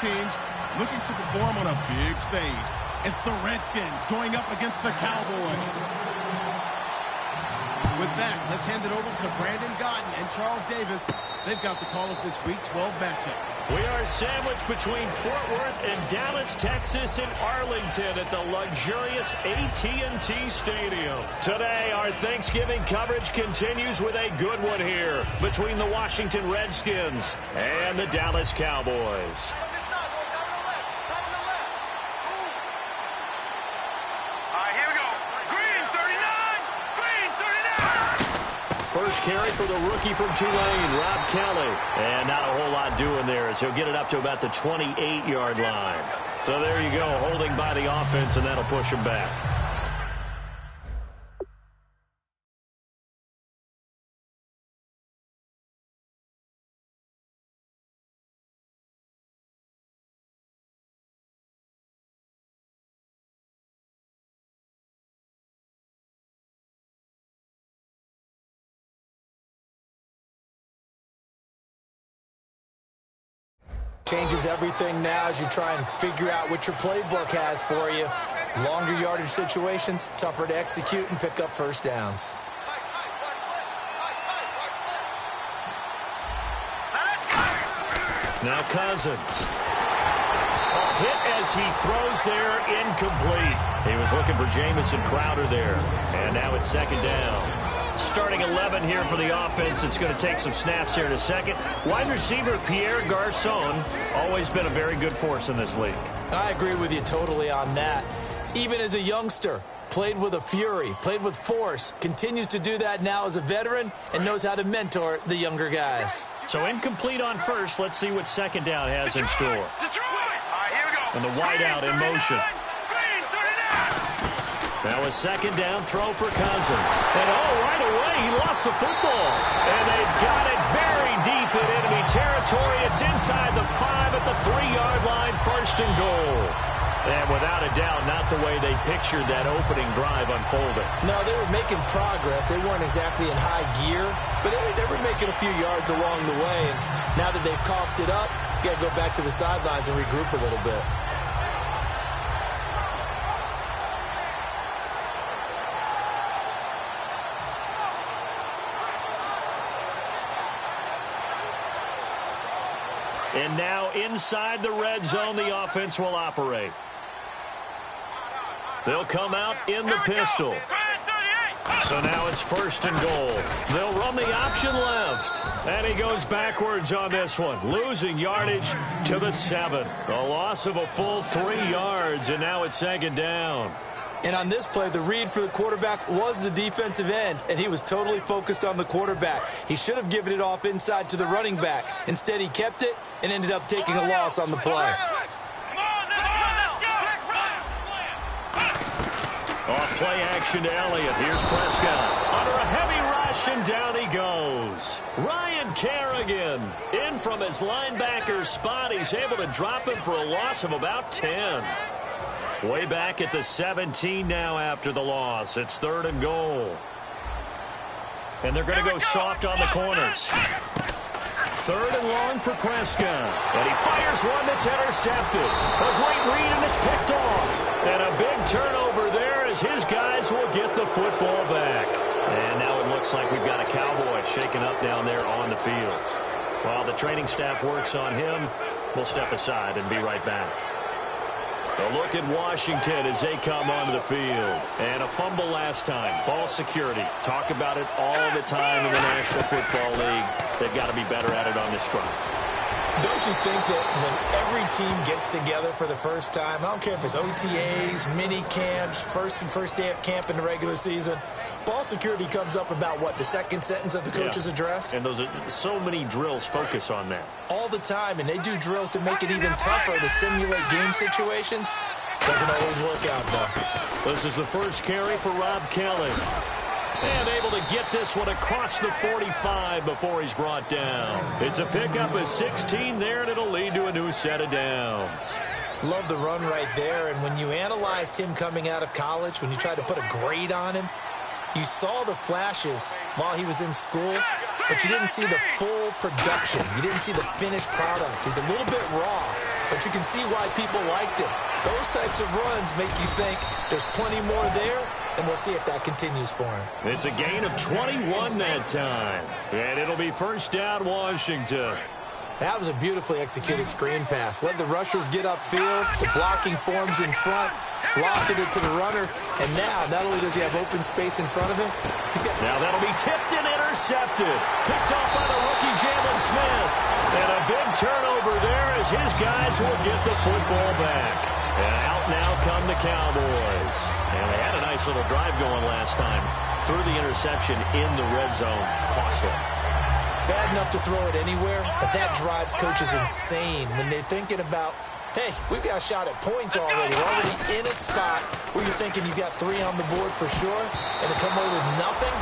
teams looking to perform on a big stage. It's the Redskins going up against the Cowboys. With that, let's hand it over to Brandon Godden and Charles Davis. They've got the call of this Week 12 matchup. We are sandwiched between Fort Worth and Dallas, Texas, and Arlington at the luxurious AT&T Stadium. Today, our Thanksgiving coverage continues with a good one here between the Washington Redskins and the Dallas Cowboys. First carry for the rookie from Tulane, Rob Kelly. And not a whole lot doing there as he'll get it up to about the 28-yard line. So there you go, holding by the offense, and that'll push him back. Changes everything now as you try and figure out what your playbook has for you. Longer yardage situations, tougher to execute and pick up first downs. Now Cousins. A hit as he throws there, incomplete. He was looking for Jamison Crowder there. And now it's second down. Starting 11 here for the offense. It's going to take some snaps here in a second. Wide receiver Pierre Garçon, always been a very good force in this league. I agree with you totally on that. Even as a youngster, played with a fury, played with force, continues to do that now as a veteran and knows how to mentor the younger guys. So incomplete on first. Let's see what second down has in store. And the wideout in motion. Now a second down throw for Cousins. And right away he lost the football. And they've got it very deep in enemy territory. It's inside the 5 at the 3-yard line, first and goal. And without a doubt, not the way they pictured that opening drive unfolding. No, they were making progress. They weren't exactly in high gear, but they were making a few yards along the way. And now that they've coughed it up, you got to go back to the sidelines and regroup a little bit. And now inside the red zone, the offense will operate. They'll come out in the pistol. So now it's first and goal. They'll run the option left. And he goes backwards on this one, losing yardage to the 7. A loss of a full 3 yards, and now it's second down. And on this play, the read for the quarterback was the defensive end, and he was totally focused on the quarterback. He should have given it off inside to the running back. Instead, he kept it and ended up taking a loss on the play. Off play action to Elliott. Here's Prescott. Under a heavy rush, and down he goes. Ryan Kerrigan in from his linebacker spot. He's able to drop him for a loss of about 10. Way back at the 17 now after the loss. It's third and goal. And they're going to go soft on the corners. Third and long for Prescott. And he fires one that's intercepted. A great read, and it's picked off. And a big turnover there as his guys will get the football back. And now it looks like we've got a Cowboy shaken up down there on the field. While the training staff works on him, we'll step aside and be right back. A look at Washington as they come onto the field. And a fumble last time. Ball security. Talk about it all the time in the National Football League. They've got to be better at it on this drive. Don't you think that when every team gets together for the first time, I don't care if it's OTAs, mini camps, first day of camp in the regular season, ball security comes up about, what, the second sentence of the coach's address? And those are so many drills focus on that. All the time, and they do drills to make it even tougher to simulate game situations. Doesn't always work out, though. This is the first carry for Rob Kelly. And able to get this one across the 45 before he's brought down. It's a pickup of 16 there, and it'll lead to a new set of downs. Love the run right there, and when you analyzed him coming out of college, when you tried to put a grade on him, you saw the flashes while he was in school, but you didn't see the full production. You didn't see the finished product. He's a little bit raw. but you can see why people liked him. Those types of runs make you think there's plenty more there, and we'll see if that continues for him. It's a gain of 21 that time, and it'll be first down Washington. That was a beautifully executed screen pass. Let the rushers get upfield. The blocking forms in front. Lofted it to the runner. And now, not only does he have open space in front of him, he's got... Now that'll be tipped and intercepted. Picked off by the rookie Jalen Smith. And a big turnover there as his guys will get the football back. And out now come the Cowboys. And they had a nice little drive going last time. Threw the interception in the red zone. Costly. Bad enough to throw it anywhere, but that drives coaches insane when they're thinking about, hey, we've got a shot at points already. We're already in a spot where you're thinking you've got 3 on the board for sure, and to come away with nothing,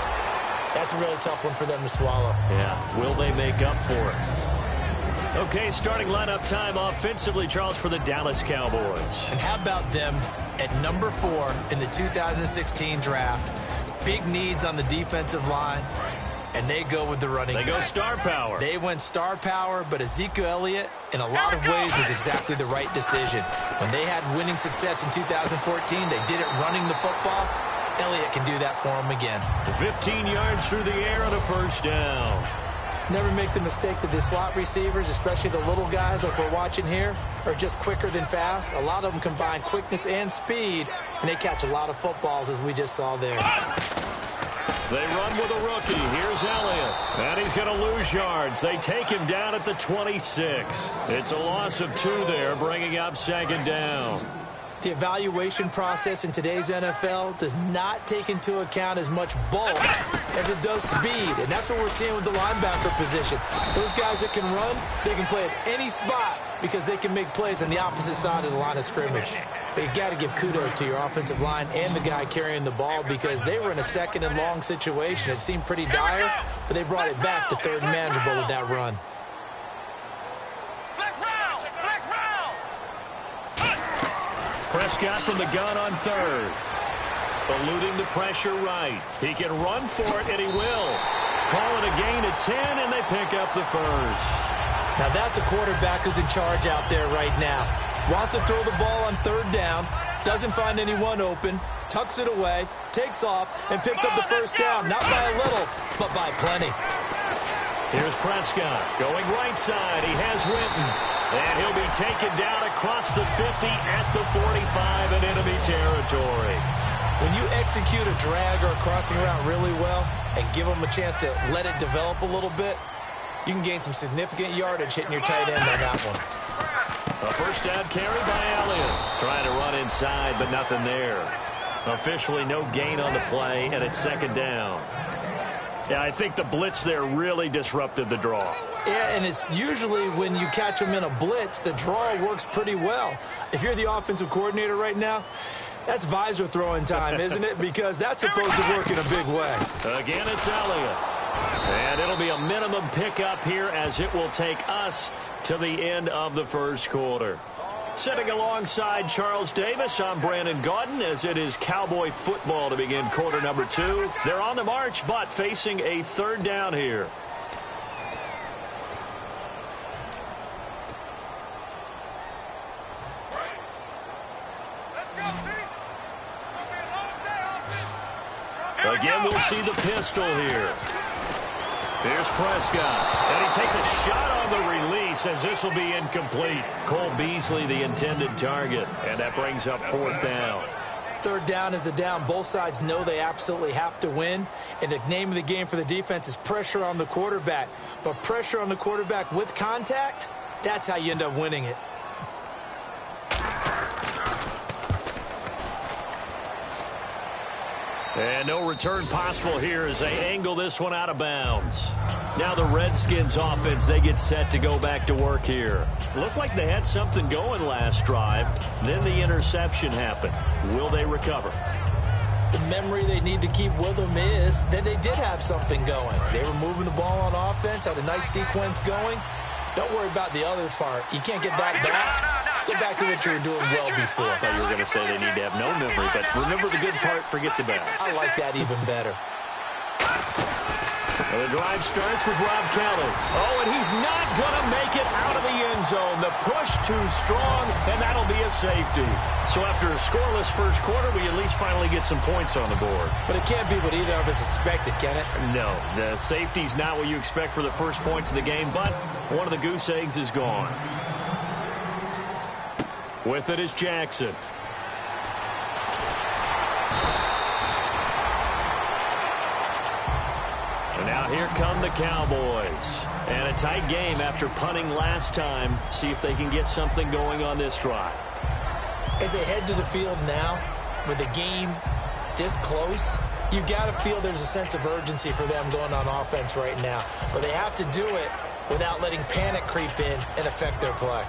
that's a really tough one for them to swallow. Yeah, will they make up for it? Okay, starting lineup time offensively, Charles, for the Dallas Cowboys. And how about them at number 4 in the 2016 draft? Big needs on the defensive line. And they go with the running back. They go star power. They went star power, but Ezekiel Elliott, in a lot of ways, was exactly the right decision. When they had winning success in 2014, they did it running the football. Elliott can do that for them again. 15 yards through the air on a first down. Never make the mistake that the slot receivers, especially the little guys like we're watching here, are just quicker than fast. A lot of them combine quickness and speed, and they catch a lot of footballs, as we just saw there. They run with a rookie. Here's Elliott. And he's going to lose yards. They take him down at the 26. It's a loss of 2 there, bringing up second down. The evaluation process in today's NFL does not take into account as much bulk as it does speed. And that's what we're seeing with the linebacker position. Those guys that can run, they can play at any spot because they can make plays on the opposite side of the line of scrimmage. But you got to give kudos to your offensive line and the guy carrying the ball because they were in a second and long situation. It seemed pretty dire, but they brought it back to third and manageable with that run. Prescott from the gun on third. Eluding the pressure right. He can run for it, and he will. Call it a gain of 10, and they pick up the first. Now that's a quarterback who's in charge out there right now. Wants to throw the ball on third down, doesn't find anyone open, tucks it away, takes off, and picks up the first down. Not by a little, but by plenty. Here's Prescott going right side. He has Winton. And he'll be taken down across the 50 at the 45 in enemy territory. When you execute a drag or a crossing route really well and give them a chance to let it develop a little bit, you can gain some significant yardage hitting your tight end on that one. A first down carry by Elliott. Trying to run inside, but nothing there. Officially no gain on the play, and it's second down. Yeah, I think the blitz there really disrupted the draw. Yeah, and it's usually when you catch them in a blitz, the draw works pretty well. If you're the offensive coordinator right now, that's visor throwing time, isn't it? Because that's supposed to work in a big way. Again, it's Elliott. And it'll be a minimum pickup here as it will take us to the end of the first quarter. Sitting alongside Charles Davis, I'm Brandon Gaudin as it is Cowboy football to begin quarter number 2. They're on the march, but facing a third down here. Again, we'll see the pistol here. Here's Prescott, and he takes a shot on the release as this will be incomplete. Cole Beasley, the intended target, and that brings up fourth down. Third down is the down. Both sides know they absolutely have to win, and the name of the game for the defense is pressure on the quarterback. But pressure on the quarterback with contact, that's how you end up winning it. And no return possible here as they angle this one out of bounds. Now the Redskins offense, they get set to go back to work here. Looked like they had something going last drive. Then the interception happened. Will they recover? The memory they need to keep with them is that they did have something going. They were moving the ball on offense, had a nice sequence going. Don't worry about the other part. You can't get that back. Let's go back to what you were doing well before. I thought you were going to say they need to have no memory, but remember the good part, forget the bad. I like that even better. And the drive starts with Rob Kelly. Oh, and he's not going to make it out of the end zone. The push too strong, and that'll be a safety. So after a scoreless first quarter, we at least finally get some points on the board. But it can't be what either of us expected, can it? No, the safety's not what you expect for the first points of the game, but one of the goose eggs is gone. With it is Jackson. And now here come the Cowboys. And a tight game after punting last time. See if they can get something going on this drive. As they head to the field now, with the game this close, you've got to feel there's a sense of urgency for them going on offense right now. But they have to do it without letting panic creep in and affect their play.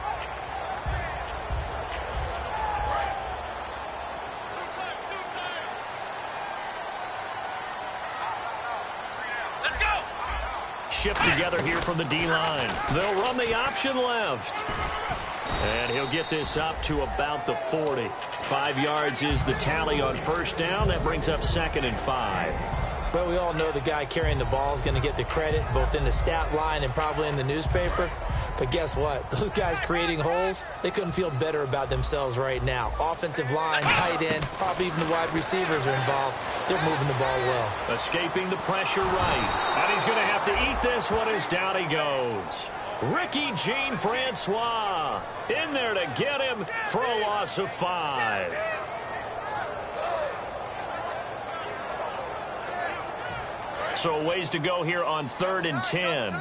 Shift together here from the D-line. They'll run the option left. And he'll get this up to about the 40. 5 yards is the tally on first down. That brings up 2nd and 5. Well, we all know the guy carrying the ball is going to get the credit, both in the stat line and probably in the newspaper. But guess what? Those guys creating holes, they couldn't feel better about themselves right now. Offensive line, tight end, probably even the wide receivers are involved. They're moving the ball well. Escaping the pressure right. And he's going to have to eat this one as down he goes. Ricky Jean-Francois in there to get him for a loss of 5. So ways to go here on 3rd and 10.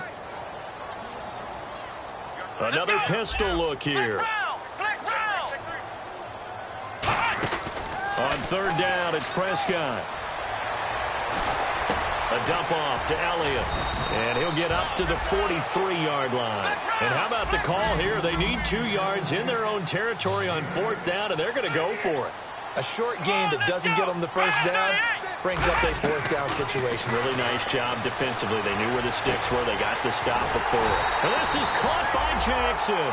Another pistol look here. On 3rd down, it's Prescott. A dump off to Elliott. And he'll get up to the 43-yard line. And how about the call here? They need 2 yards in their own territory on 4th down, and they're going to go for it. A short gain that doesn't get them the first down brings up a 4th down situation. Really nice job defensively. They knew where the sticks were. They got the stop before. And this is caught by Jackson.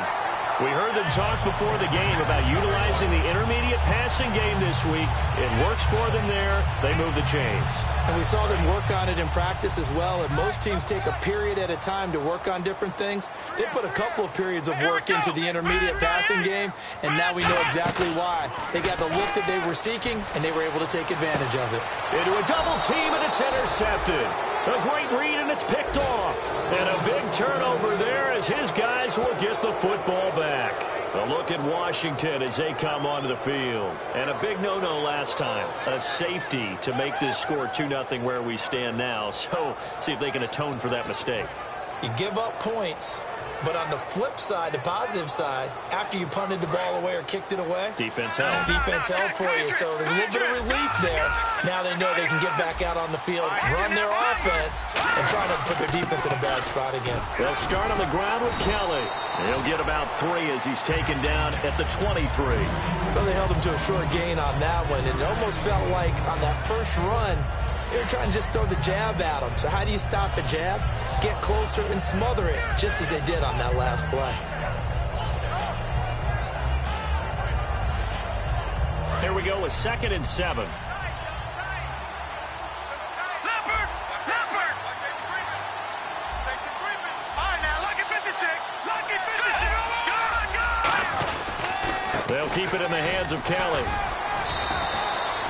We heard them talk before the game about utilizing the intermediate passing game this week. It works for them there. They move the chains. And we saw them work on it in practice as well. And most teams take a period at a time to work on different things. They put a couple of periods of work into the intermediate passing game, and now we know exactly why. They got the look that they were seeking, and they were able to take advantage of it. Into a double team, and it's intercepted. A great read, and it's picked off. And a big turnover there as his guys will get the football back. A look at Washington as they come onto the field. And a big no-no last time. A safety to make this score 2-0 where we stand now. So see if they can atone for that mistake. You give up points, but on the flip side, the positive side, after you punted the ball away or kicked it away, defense held. Defense held for you. So there's a little bit of relief there. Now they know they can get back out on the field, run their offense, and try to put their defense in a bad spot again. They'll start on the ground with Kelly. He'll get about 3 as he's taken down at the 23. Well, they held him to a short gain on that one, and it almost felt like on that first run, they were trying to just throw the jab at him. So how do you stop the jab? Get closer and smother it, just as they did on that last play. Here we go with 2nd and 7. They'll keep it in the hands of Kelly.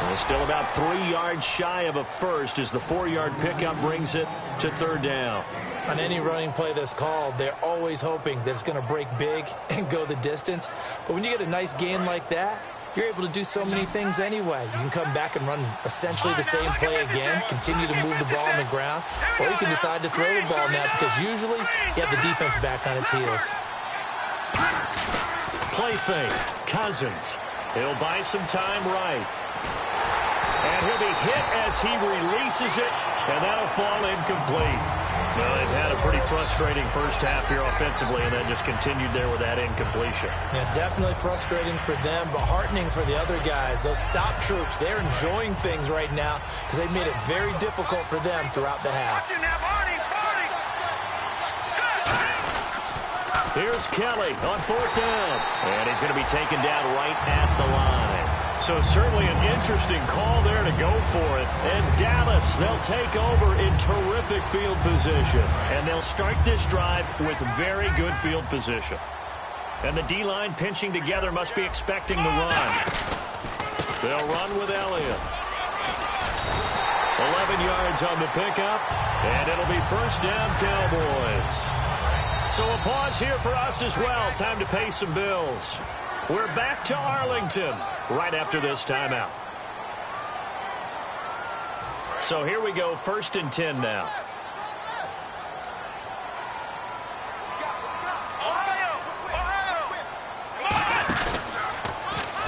And still about 3 yards shy of a first as the 4-yard pickup brings it to 3rd down. On any running play that's called, they're always hoping that it's going to break big and go the distance. But when you get a nice gain like that, you're able to do so many things anyway. You can come back and run essentially the same play again, continue to move the ball on the ground, or you can decide to throw the ball now because usually you have the defense back on its heels. Play fake. Cousins. He'll buy some time right. And he'll be hit as he releases it, and that'll fall incomplete. Well, they've had a pretty frustrating first half here offensively, and then just continued there with that incompletion. Yeah, definitely frustrating for them, but heartening for the other guys. Those stop troops, they're enjoying things right now because they've made it very difficult for them throughout the half. Here's Kelly on 4th down, and he's going to be taken down right at the line. So certainly an interesting call there to go for it. And Dallas, they'll take over in terrific field position. And they'll start this drive with very good field position. And the D-line pinching together must be expecting the run. They'll run with Elliott. 11 yards on the pickup. And it'll be first down, Cowboys. So a pause here for us as well. Time to pay some bills. We're back to Arlington right after this timeout. So here we go, 1st and 10 now.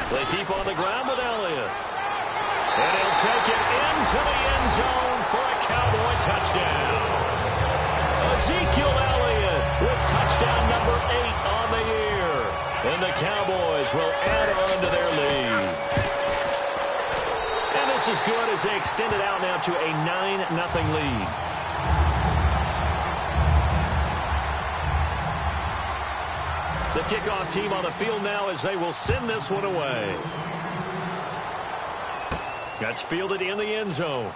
They keep on the ground with Elliott. And he'll take it into the end zone for a Cowboy touchdown. Ezekiel Elliott with touchdown number 8 on the year. And the Cowboys will add on to their lead. And this is good as they extend it out now to a 9-0 lead. The kickoff team on the field now as they will send this one away. That's fielded in the end zone.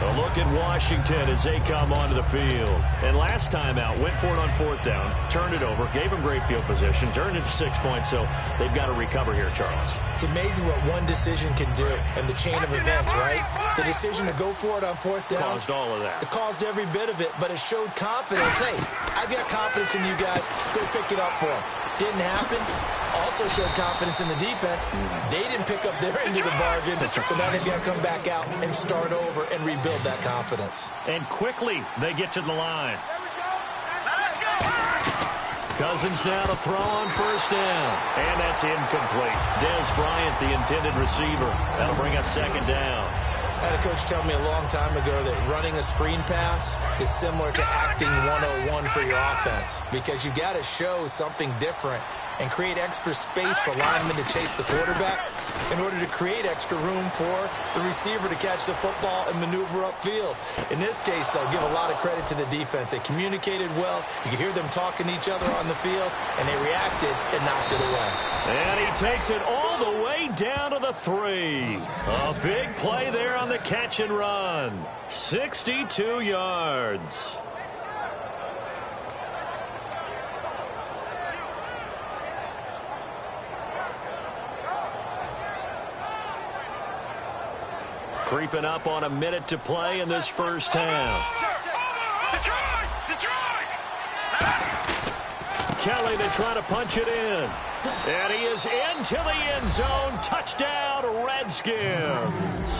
A look at Washington as they come onto the field. And last time out, went for it on 4th down, turned it over, gave them great field position, turned it to 6 points, so they've got to recover here, Charles. It's amazing what one decision can do in the chain of events, right? The decision to go for it on 4th down. Caused all of that. It caused every bit of it, but it showed confidence. Hey, I've got confidence in you guys. Go pick it up for them. Didn't happen. Also showed confidence in the defense. They didn't pick up their end of the bargain, so now they've got to come back out and start over and rebuild that confidence. And quickly they get to the line. Cousins now to throw on 1st down. And that's incomplete. Dez Bryant, the intended receiver. That'll bring up 2nd down. I had a coach tell me a long time ago that running a screen pass is similar to acting 101 for your offense, because you got to show something different and create extra space for linemen to chase the quarterback in order to create extra room for the receiver to catch the football and maneuver upfield. In this case, they'll give a lot of credit to the defense. They communicated well. You could hear them talking to each other on the field, and they reacted and knocked it away. And he takes it all the way down to the 3. A big play there on the catch and run. 62 yards. Creeping up on a minute to play in this first half. Kelly to try to punch it in. And he is into the end zone. Touchdown, Redskins.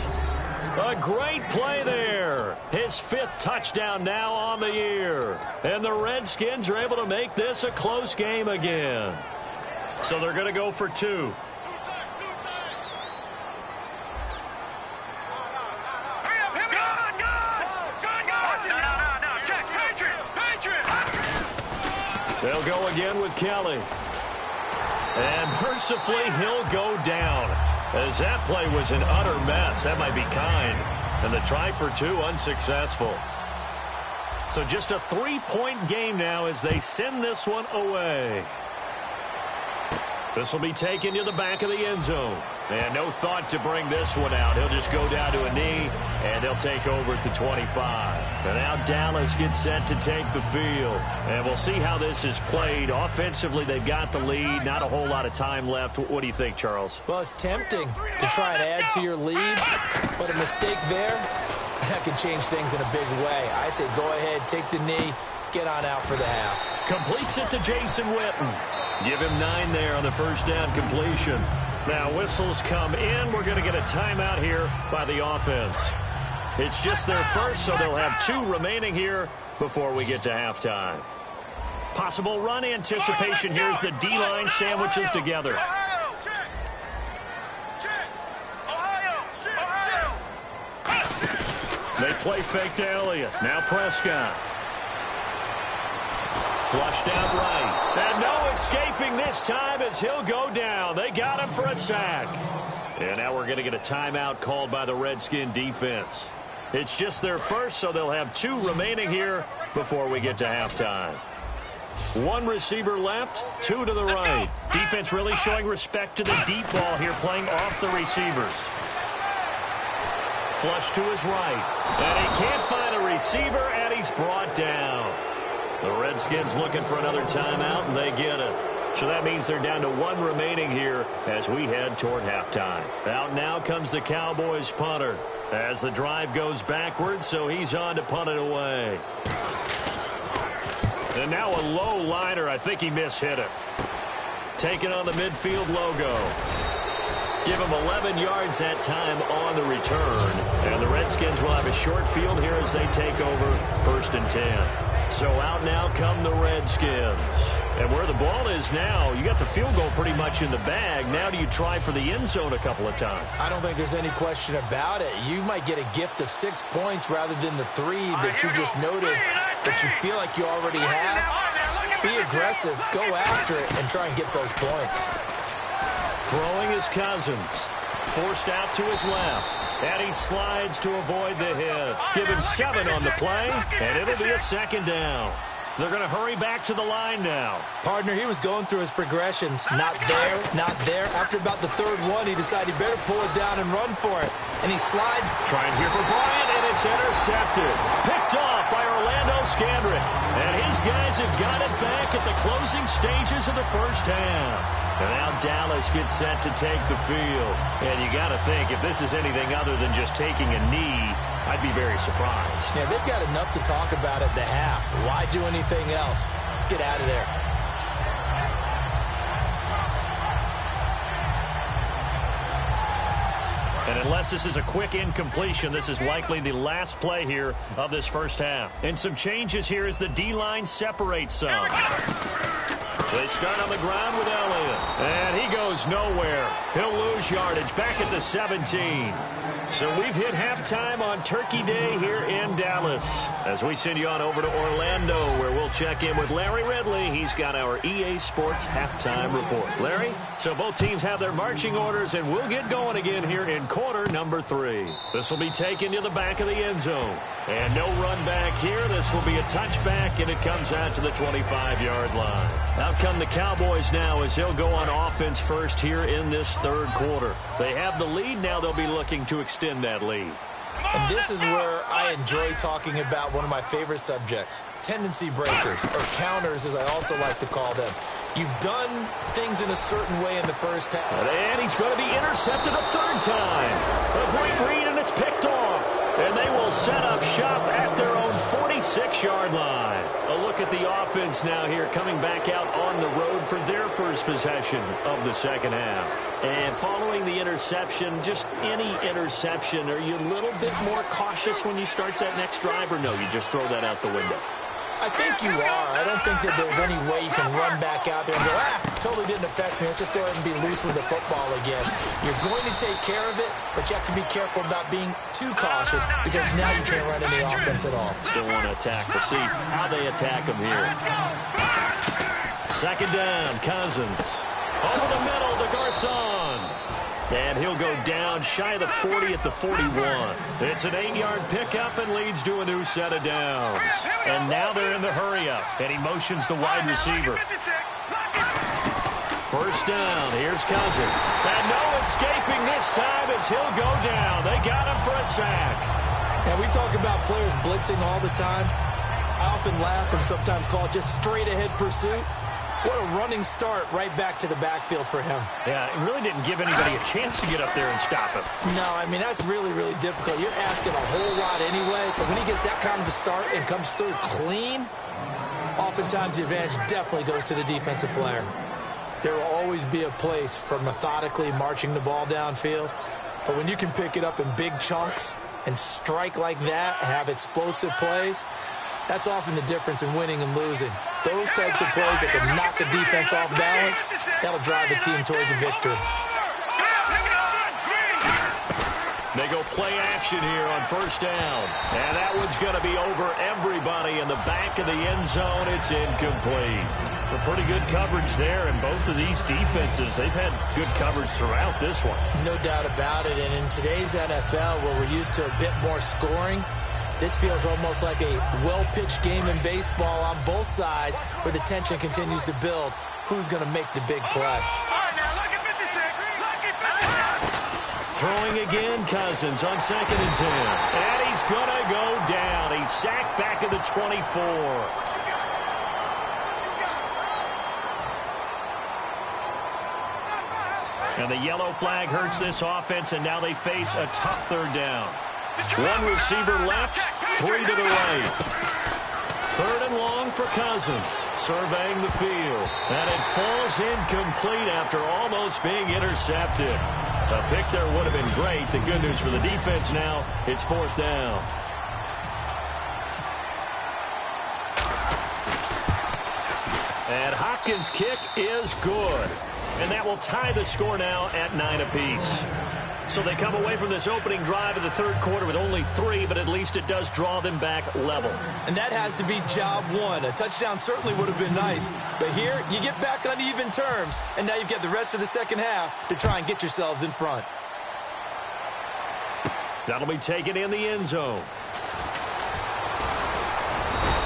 A great play there. His 5th touchdown now on the year. And the Redskins are able to make this a close game again. So they're going to go for 2. They'll go again with Kelly. And mercifully, he'll go down, as that play was an utter mess. That might be kind. And the try for 2 unsuccessful. So just a 3-point game now as they send this one away. This will be taken to the back of the end zone. And no thought to bring this one out. He'll just go down to a knee, and they'll take over at the 25. And now Dallas gets set to take the field. And we'll see how this is played. Offensively, they've got the lead. Not a whole lot of time left. What do you think, Charles? Well, it's tempting to try and add to your lead, but a mistake there, that can change things in a big way. I say go ahead, take the knee, get on out for the half. Completes it to Jason Witten. Give him 9 there on the first down completion. Now whistles come in. We're going to get a timeout here by the offense. It's just their first, so they'll have 2 remaining here before we get to halftime. Possible run anticipation here as the D-line sandwiches together. They play fake to Elliott. Now Prescott. Flushed out right. And no escaping this time as he'll go down. They got him for a sack. And now we're going to get a timeout called by the Redskin defense. It's just their first, so they'll have 2 remaining here before we get to halftime. One receiver left, two to the right. Defense really showing respect to the deep ball here, playing off the receivers. Flush to his right. And he can't find a receiver, and he's brought down. The Redskins looking for another timeout, and they get it. So that means they're down to one remaining here as we head toward halftime. Out now comes the Cowboys punter as the drive goes backwards, so he's on to punt it away. And now a low liner. I think he mishit it. Taking on the midfield logo. Give him 11 yards that time on the return. And the Redskins will have a short field here as they take over 1st and 10. So out now come the Redskins. And where the ball is now, you got the field goal pretty much in the bag. Now do you try for the end zone a couple of times? I don't think there's any question about it. You might get a gift of 6 points rather than the 3 that you just noted that you feel like you already have. Be aggressive, go after it, and try and get those points. Throwing is Cousins. Forced out to his left. And he slides to avoid the hit. Give him 7 on the play, and it'll be a 2nd down. They're going to hurry back to the line now. Partner, he was going through his progressions. Not there, not there. After about the 3rd one, he decided he better pull it down and run for it. And he slides. Trying here for Bryant, and it's intercepted. Picked off by Orlando Scandrick. And his guys have got it back at the closing stages of the first half. And now Dallas gets set to take the field. And you got to think, if this is anything other than just taking a knee, I'd be very surprised. Yeah, they've got enough to talk about at the half. Why do anything else? Just get out of there. And unless this is a quick incompletion, this is likely the last play here of this first half. And some changes here as the D-line separates some. They start on the ground with Elliott. And he goes nowhere. He'll lose yardage back at the 17. So we've hit halftime on Turkey Day here in Dallas. As we send you on over to Orlando, where we'll check in with Larry Ridley. He's got our EA Sports halftime report. Larry, so both teams have their marching orders, and we'll get going again here in quarter number 3. This will be taken to the back of the end zone. And no run back here. This will be a touchback, and it comes out to the 25-yard line. Out come the Cowboys now as they'll go on offense first here in this 3rd quarter. They have the lead. Now they'll be looking to extend that lead. And this is where I enjoy talking about one of my favorite subjects, tendency breakers, or counters as I also like to call them. You've done things in a certain way in the first half. And he's going to be intercepted a 3rd time. A great read, and it's picked off. And they will set up shop at their own 46-yard line. A look at the offense now here, coming back out on the road for their first possession of the second half. And following the interception, just any interception, are you a little bit more cautious when you start that next drive, or no, you just throw that out the window? I think you are. I don't think that there's any way you can run back out there and go, totally didn't affect me. Let's just go ahead and be loose with the football again. You're going to take care of it, but you have to be careful about being too cautious because now you can't run any offense at all. Still want to attack. We'll see how they attack them here. 2nd down, Cousins. Over the middle to Garcon. And he'll go down shy of the 40 at the 41. It's an 8-yard pickup and leads to a new set of downs. And now they're in the hurry-up, and he motions the wide receiver. 1st down, here's Cousins. And no escaping this time as he'll go down. They got him for a sack. And we talk about players blitzing all the time. I often laugh and sometimes call it just straight-ahead pursuit. What a running start right back to the backfield for him. Yeah, it really didn't give anybody a chance to get up there and stop him. No, I mean, that's really, really difficult. You're asking a whole lot anyway, but when he gets that kind of a start and comes through clean, oftentimes the advantage definitely goes to the defensive player. There will always be a place for methodically marching the ball downfield, but when you can pick it up in big chunks and strike like that, have explosive plays, that's often the difference in winning and losing. Those types of plays that can knock the defense off balance, that'll drive the team towards a victory. They go play action here on 1st down. And that one's going to be over everybody in the back of the end zone. It's incomplete. A pretty good coverage there, and both of these defenses, they've had good coverage throughout this one. No doubt about it. And in today's NFL, where we're used to a bit more scoring, This feels almost like a well-pitched game in baseball on both sides where the tension continues to build. Who's going to make the big play? Throwing again, Cousins on 2nd and 10. And he's going to go down. He's sacked back at the 24. And the yellow flag hurts this offense, and now they face a tough 3rd down. One receiver left, 3 to the right. 3rd and long for Cousins, surveying the field. And it falls incomplete after almost being intercepted. A pick there would have been great. The good news for the defense now, it's 4th down. And Hopkins' kick is good. And that will tie the score now at 9 apiece. So they come away from this opening drive in the 3rd quarter with only 3, but at least it does draw them back level. And that has to be job 1. A touchdown certainly would have been nice. But here, you get back on even terms, and now you've got the rest of the second half to try and get yourselves in front. That'll be taken in the end zone.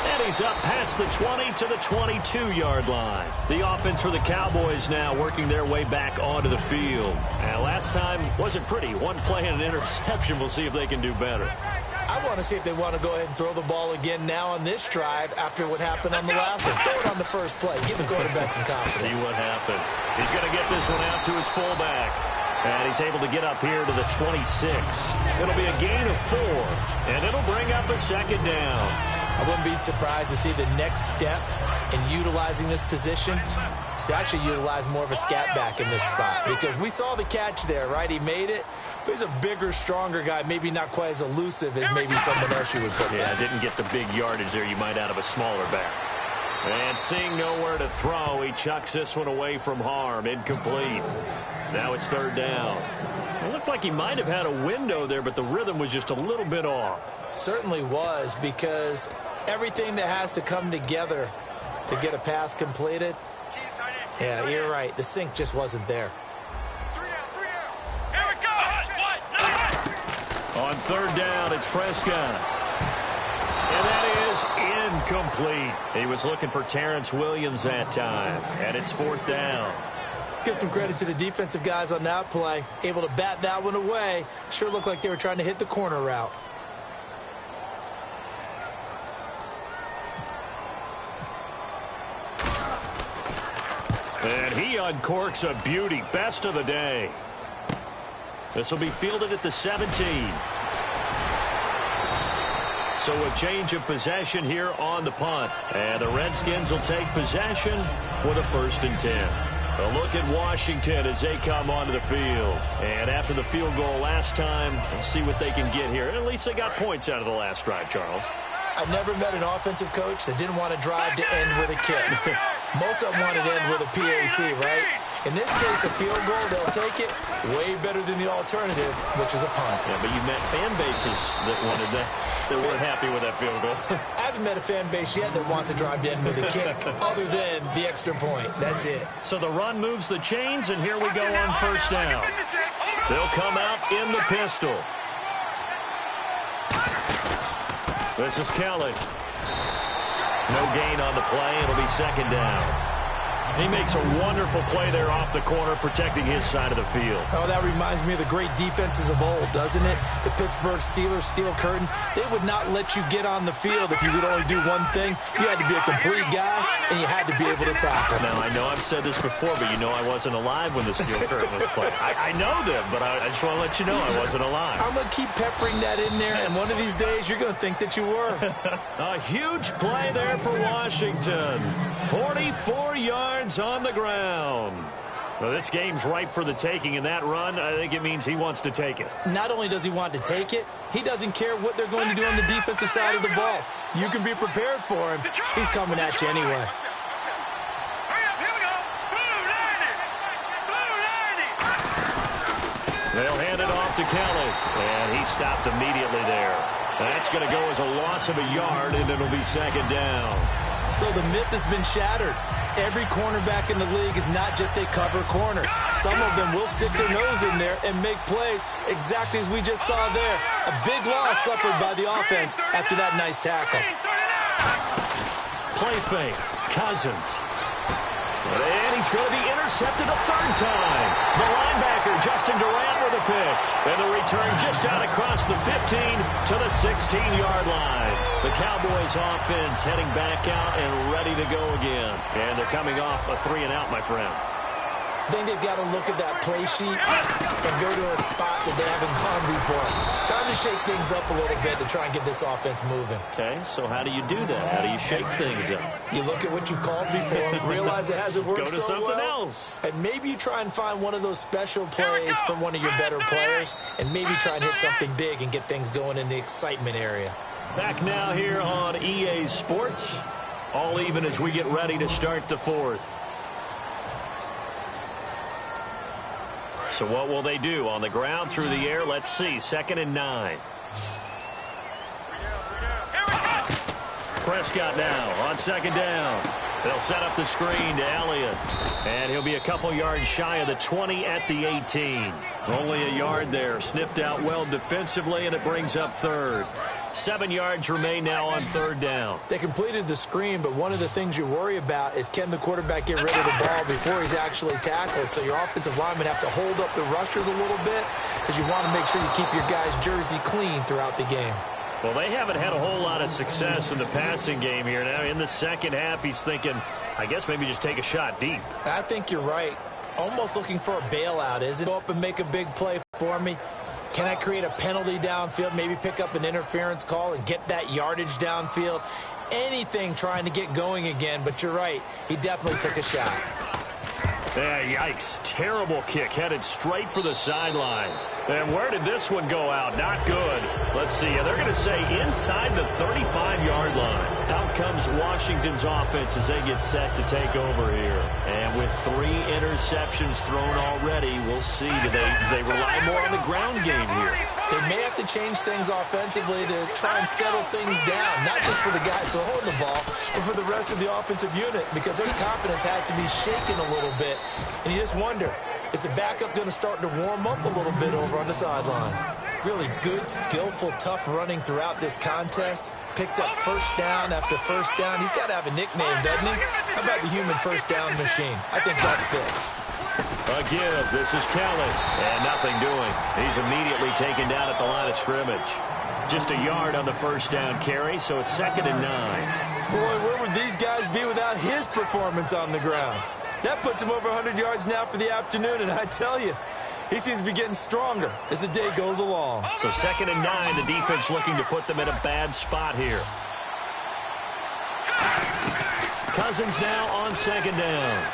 And he's up past the 20 to the 22-yard line. The offense for the Cowboys now working their way back onto the field. And last time wasn't pretty. One play and an interception. We'll see if they can do better. I want to see if they want to go ahead and throw the ball again now on this drive after what happened on the last one. Throw it on the first play. Give the quarterback some confidence. See what happens. He's going to get this one out to his fullback. And he's able to get up here to the 26. It'll be a gain of 4. And it'll bring up a 2nd down. I wouldn't be surprised to see the next step in utilizing this position is to actually utilize more of a scat back in this spot. Because we saw the catch there, right? He made it. But he's a bigger, stronger guy, maybe not quite as elusive as maybe someone else you would put there. Yeah, didn't get the big yardage there you might out of a smaller back. And seeing nowhere to throw, he chucks this one away from harm. Incomplete. Now it's 3rd down. It looked like he might have had a window there, but the rhythm was just a little bit off. It certainly was, because everything that has to come together to get a pass completed, yeah, you're right. The sync just wasn't there. On 3rd down, it's Prescott. And that is incomplete. He was looking for Terrence Williams that time. And it's 4th down. Let's give some credit to the defensive guys on that play. Able to bat that one away. Sure looked like they were trying to hit the corner route. And he uncorks a beauty. Best of the day. This will be fielded at the 17. So a change of possession here on the punt. And the Redskins will take possession with a 1st and 10. A look at Washington as they come onto the field. And after the field goal last time, we'll see what they can get here. At least they got points out of the last drive, Charles. I've never met an offensive coach that didn't want to drive to end with a kick. Most of them wanted to end with a PAT, right? In this case, a field goal, they'll take it way better than the alternative, which is a punt. Yeah, but you've met fan bases that wanted that, that weren't happy with that field goal. I haven't met a fan base yet that wants to drive to end with a kick, other than the extra point. That's it. So the run moves the chains, and here we go on 1st down. They'll come out in the pistol. This is Kelly. No gain on the play. It'll be 2nd down. He makes a wonderful play there off the corner, protecting his side of the field. Oh, that reminds me of the great defenses of old, doesn't it? The Pittsburgh Steelers, steel curtain. They would not let you get on the field if you could only do one thing. You had to be a complete guy, and you had to be able to tackle. Now, I know I've said this before, but you know I wasn't alive when the steel curtain was played. I know them, but I just want to let you know I wasn't alive. I'm going to keep peppering that in there, and one of these days you're going to think that you were. A huge play there for Washington. 44 yards on the ground. Well, this game's ripe for the taking, and that run, I think it means he wants to take it. Not only does he want to take it, he doesn't care what they're going to do on the defensive side of the ball. You can be prepared for him. He's coming at you anyway. They'll hand it off to Kelly, and he stopped immediately there. That's going to go as a loss of a yard, and it'll be 2nd down. So the myth has been shattered. every cornerback in the league is not just a cover corner. Some of them will stick their nose in there and make plays exactly as we just saw there. A big loss suffered by the offense after that nice tackle. Play fake. Cousins. And he's going to be intercepted a third time. The linebacker, Justin Durant, with a pick. And the return just out across the 15 to the 16-yard line. The Cowboys offense heading back out and ready to go again. And they're coming off a 3-and-out, my friend. I think they've got to look at that play sheet and go to a spot that they haven't gone before. Time to shake things up a little bit to try and get this offense moving. Okay, so how do you do that? How do you shake things up? You look at what you've called before, realize it hasn't worked so well. Go to something else. And maybe you try and find one of those special plays from one of your better players, and maybe try and hit something big and get things going in the excitement area. Back now here on EA Sports. All even as we get ready to start the fourth. So what will they do? On the ground, through the air, let's see. 2nd and 9. Prescott now on 2nd down. They'll set up the screen to Elliott. And he'll be a couple yards shy of the 20 at the 18. Only a yard there. Sniffed out well defensively, and it brings up 3rd. 7 yards remain now on 3rd down. They completed the screen, but one of the things you worry about is can the quarterback get rid of the ball before he's actually tackled. So your offensive linemen have to hold up the rushers a little bit because you want to make sure you keep your guy's jersey clean throughout the game. Well, they haven't had a whole lot of success in the passing game here. Now, in the second half, he's thinking, I guess maybe just take a shot deep. I think you're right. Almost looking for a bailout. Is it up and make a big play for me? Can I create a penalty downfield, maybe pick up an interference call and get that yardage downfield? Anything trying to get going again, but you're right. He definitely took a shot. Yeah, yikes. Terrible kick headed straight for the sidelines. And where did this one go out? Not good. Let's see. They're going to say inside the 35-yard line. Out comes Washington's offense as they get set to take over here. And with 3 interceptions thrown already, we'll see. Do they rely more on the ground game here? They may have to change things offensively to try and settle things down, not just for the guy throwing the ball, but for the rest of the offensive unit, because their confidence has to be shaken a little bit. And you just wonder, is the backup going to start to warm up a little bit over on the sideline? Really good, skillful, tough running throughout this contest. Picked up first down after first down. He's got to have a nickname, doesn't he? How about the human first down machine? I think that fits. A give. This is Kelly. And nothing doing. He's immediately taken down at the line of scrimmage. Just a yard on the first down carry, so it's 2nd and 9. Boy, where would these guys be without his performance on the ground? That puts him over 100 yards now for the afternoon, and I tell you, he seems to be getting stronger as the day goes along. So 2nd and 9, the defense looking to put them in a bad spot here. Cousins now on 2nd down.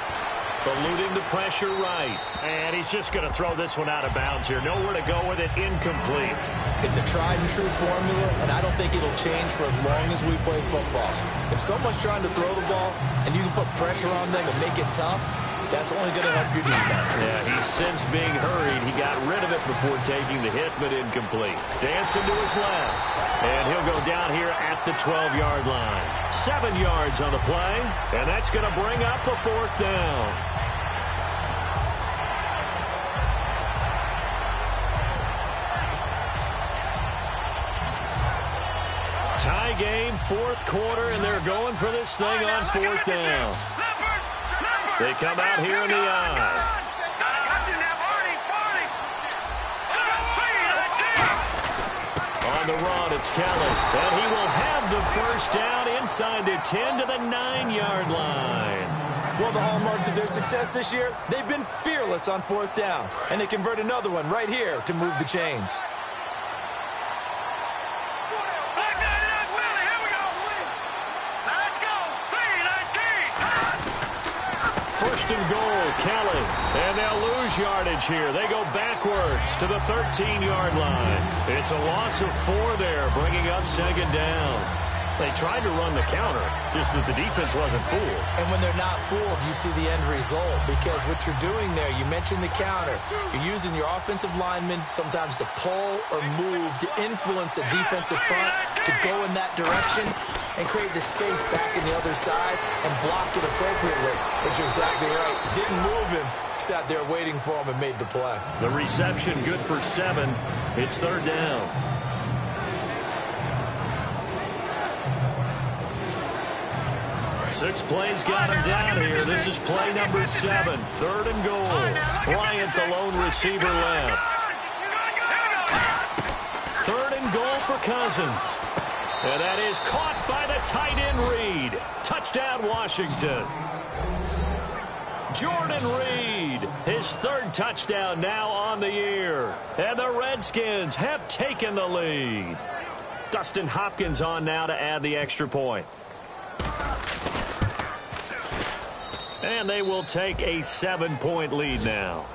Eluding the pressure right. And he's just going to throw this one out of bounds here. Nowhere to go with it. Incomplete. It's a tried-and-true formula, and I don't think it'll change for as long as we play football. If someone's trying to throw the ball and you can put pressure on them and make it tough, that's only going to help your defense. Yeah, he's since being hurried. He got rid of it before taking the hit, but incomplete. Dancing to his left. And he'll go down here at the 12-yard line. 7 yards on the play, and that's going to bring up a 4th down. Tie game, 4th quarter, and they're going for this thing on 4th down. They come out here in the eye. On the run, it's Kelly. And he will have the first down inside the 10 to the 9-yard line. Well, the hallmarks of their success this year, they've been fearless on 4th down. And they convert another one right here to move the chains. First and goal, Kelly. And they'll lose yardage here. They go backwards to the 13-yard line. It's a loss of 4 there, bringing up 2nd down. They tried to run the counter, just that the defense wasn't fooled. And when they're not fooled, you see the end result, because what you're doing there, you mentioned the counter. You're using your offensive linemen sometimes to pull or move to influence the defensive front to go in that direction and create the space back in the other side and block it appropriately. But you're exactly right. Didn't move him. Sat there waiting for him and made the play. The reception good for 7. It's third down. 6 plays got him down here. This is play number 7. 3rd and goal. Bryant, the lone receiver, left. 3rd and goal for Cousins. And that is caught by the tight end Reed. Touchdown, Washington. Jordan Reed, his 3rd touchdown now on the year. And the Redskins have taken the lead. Dustin Hopkins on now to add the extra point. And they will take a 7-point lead now.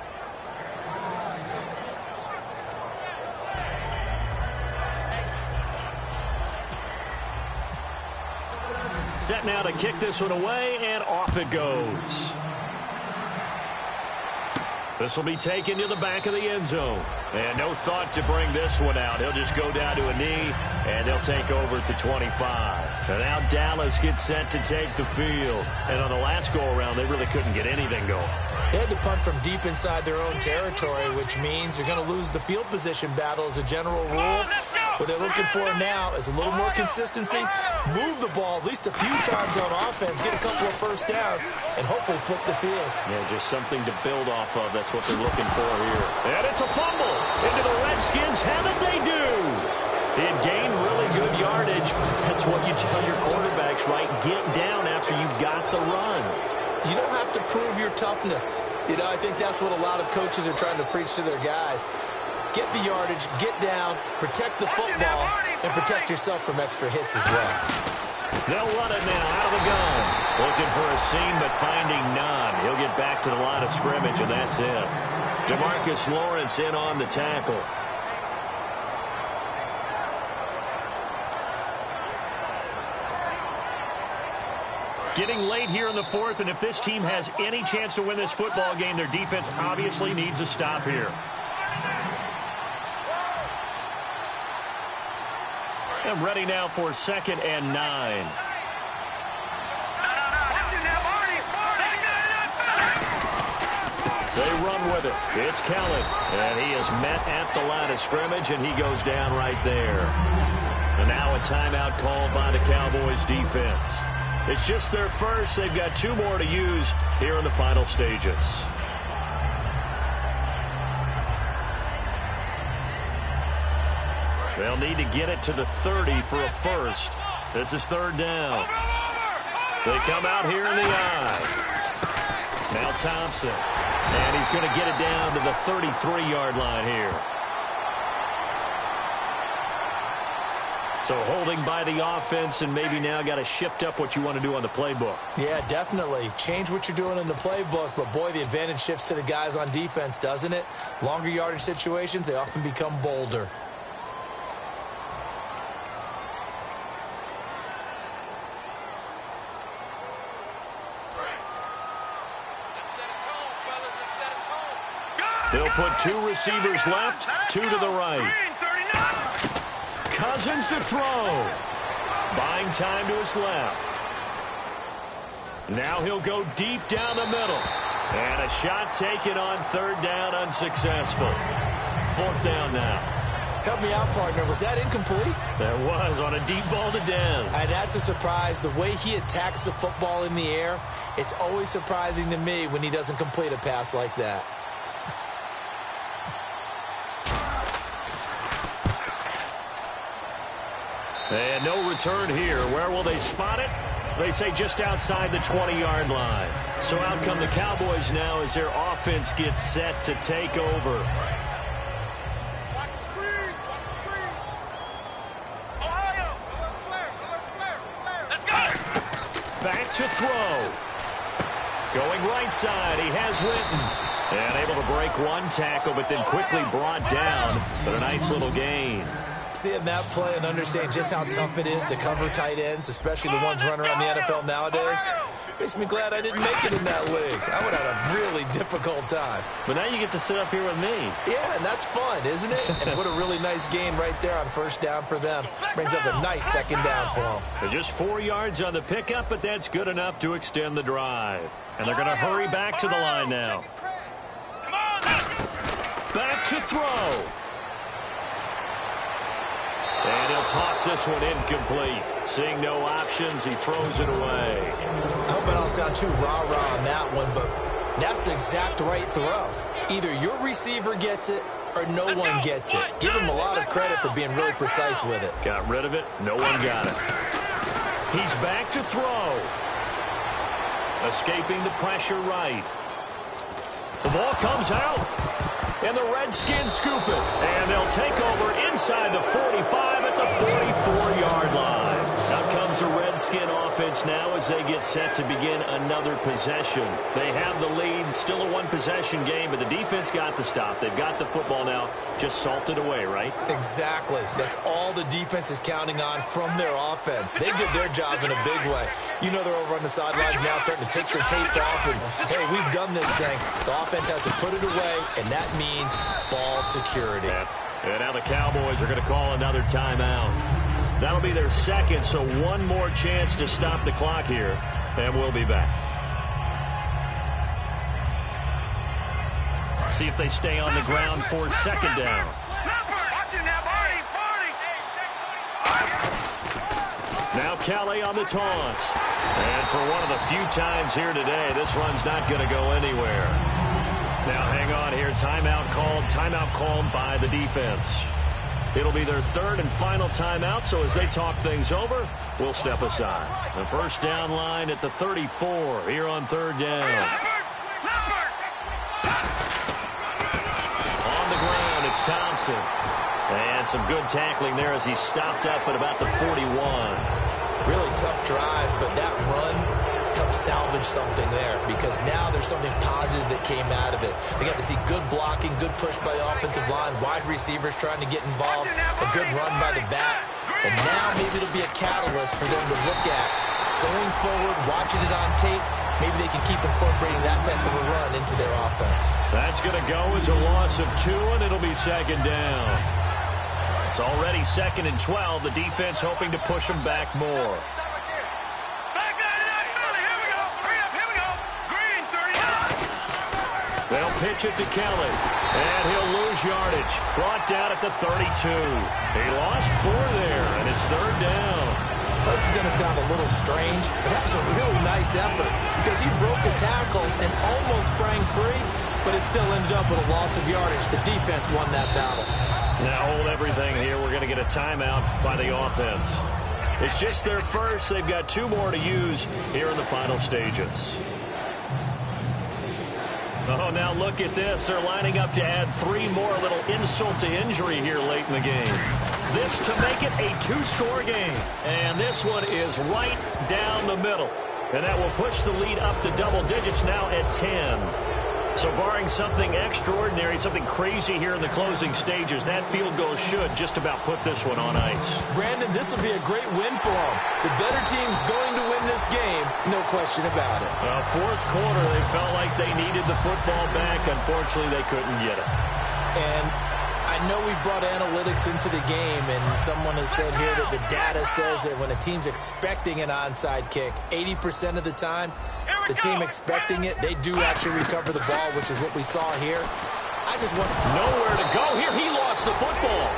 Set now to kick this one away, and off it goes. This will be taken to the back of the end zone. And no thought to bring this one out. He'll just go down to a knee, and they'll take over at the 25. And now Dallas gets set to take the field. And on the last go-around, they really couldn't get anything going. They had to punt from deep inside their own territory, which means you're going to lose the field position battle as a general rule. What they're looking for now is a little more consistency, move the ball at least a few times on offense, get a couple of first downs, and hopefully flip the field. Yeah, just something to build off of. That's what they're looking for here. And it's a fumble into the Redskins. Haven't they do? He had gained really good yardage. That's what you tell your quarterbacks, right? Get down after you've got the run. You don't have to prove your toughness. You know, I think that's what a lot of coaches are trying to preach to their guys. Get the yardage, get down, protect the football, and protect yourself from extra hits as well. They'll run it now out of the gun. Looking for a seam, but finding none. He'll get back to the line of scrimmage, and that's it. DeMarcus Lawrence in on the tackle. Getting late here in the 4th, and if this team has any chance to win this football game, their defense obviously needs a stop here. And ready now for 2nd and 9. They run with it. It's Kellen, and he is met at the line of scrimmage, and he goes down right there. And now a timeout called by the Cowboys defense. It's just their first. They've got 2 more to use here in the final stages. They'll need to get it to the 30 for a first. This is 3rd down. They come out here in the eye. Now Thompson. And he's going to get it down to the 33-yard line here. So holding by the offense, and maybe now got to shift up what you want to do on the playbook. Yeah, definitely. Change what you're doing in the playbook, but boy, the advantage shifts to the guys on defense, doesn't it? Longer yardage situations, they often become bolder. They'll put 2 receivers left, 2 to the right. Cousins to throw. Buying time to his left. Now he'll go deep down the middle. And a shot taken on 3rd down, unsuccessful. 4th down now. Help me out, partner. Was that incomplete? That was on a deep ball to Dez. And that's a surprise. The way he attacks the football in the air, it's always surprising to me when he doesn't complete a pass like that. And no return here. Where will they spot it? They say just outside the 20-yard line. So out come the Cowboys now as their offense gets set to take over. Back to throw. Going right side, he has Witten. And able to break one tackle, but then quickly brought down. But a nice little gain. Seeing that play and understanding just how tough it is to cover tight ends, especially the ones running around the NFL nowadays, makes me glad I didn't make it in that league. I would have a really difficult time. But now you get to sit up here with me. Yeah, and that's fun, isn't it? And what a really nice gain right there on first down for them. Brings up a nice second down for them. They're just 4 yards on the pickup, but that's good enough to extend the drive. And they're going to hurry back to the line now. Back to throw. And he'll toss this one incomplete. Seeing no options, he throws it away. I hope I don't sound too rah-rah on that one, but that's the exact right throw. Either your receiver gets it or no one gets it. Give him a lot of credit for being really precise with it. Got rid of it. No one got it. He's back to throw. Escaping the pressure right. The ball comes out. And the Redskins scoop it. And they'll take over inside the 45 at the 44-yard line. Out comes the Redskin offense now as they get set to begin another possession. They have the lead. Still a one-possession game, but the defense got the stop. They've got the football now. Just salted away, right? Exactly. That's all the defense is counting on from their offense. They did their job in a big way. You know they're over on the sidelines now starting to take their tape off and, hey, we've done this thing. The offense has to put it away, and that means ball security. And now the Cowboys are going to call another timeout. That'll be their second, so one more chance to stop the clock here, and we'll be back. See if they stay on the ground for second down. Now Kelly on the taunts. And for one of the few times here today, this run's not going to go anywhere. Now hang on here. Timeout called by the defense. It'll be their third and final timeout, so as they talk things over, we'll step aside. The first down line at the 34 here on third down. On the ground, it's Thompson. And some good tackling there as he stopped up at about the 41. Really tough drive, but that run helped salvage something there because now there's something positive that came out of it. They got to see good blocking, good push by the offensive line, wide receivers trying to get involved, a good run by the back, and now maybe it'll be a catalyst for them to look at going forward, watching it on tape. Maybe they can keep incorporating that type of a run into their offense. That's going to go as a loss of 2, and it'll be second down. It's already second and 12. The defense hoping to push them back more. They'll pitch it to Kelly, and he'll lose yardage. Brought down at the 32. He lost 4 there, and it's third down. This is going to sound a little strange, but that was a really nice effort because he broke a tackle and almost sprang free, but it still ended up with a loss of yardage. The defense won that battle. Now hold everything here. We're going to get a timeout by the offense. It's just their first. They've got 2 more to use here in the final stages. Oh, now look at this. They're lining up to add 3 more, a little insult to injury here late in the game. This to make it a 2-score game. And this one is right down the middle. And that will push the lead up to double digits now at 10. So barring something extraordinary, something crazy here in the closing stages, that field goal should just about put this one on ice. Brandon, this will be a great win for them. The better team's going to win this game, no question about it. Fourth quarter, they felt like they needed the football back. Unfortunately, they couldn't get it. And I know we brought analytics into the game, and someone has said here that the data says that when a team's expecting an onside kick, 80% of the time, the team expecting it, they do actually recover the ball, which is what we saw here. I just want nowhere to go here. He lost the football.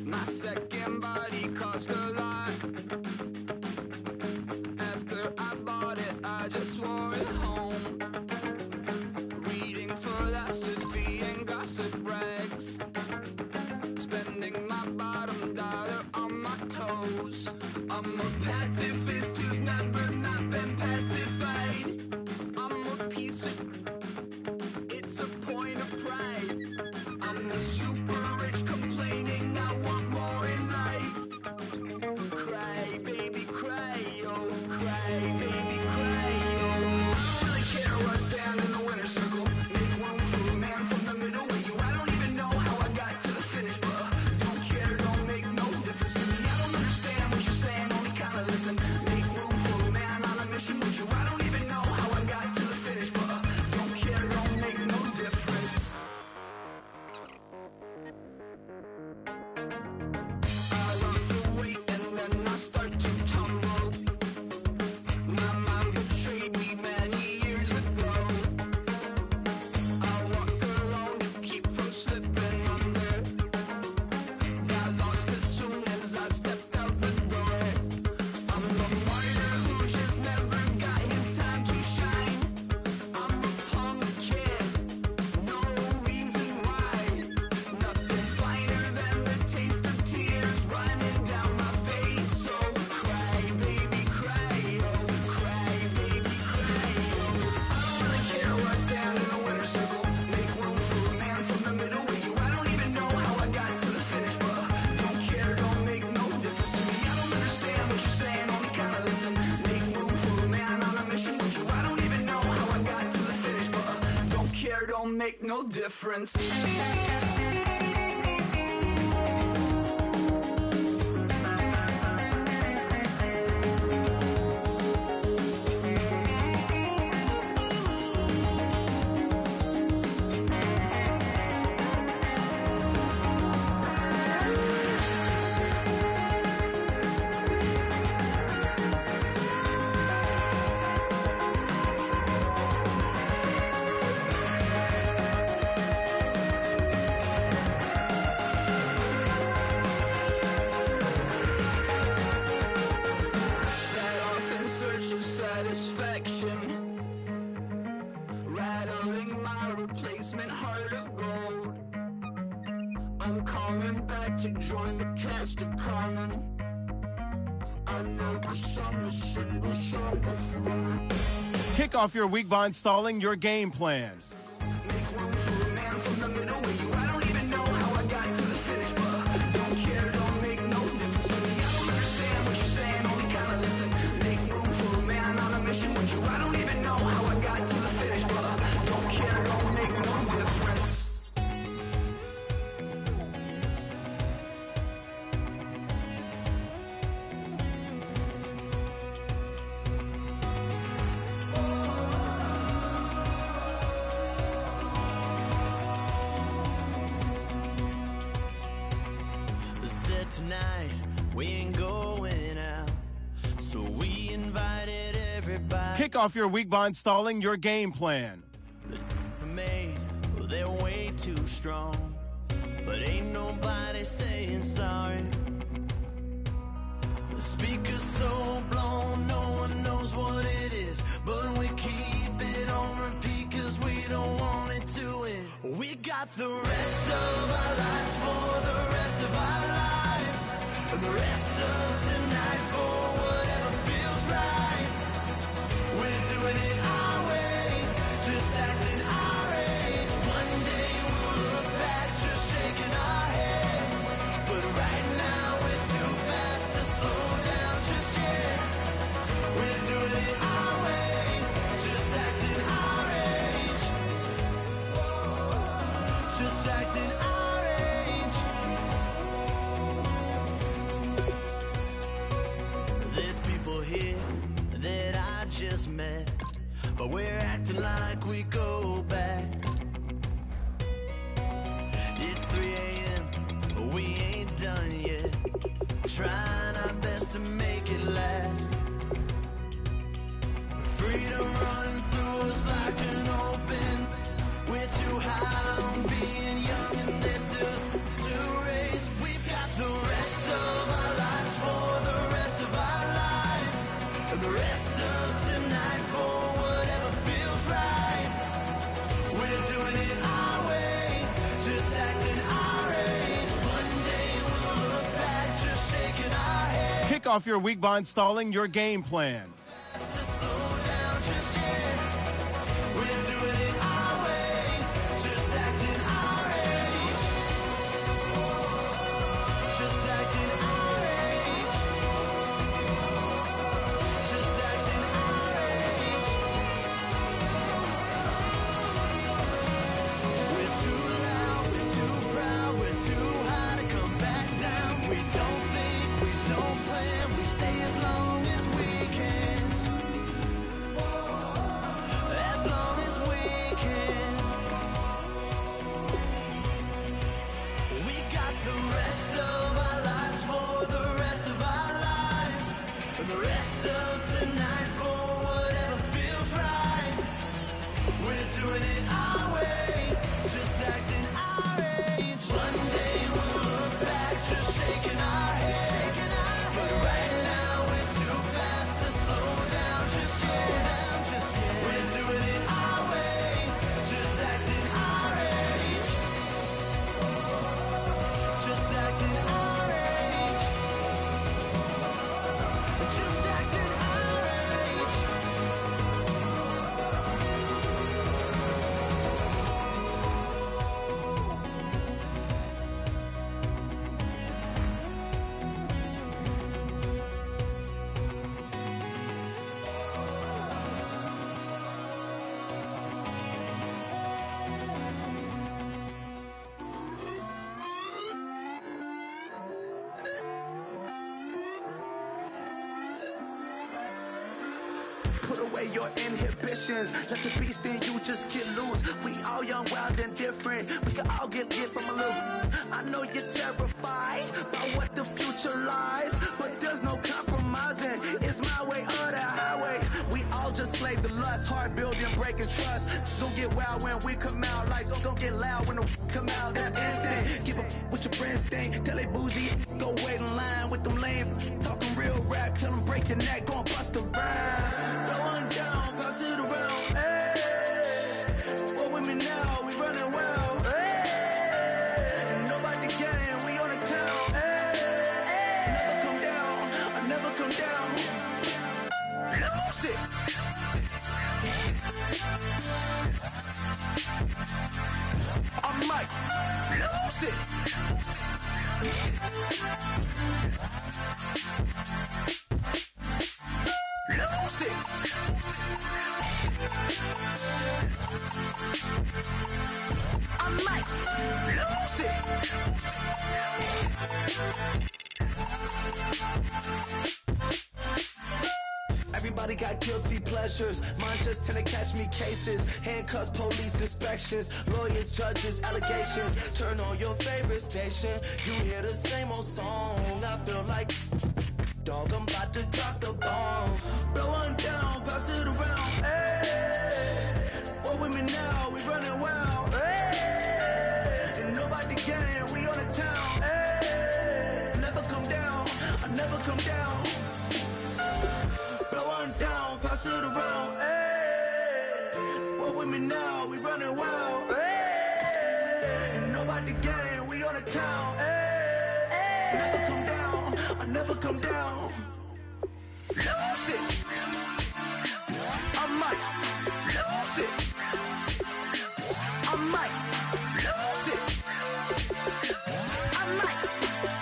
My second body cost a lot. After I bought it, I just wore it home. Reading philosophy and gossip rags. Spending my bottom dollar on my toes. I'm a pacifist who's never not been pacified. I'm a piece of... It's a point of pride. care, don't make no difference. Rattling my replacement heart of gold. I'm coming back to join the cast of Carmen. I never sung a single song before. Kick off your week by installing your game plan. Make room for a man from the middle with you. I don't even know how I got to the finish, but don't care, don't make no difference to me. I don't understand what you're saying, only kinda listen. Make room for a man on a mission with you. I don't even know how I got to the finish, but don't care, don't make no difference. Said tonight we ain't going out, so we invited everybody. Kick off your week by installing your game plan. Made, well, they're way too strong, but ain't nobody saying sorry. The speaker's so blown, no one knows what it is, but we keep it on repeat cause we don't want it to end. We got the rest of our lives for the rest of our lives, and the rest of tonight for whatever feels right. We're doing it our way, just acting our age. One day we'll look back just shaking our heads, but right now we're too fast to slow down just yet. We're doing it our way, just acting our age, just acting our age. There's people here that I just met, but we're acting like we go back. It's 3 a.m., but we ain't done yet, trying our best to make it last. Freedom running through us like an open. We're too high on being young and there's still to race. We've got the rest of our lives for the rest of our lives, and the rest of tonight for whatever feels right. We're doing it our way, just acting our age. One day we'll look back just shaking our head. Kick off your week by installing your game plan. To slow down just yet. We're doing it our way, just acting our age, just acting our age, just acting our age. We're too loud, we're too proud, we're too high to come back down. We don't think, we don't plan, we stay as long as we can. away your inhibitions. Let the beast in you just get loose. We all young, wild, and different. We can all get lit from a little. I know you're terrified about what the future lies, but there's no compromising. It's my way or the highway. We all just slave to lust, heart building, breaking trust. Don't get wild when we come out, like don't get loud when the come out. That's instant. Keep up with your friends, thing. Tell they bougie, go wait in line with them lame. Talking real rap, tell them break your neck, gon' bust a rhyme. Go on down, pass it around. Hey, what with me now? We running wild. Hey, and nobody getting, we on the town. Hey, never come down, I never come down. Lose it. I might lose it. Lose it. I might lose it. Everybody got guilty pleasures. Mine just tend to catch me cases. Handcuffs, police inspections, lawyers, judges, allegations. Turn on your favorite station. You hear the same old song. I feel like, dog, I'm about to drop the bomb. Blow one down, pass it around. Hey, what with me now? We running wild. Hey, and nobody getting, we on the town. Hey, never come down, I never come down. Blow one down, pass it around. Hey, what with me now? We running wild. Hey, and nobody getting, we on the town. Hey, never come down, I never come down. Lose it. I might lose it. I might lose it. I might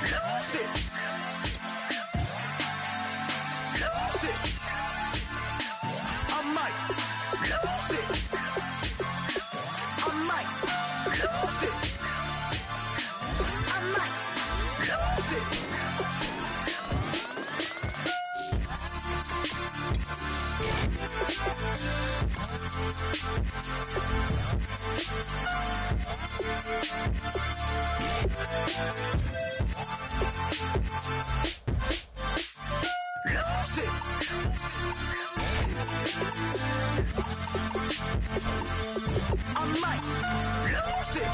lose it. Lose it. I might lose it. I might lose it. I might lose it. Lose it. I might lose it.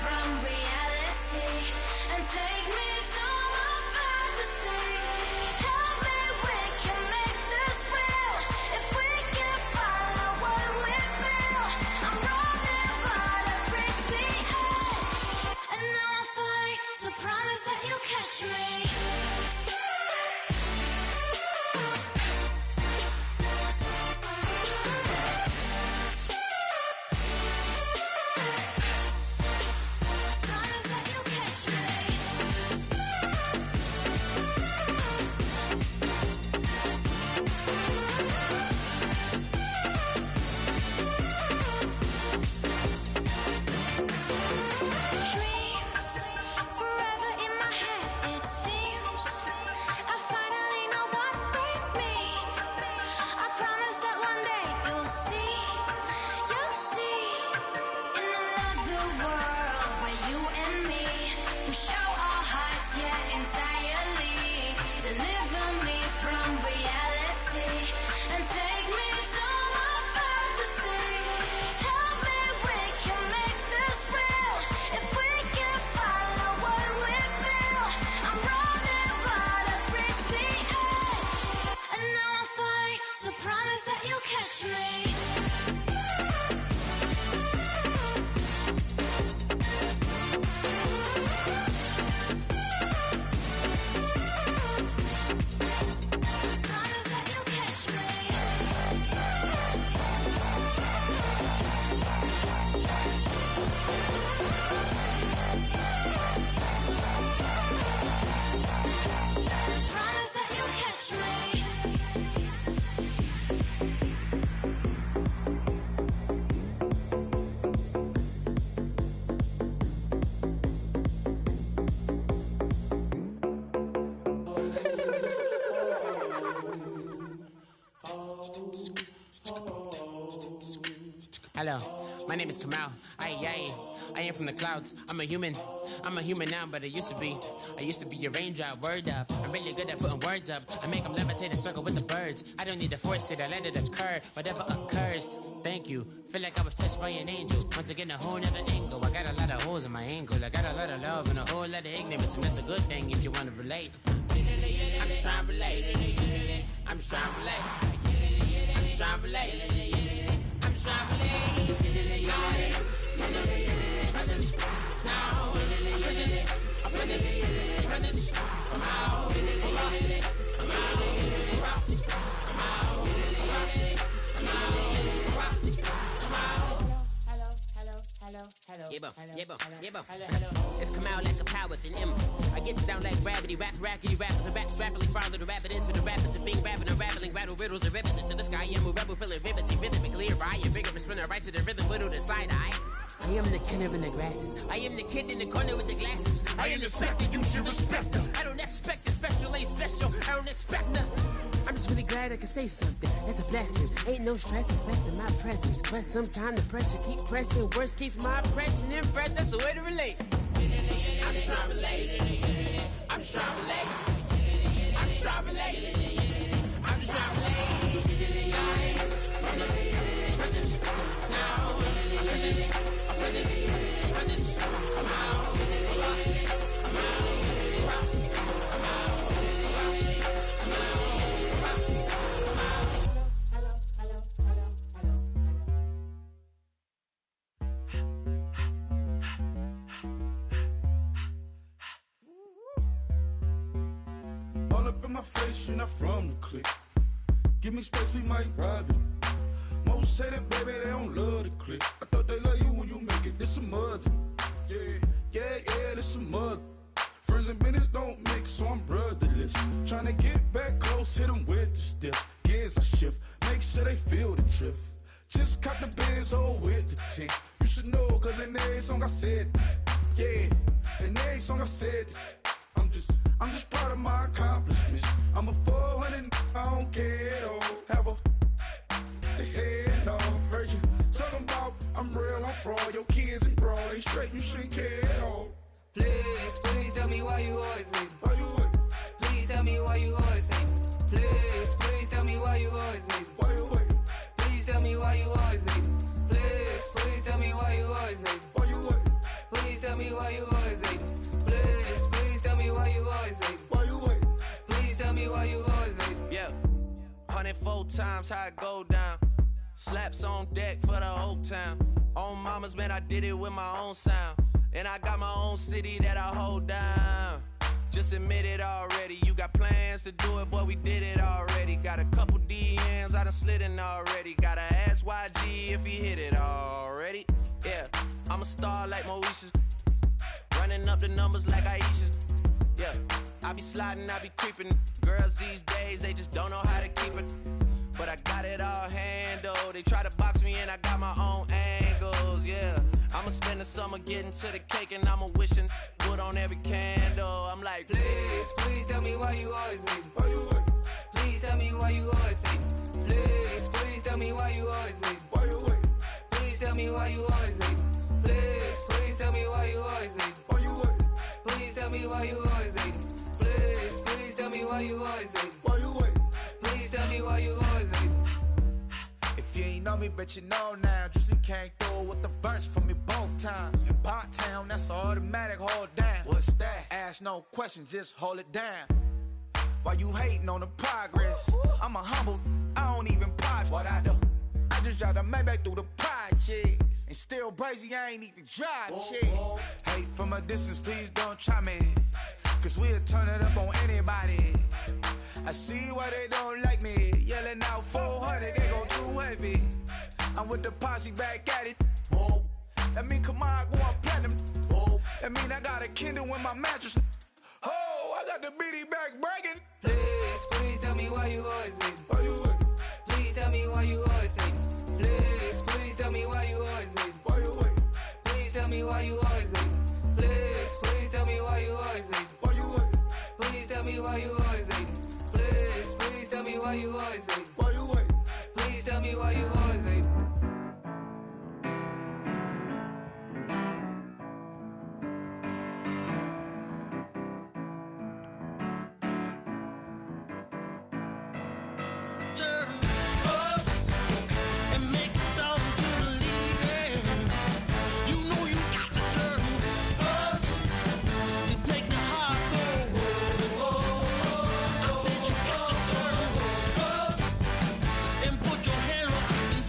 from reality and take me to my fantasy. Tell me we can make this real if we can follow what we feel. I'm running but I've reached the edge, and now I'm falling, so promise that you'll catch me. Hello, my name is Kamal. I am from the clouds. I'm a human now, but I used to be a raindrop. Word up, I'm really good at putting words up. I make them levitate and circle with the birds. I don't need to force it, I let it occur. Whatever occurs, thank you. Feel like I was touched by an angel. Once again, a whole nother angle. I got a lot of holes in my angle. I got a lot of love and a whole lot of ignorance, and that's a good thing if you want to relate. I'm just trying to relate. I'm just trying to relate. I'm just trying to relate. I'm just trying to relate. It's Kamal like a power within him. I get you down like gravity, raps, rackety, rappers, and raps rapidly follow the rapid into the rapid to being rapping and rattling, rattle riddles and rivets into the sky. I'm a rebel, feeling riveting, rhythmically, I am vigorous, spinner right to the rhythm, whittle the side eye. I am the killer in the grasses. I am the kid in the corner with the glasses. I am the specter, you should respect them. I don't expect the special, ain't special. I don't expect nothing. I'm just really glad I can say something. That's a blessing. Ain't no stress affecting my presence. But sometimes the pressure keep pressing. Worst keeps my impression impressed. That's the way to relate. I'm just trying to relate. I'm just trying to relate. I'm just trying to relate. I'm just trying to relate. From the present, now, present, present, come out, come out, come out. All up in my face, you're not from the clique. Give me space, we might rob it. Most say that, baby, they don't love the clique. I thought they love you when you make it. This some mother. Yeah, this some mother. Friends and business don't mix, so I'm brotherless. Tryna get back close, hit them with the stiff. Gears I shift, make sure they feel the drift. Just caught the Benz, oh, with the tint. You should know, cause in every song I said, yeah, in every song I said, I'm just proud of my accomplishments. I'm a 400, I don't care at all. Have a head on. Heard you talking about I'm real, I'm fraud. Your kids and broad ain't straight, you shouldn't care at all. Please tell me why you always leave. Why you what? Please tell me why you always leave. Please tell me why you always leave. Why you what? Please tell me why you always leave. Please tell me why you always leave. Why you what? Please tell me Done it 4 times, how it go down. Slaps on deck for the Oak Town. On mamas, man, I did it with my own sound. And I got my own city that I hold down. Just admit it already. You got plans to do it, boy, we did it already. Got a couple DMs, I done slid in already. Gotta ask YG if he hit it already. Yeah, I'm a star like Moesha's. Running up the numbers like Aisha's. Yeah, I be sliding, I be creeping. Girls these days, they just don't know how to keep it. But I got it all handled. They try to box me and I got my own angles, yeah. I'ma spend the summer getting to the cake and I'ma wishing wood on every candle. I'm like, Please, please tell me why you always hating. Why you wait? Please tell me why you always hating. Please, please tell me why you always hating. Why you wait? Please tell me why you always hating. Please, please tell me why you always hating. Why you wait? Please tell me why you always hating. Please, please tell me why you always hating. Why you wait? Please tell me why you always hating. If you ain't know me, bet you know now. Juicy came through with the verse for me both times. In Bot Town, that's automatic, hold down. What's that? Ask no question, just hold it down. Why you hating on the progress? I'm a humble, I don't even pop what I do. I just drive the Maybach through the projects. And still brazy, I ain't even drive shit. Hate from a distance, please don't try me. Cause we'll turn it up on anybody. I see why they don't like me. Yelling out 400, they go too heavy. I'm with the posse back at it. Whoa. That mean come on, going platinum. Whoa. That mean I got a Kindle in my mattress. Oh, I got the BD back breaking. Please, please tell me why you always hating. Why you wait? Please tell me why you always hating. Please, please tell me why you always hating. Why you wait? Please tell me why you always hating. Please, please tell me why you always hating. Why you wait? Please tell me why you always hating. Please, please tell me why you always hating. Why you wait? Please tell me why you always hating. Turn up and make it sound you believe in. You know you got to turn up to make the heart go. I said you got to turn up and put your hand up and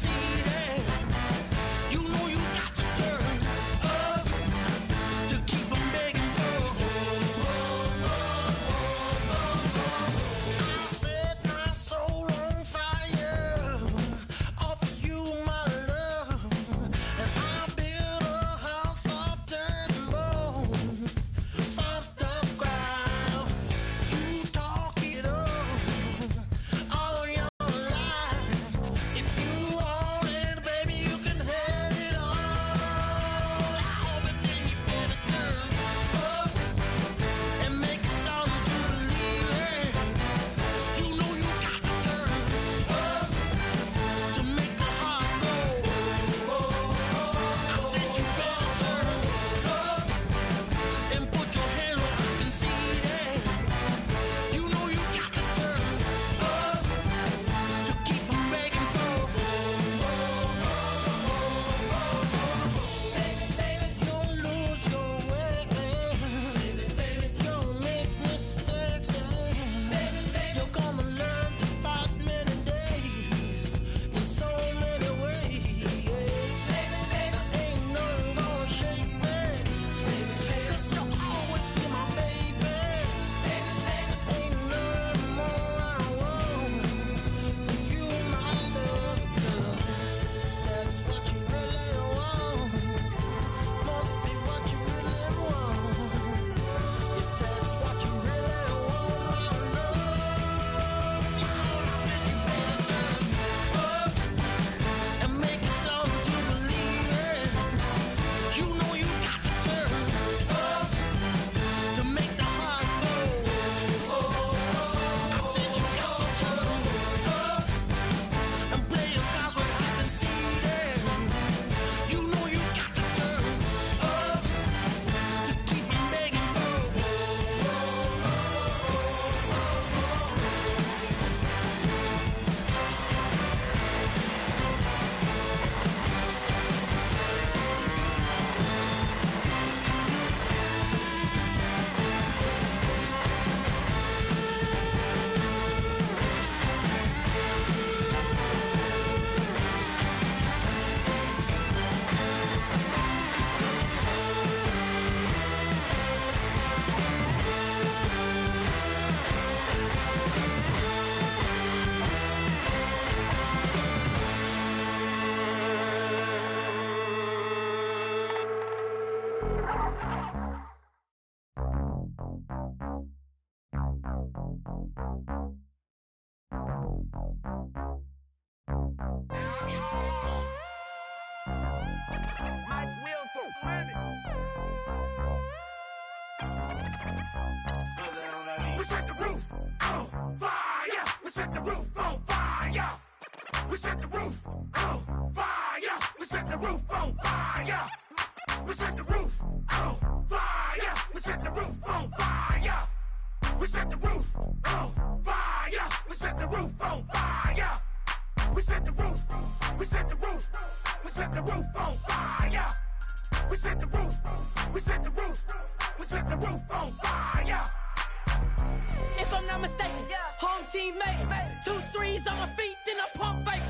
We set the roof on fire. We set the roof on fire. We set the roof on fire. We set the roof on fire. We set the roof on fire. We set the roof on fire. We set the roof on fire. We set the roof on fire. We set the roof. We set the roof. We set the roof on fire. We set the roof. We set the roof. We set the roof on fire. If I'm not mistaken, home team made it. 2 3s on my feet, then I pump fake.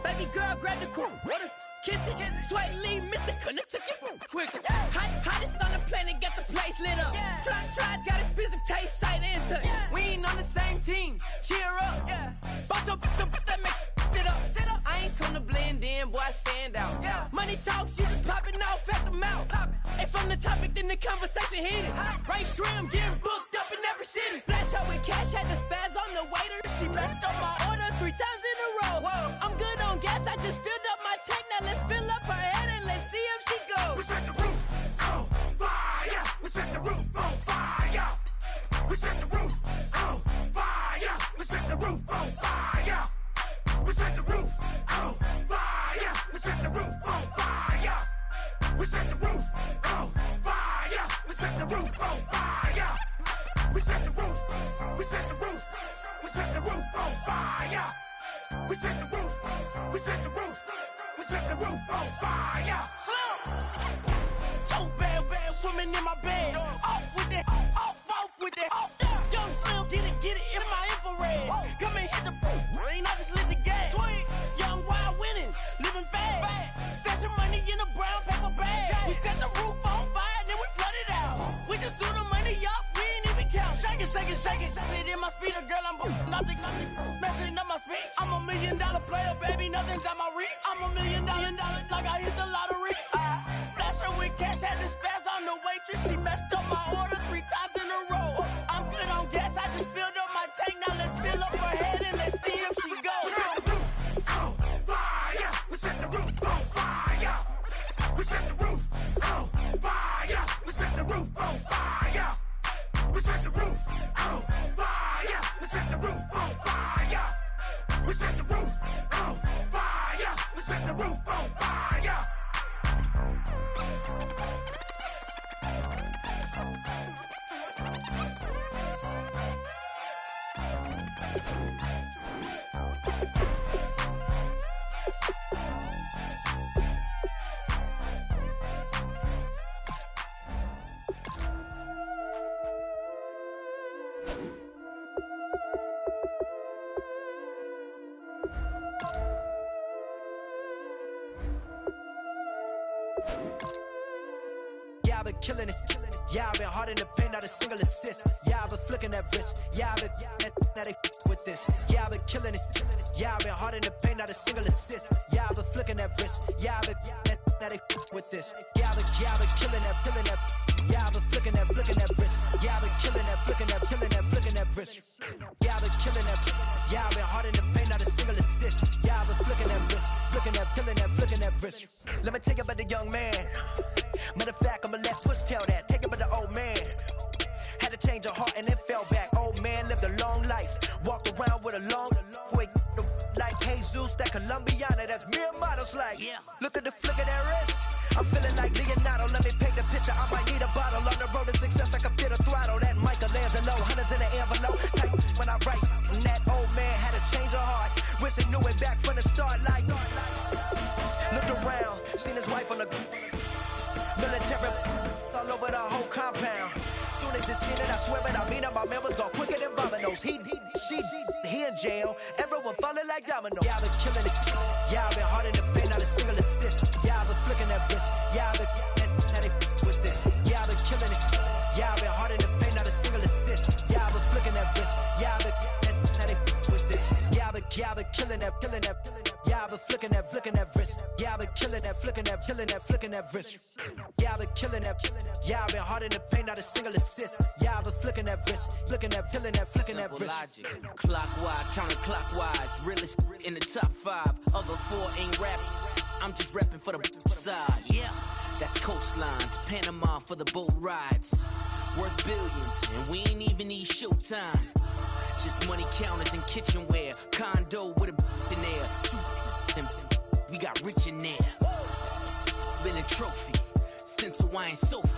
Baby girl, grab the crew. Kiss it, sweat leave, Mr. Couldn't took it quicker. Hottest on the planet, got the place lit up. Fly, got expensive taste, sight into. We ain't on the same team, cheer up. Bout your that make sit up. I ain't come to blend in, boy, I stand out. Money talks, you just popping off at the mouth. If I'm the topic, then the conversation heated. Right shrimp, getting booked up in every city. Splash out with cash, had the spaz on the waiter. She messed up my order 3 times in a row. I'm good on gas, I just filled up my tank. Now let's fill up her head and let's see if she goes. We set the roof on fire. We set the roof on fire. We set the roof on fire. We set the roof on fire. We set the roof on fire. We set the roof on fire. We set the roof on fire. We set the roof on fire. We set the roof. We set the roof. We set the roof on fire. We set the roof. We set the roof. We set the roof on fire. So bad, swimming in my bed. Off with it, off with it. Young Slim, get it in my infrared. Come and hit the rain, I just lit the gas. Young wild winning, living fast. Stashing money in a brown paper bag. We set the roof on fire, then we flood it out. We just threw the money up, we ain't even count. Shake it. It in my speeder, girl, I'm nothing, messing up my speech. I'm $1 million player, baby, nothing's out my reach. I'm $1 million, like I hit the lottery. Splash her with cash, had the spaz on the waitress. She messed up my order 3 times in a row. I'm good on gas, I just filled up my tank. Now let's fill up her head and let's see if she goes. We set the roof on fire. We set the roof on fire. We set the roof on fire. We set the roof on fire. We set the roof on fire. We set the roof on fire. We set the roof on fire. Yeah, I've been killing it. Yeah, I've been hard in the paint, not a single assist. Yeah, I've been flicking that wrist. Yeah, I've been now they with this. Yeah, I've been killing it. Yeah, I've been hard in the paint, not a single assist. Yeah, I've been flicking that wrist. Yeah, I've been now they with this. Yeah, I've been killing that. Yeah, I've been flicking that wrist. Yeah, I've been killing that, flicking that wrist. Yeah, I've been killing that. Yeah, I've been hard in the paint, not a single assist. Yeah, I've been flicking that wrist, flicking that wrist. Let me tell you about the young man. Matter of fact, I'ma let Push tell that. Take it about the old man. Had to change her heart and then fell back. Old man lived a long life. Walked around with a long way like Jesus, that Colombiana. That's mere models like. Look at the flick of that wrist. I'm feeling like Leonardo. Let me paint the picture. I might need a bottle. On the road to success, I can fit a throttle. That Michelangelo, hundreds in the envelope. Tight when I write. And that old man had to change her heart. Wish he knew it back from the start. Like, looked around, seen his wife on the military all over the whole compound. Soon as he seen it, I swear it, I mean it. My man was gone quicker than Domino's. He in jail. Everyone falling like dominoes. Yeah, I've been killing it. Yeah, I've been hard in the paint, not a single assist. Yeah, I've been flicking that wrist. Yeah, I've been now they with this. Yeah, I've been killing it. Yeah, I've been hard in the paint, not a single assist. Yeah, I've been flicking that wrist. Yeah, I've been now they with this. Yeah, I've been killing that. Yeah, I've been flicking that wrist. Yeah, I've been killing that, flicking that wrist. Yeah, I've been killing that. Yeah, I've been hard hard in the paint, not a single assist. Yeah, I've been flicking that wrist, looking at, feeling that, flicking that wrist. Logic, clockwise, counterclockwise, realest in the top 5. Other 4 ain't rapping, I'm just rapping for the side. Yeah, that's coastlines, Panama for the boat rides. Worth billions, and we ain't even need showtime. Just money counters and kitchenware, condo with a in there. We got rich in there. Been a trophy since Hawaiian Sophie.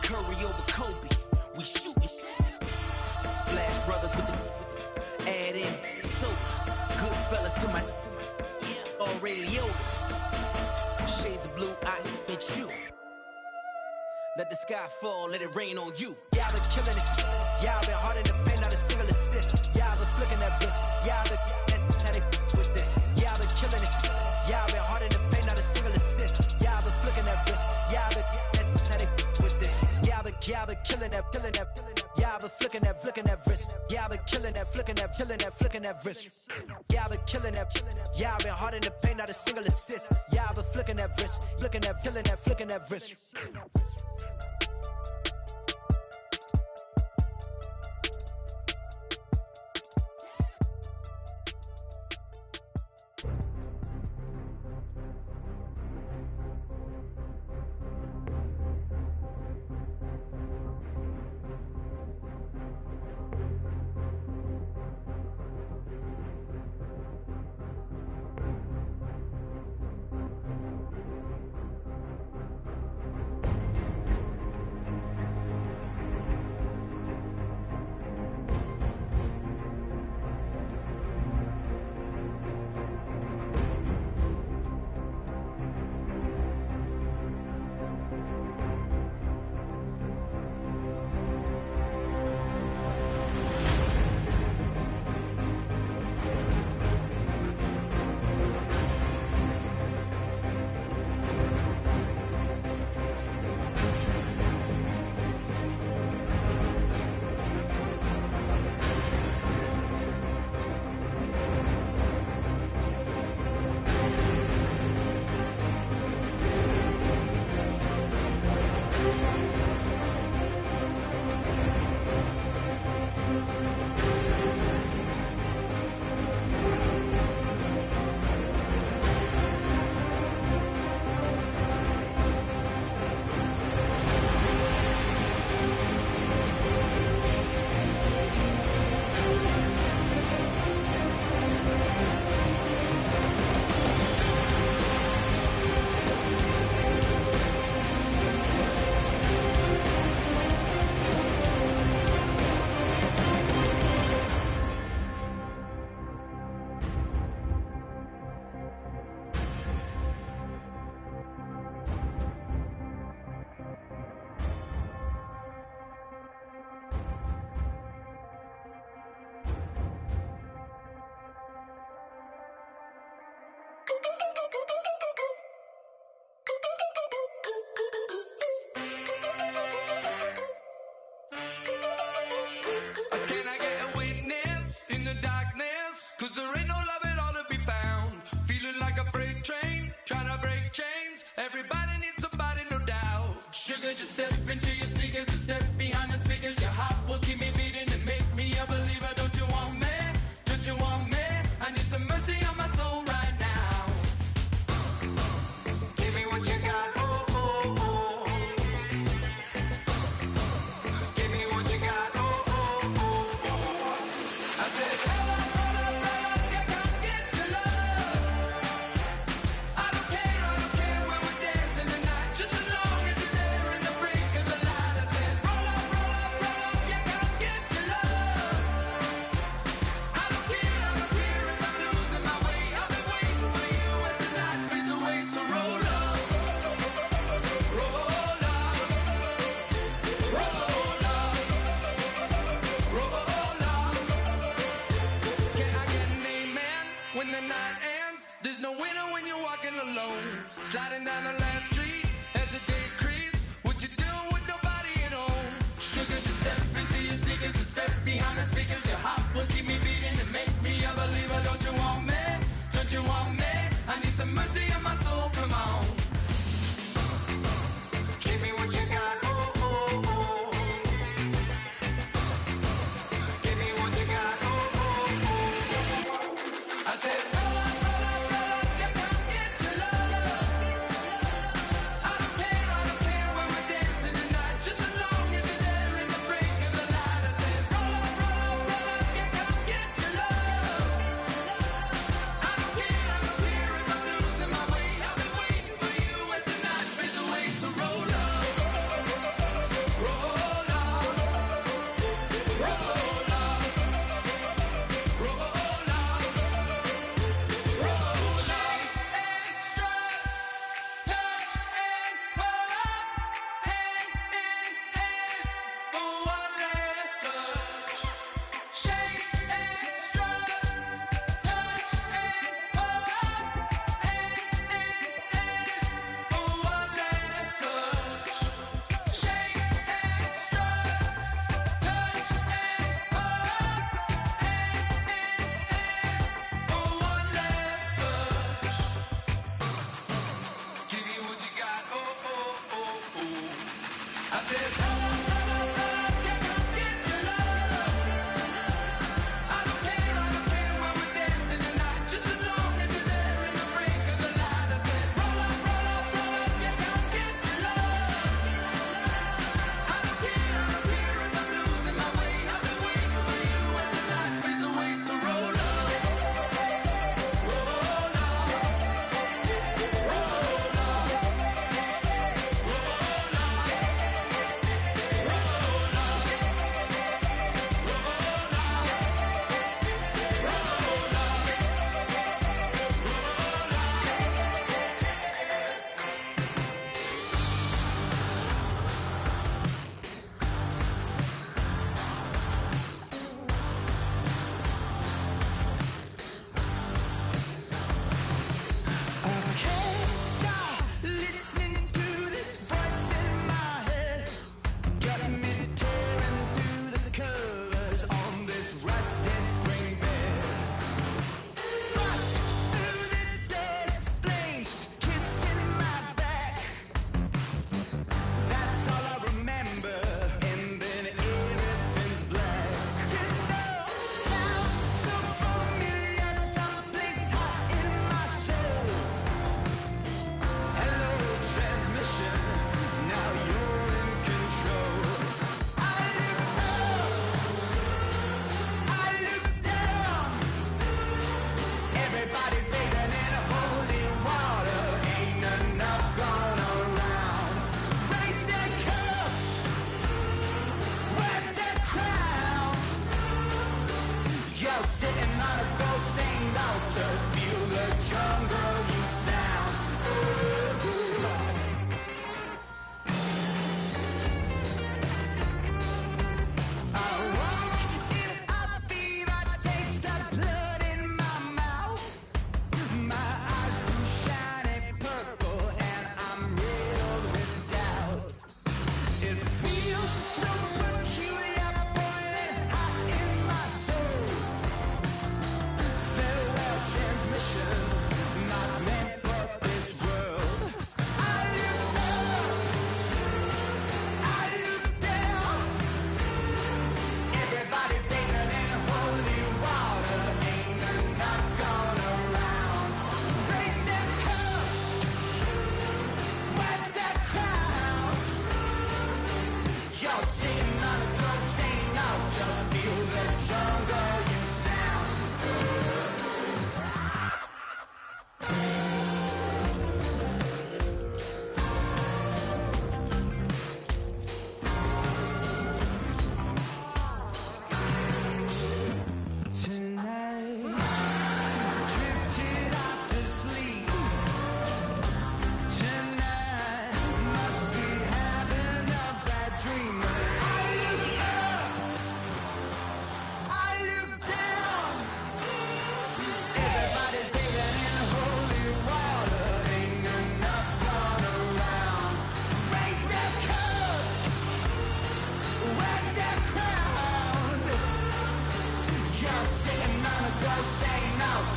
Curry over Kobe, we shooting. Splash Brothers with the add in soda. Good fellas to my Aureliotas. Shades of blue, I bet you. Let the sky fall, let it rain on you. Yeah, I've been killing it. Yeah, I've been hard in the paint, not a single assist. Yeah, I've been flicking that wrist. Yeah, I've been now they with this. Yeah, I've been killing it. Yeah, I've been hard in the paint, not a single assist. Yeah, I've been flicking that wrist. Yeah, I've been now they with this. Yeah, I've been killing that, killing that. Yeah, I've been flicking that wrist. Yeah, I've been killing that, flicking that, flicking that wrist. Yeah, I've been killing that. Yeah, I've been hard in the paint, not a single assist. Yeah, I've been flicking that wrist, flicking that, flicking that wrist.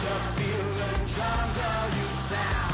up feeling drunk, all you sound.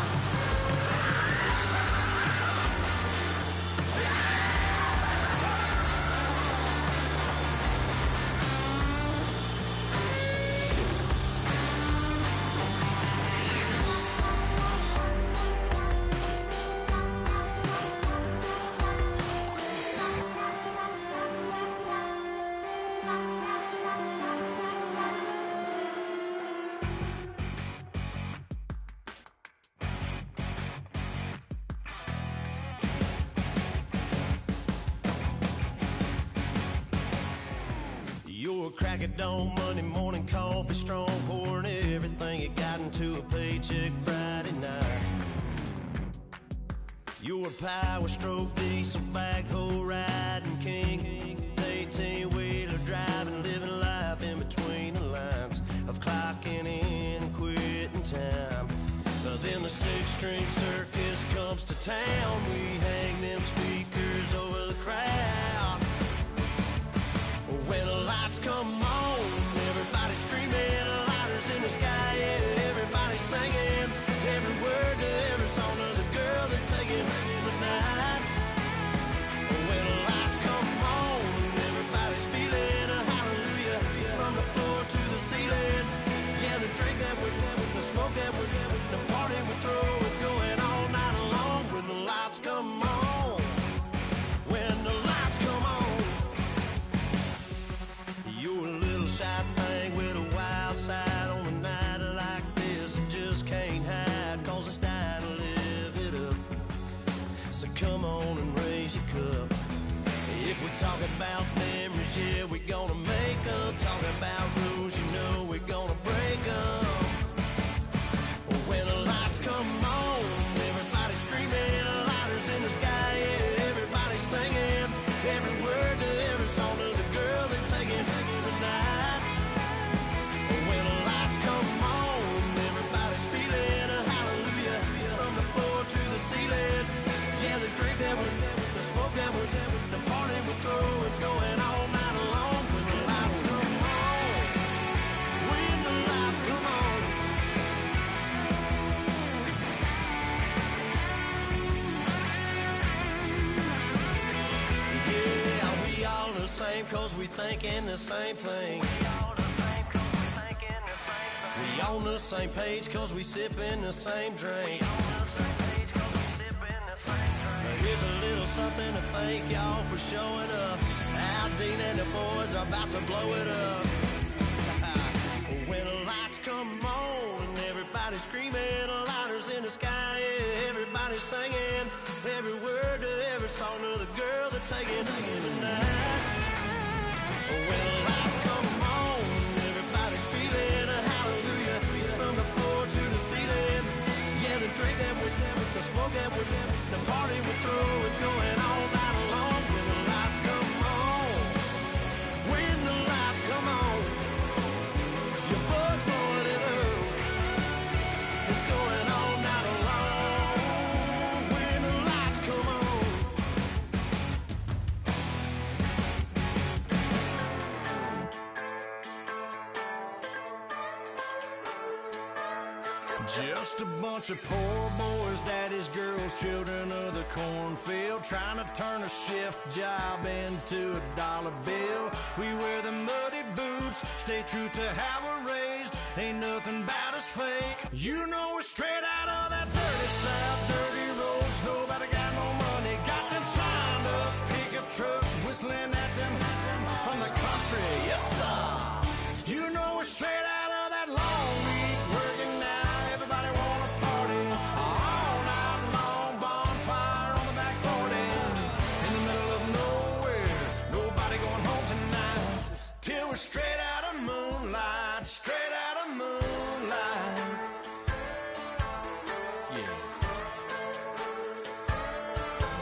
Your crack of dawn, Monday morning coffee, strong, pouring everything you got into a paycheck Friday night. Your power stroke, diesel backhoe riding king, 18-wheeler driving, living life in between the lines of clocking in and quitting time. Then the six-string circus comes to town. We hang them speakers over the crowd. When the lights come on, everybody screaming, lighters in the sky, yeah, everybody singing every word to every song of the girl they're taking tonight. When the lights come on, everybody's feeling a hallelujah from the floor to the ceiling. Yeah, the drink that we're having, the smoke that we're having, the party we throw, it's going all night long. When the lights come on, when the lights come on. You're a little shy thing with a wild side on a night like this. You just can't hide, cause it's time to live it up. So come on and raise your cup. If we're talking about memories, yeah, we're gonna make them. Talking about rules, you know we're gonna break them. When the lights come on, everybody screaming, lighters in the sky, yeah, everybody singing every word to every song of the girl they're taking tonight. When the lights come on, everybody's feeling a hallelujah from the floor to the ceiling. Yeah, the drink that we're having, the smoke that we're having, the party we throw, it's going all night long. When the lights come on, when the lights come on. Yeah, we all the same cause we thinking the same thing. We on the same page cause we sipping the same drink. Here's a little something to thank y'all for showing up. Al Dean and the boys are about to blow it up. When the lights come on, everybody's screaming, lighters in the sky, yeah, everybody's singing every word to every song of the girl they're taking tonight. When the lights come on, everybody's feeling a hallelujah from the floor to the ceiling. Yeah, the drink that we're having, the smoke that we're having, the party we throw, it's going all night long. When the lights come on, when the lights come on, your buzz blowing it up, it's going all night long. When the lights come on. Just a bunch of poor boys, daddy's girls, children of the cornfield, trying to turn a shift job into a dollar bill. We wear the muddy boots, stay true to how we're raised, ain't nothing about us fake. You know we're straight out of that dirty south, dirty roads, nobody got no money, got them signed up pickup trucks, whistling at them from the country, yes sir. You know we're straight out of that long week, working now. Everybody wanna party all night long, bonfire on the back 40, in the middle of nowhere, nobody going home tonight, till we're straight out of moonlight, straight out of moonlight. Yeah.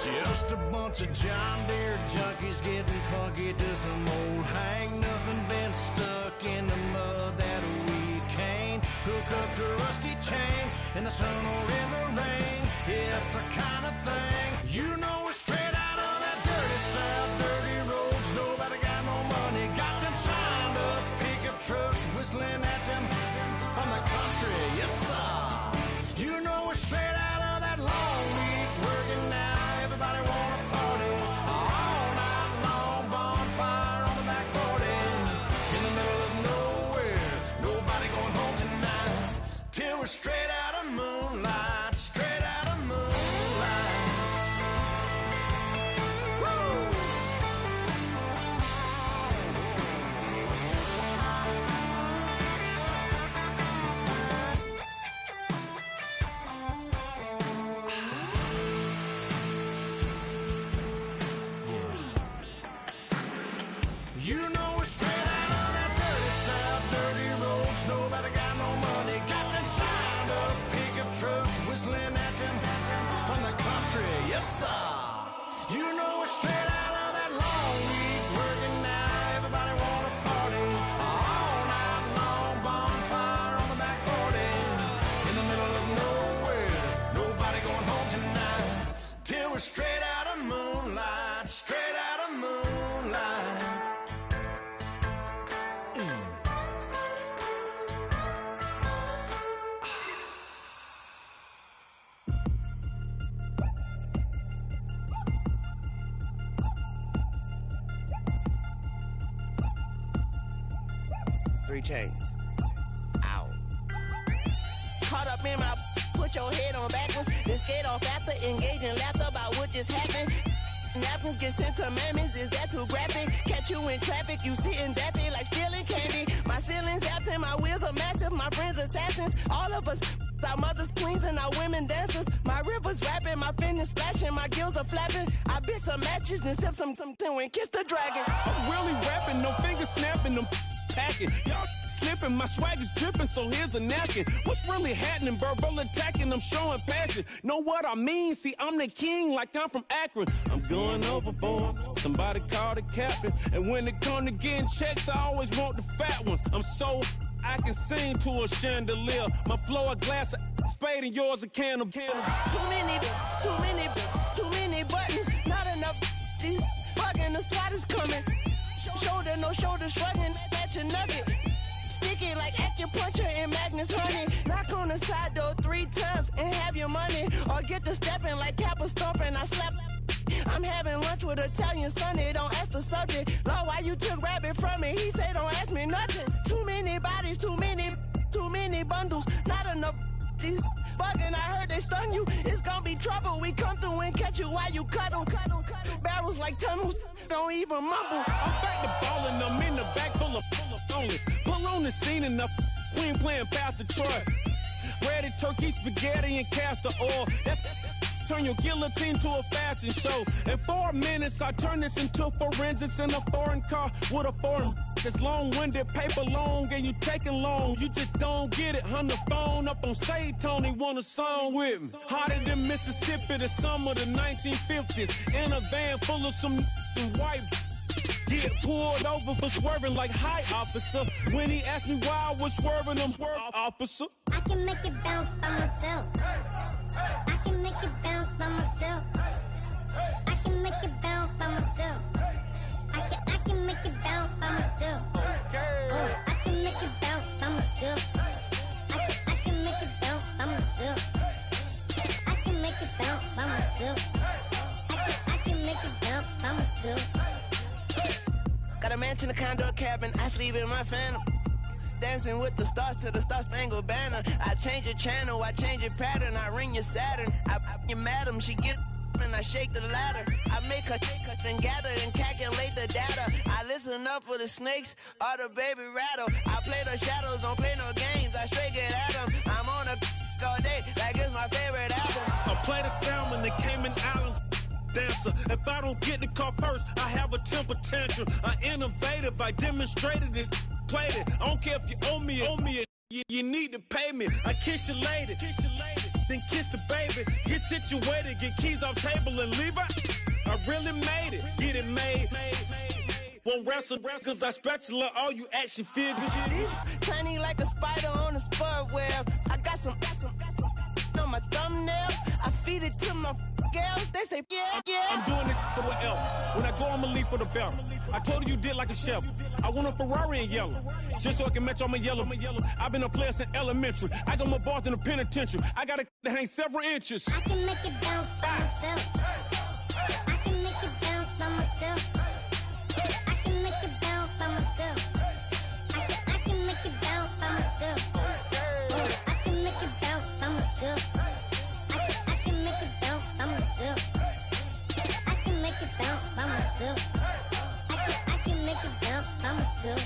Just a bunch of John Deere junkies getting funky to some old hang nothing, been stuck in the mud that we can't hook up to a rusty chain in the sun or in the rain. Yeah, it's the kind of thing, you know we're straight out of that dirty south, dirty roads, nobody got no money, got them signed up pickup trucks, whistling at them from the country. You know we're straight out of that dirty south, dirty roads. Nobody got no money. Got them signed up pickup trucks whistling at them from the country. Yes, sir. You know we're straight out of that long week working now. Everybody wanna party all night long. Bonfire on the back 40 in the middle of nowhere. Nobody going home tonight till we're straight out of moonlight. Straight out of moonlight. 3 chains. Ow. Caught up in my, put your head on backwards, then skate off after engaging laughter about what just happened. Napkins get sent to mammies, is that too graphic? Catch you in traffic, you sitting daffy like stealing candy. My ceiling's absent, my wheels are massive, my friends assassins. All of us, our mothers queens and our women dancers. My rivers rapping, my fingers splashing, my gills are flapping. I bit some matches, then sip something and kiss the dragon. I'm really rapping, no fingers snapping, them packing. Y'all slipping, my swag is dripping, so here's a napkin. What's really happening? Verbal attacking, I'm showing passion. Know what I mean? See, I'm the king like I'm from Akron. I'm going overboard, somebody call the captain. And when it come to getting checks, I always want the fat ones. I'm so I can sing to a chandelier. My flow a glass of spade and yours a can of candle. Too many buttons, not enough. These bugging, the SWAT is coming. Shoulder, no shoulder, shrugging at your nugget. Sticky like acupuncture and Magnus honey. Knock on the side door 3 times and have your money. Or get to stepping like Kappa stomping. I slap. I'm having lunch with Italian Sonny. Don't ask the subject. Lord, why you took rabbit from me? He say don't ask me nothing. Too many bodies, too many bundles. Not enough. These bugging, I heard they stun you. It's gonna be trouble. We come through and catch you while you cuddle. Barrels like tunnels. Don't even mumble. I'm back to ballin', I'm in the back full of only. Pull on the scene and the queen playing Pastor Troy. Ready turkey, spaghetti, and castor oil. That's turn your guillotine to a fashion show. In 4 minutes, I turn this into forensics in a foreign car with a foreign. It's long-winded, paper long, and you taking long. You just don't get it. Hung the phone up on Say Tony, want a song with me. Hotter than Mississippi, the summer of the 1950s. In a van full of some white. Get pulled over for swerving like hi, officer. When he asked me why I was swerving, I'm officer. I can make it bounce by myself. I can make it bounce by myself. I can make it bounce by myself. I can make it bounce by myself. I can make it bounce by myself. I can make it bounce by myself. I can make it bounce by myself. I can make it bounce by myself. Got a mansion, a condo, a cabin. I sleep in my phantom. Dancing with the stars to the Star-Spangled Banner. I change your channel, I change your pattern. I ring your Saturn. I your madam, she get and I shake the ladder. I make her then gather and calculate the data. I listen up for the snakes or the baby rattle. I play the shadows, don't play no games. I straight get at them. I'm on a all day, like it's my favorite album. I play the salmon, the Cayman Islands dancer. If I don't get the car first, I have a temper tantrum. I innovative, I demonstrated this, played it. I don't care if you owe me it. You need to pay me. I kiss your lady, then kiss the baby. Get situated, get keys off table and leave out. I really made it, get it made. Won't wrestle, cause I spatula all you action figures. Tiny like a spider on a spud web. I got some on my thumbnail. I feed it to my girls. They say, yeah. I'm doing this for the L. When I go, I'ma leave for the belt. I told you did like a chef. I want a Ferrari in yellow, just so I can match all my yellow. I've been a player since elementary. I got more bars than a penitentiary. I got to hang several inches. I can make it bounce by myself. I can make it bounce by myself. I can make it bounce by myself. I can make it bounce by myself. I can make it bounce by myself. I can make it bounce by myself. I can make it bounce by myself. I can make it bounce by myself.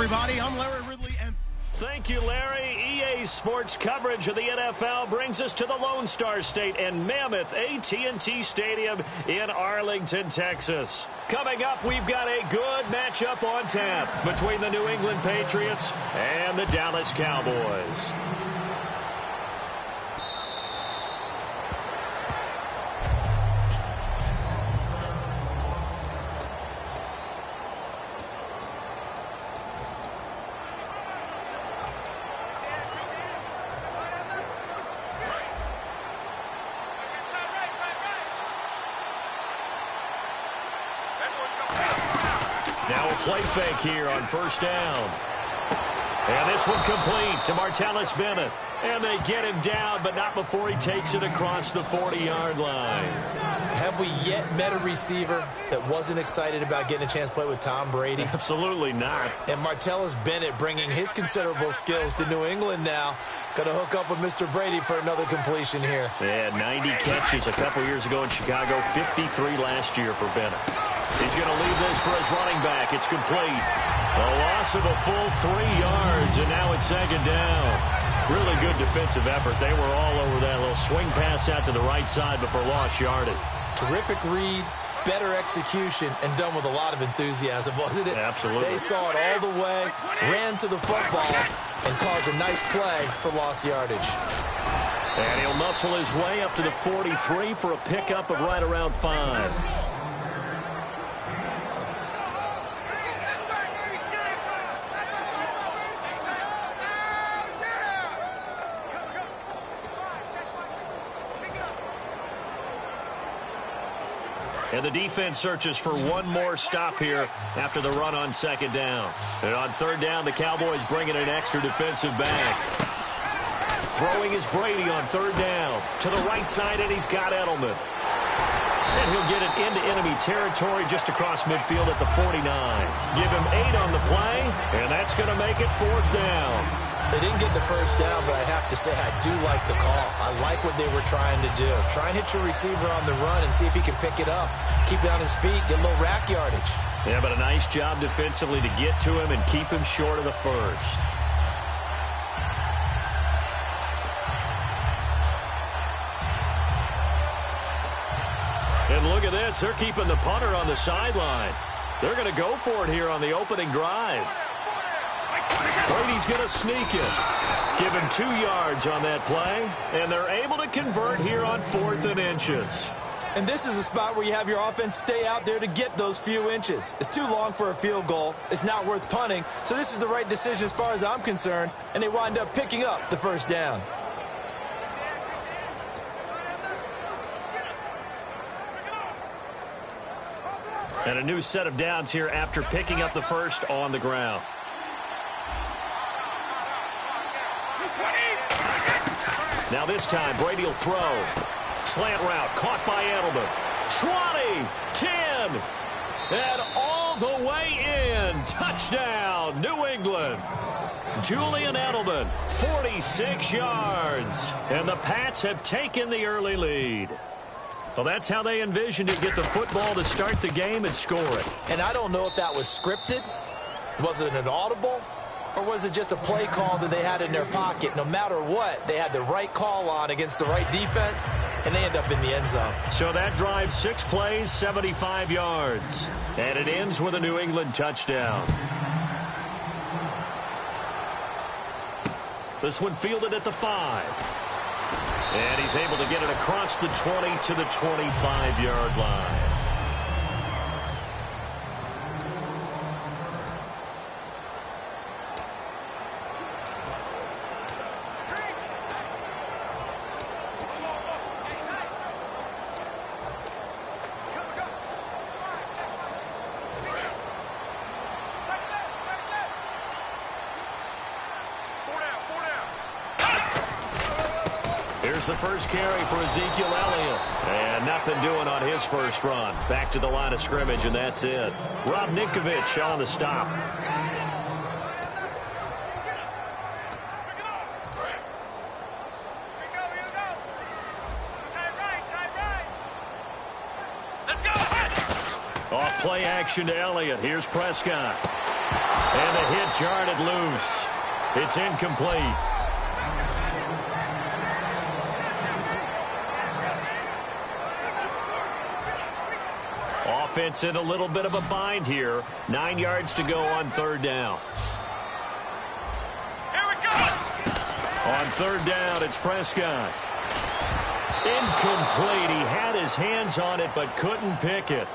everybody. I'm Larry Ridley, and thank you, Larry. EA Sports coverage of the NFL brings us to the Lone Star State and Mammoth AT&T Stadium in Arlington, Texas. Coming up, we've got a good matchup on tap between the New England Patriots and the Dallas Cowboys. Now a play fake here on first down. And this one complete to Martellus Bennett. And they get him down, but not before he takes it across the 40-yard line. Have we yet met a receiver that wasn't excited about getting a chance to play with Tom Brady? Absolutely not. And Martellus Bennett bringing his considerable skills to New England now. Going to hook up with Mr. Brady for another completion here. Yeah, 90 catches a couple years ago in Chicago, 53 last year for Bennett. He's going to leave this for his running back. It's complete. A loss of a full 3 yards, and now it's second down. Really good defensive effort. They were all over that little swing pass out to the right side before lost yardage. Terrific read, better execution, and done with a lot of enthusiasm, wasn't it? Absolutely. They saw it all the way, ran to the football, and caused a nice play for lost yardage. And he'll muscle his way up to the 43 for a pickup of right around 5. And the defense searches for one more stop here after the run on second down. And on third down, the Cowboys bring in an extra defensive back. Throwing is Brady on third down. To the right side, and he's got Edelman. And he'll get it into enemy territory just across midfield at the 49. Give him 8 on the play, and that's going to make it fourth down. They didn't get the first down, but I have to say I do like the call. I like what they were trying to do. Try and hit your receiver on the run and see if he can pick it up. Keep it on his feet, get a little rack yardage. Yeah, but a nice job defensively to get to him and keep him short of the first. And look at this. They're keeping the punter on the sideline. They're going to go for it here on the opening drive. Brady's going to sneak it. Give him 2 yards on that play, and they're able to convert here on 4th and inches. And this is a spot where you have your offense stay out there to get those few inches. It's too long for a field goal. It's not worth punting. So this is the right decision as far as I'm concerned, and they wind up picking up the first down. And a new set of downs here after picking up the first on the ground. Now this time, Brady will throw. Slant route, caught by Edelman. 20, 10, and all the way in. Touchdown, New England. Julian Edelman, 46 yards. And the Pats have taken the early lead. Well, that's how they envisioned it, get the football to start the game and score it. And I don't know if that was scripted. Was it an audible? Or was it just a play call that they had in their pocket? No matter what, they had the right call on against the right defense, and they end up in the end zone. So that drive, 6 plays, 75 yards. And it ends with a New England touchdown. This one fielded at the 5. And he's able to get it across the 20 to the 25-yard line. Here's the first carry for Ezekiel Elliott. And nothing doing on his first run. Back to the line of scrimmage, and that's it. Rob Ninkovich on the stop. Off play action to Elliott. Here's Prescott. And the hit jarred it loose. It's incomplete. Offense in a little bit of a bind here. 9 yards to go on third down. Here we go. On third down, it's Prescott. Incomplete. He had his hands on it but couldn't pick it.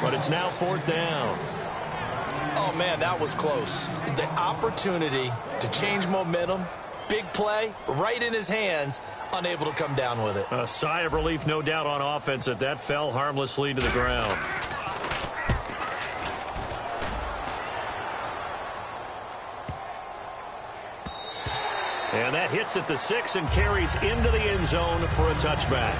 But it's now fourth down. Oh, man, that was close. The opportunity to change momentum, big play, right in his hands, unable to come down with it. A sigh of relief, no doubt, on offense that fell harmlessly to the ground. And that hits at the 6 and carries into the end zone for a touchback.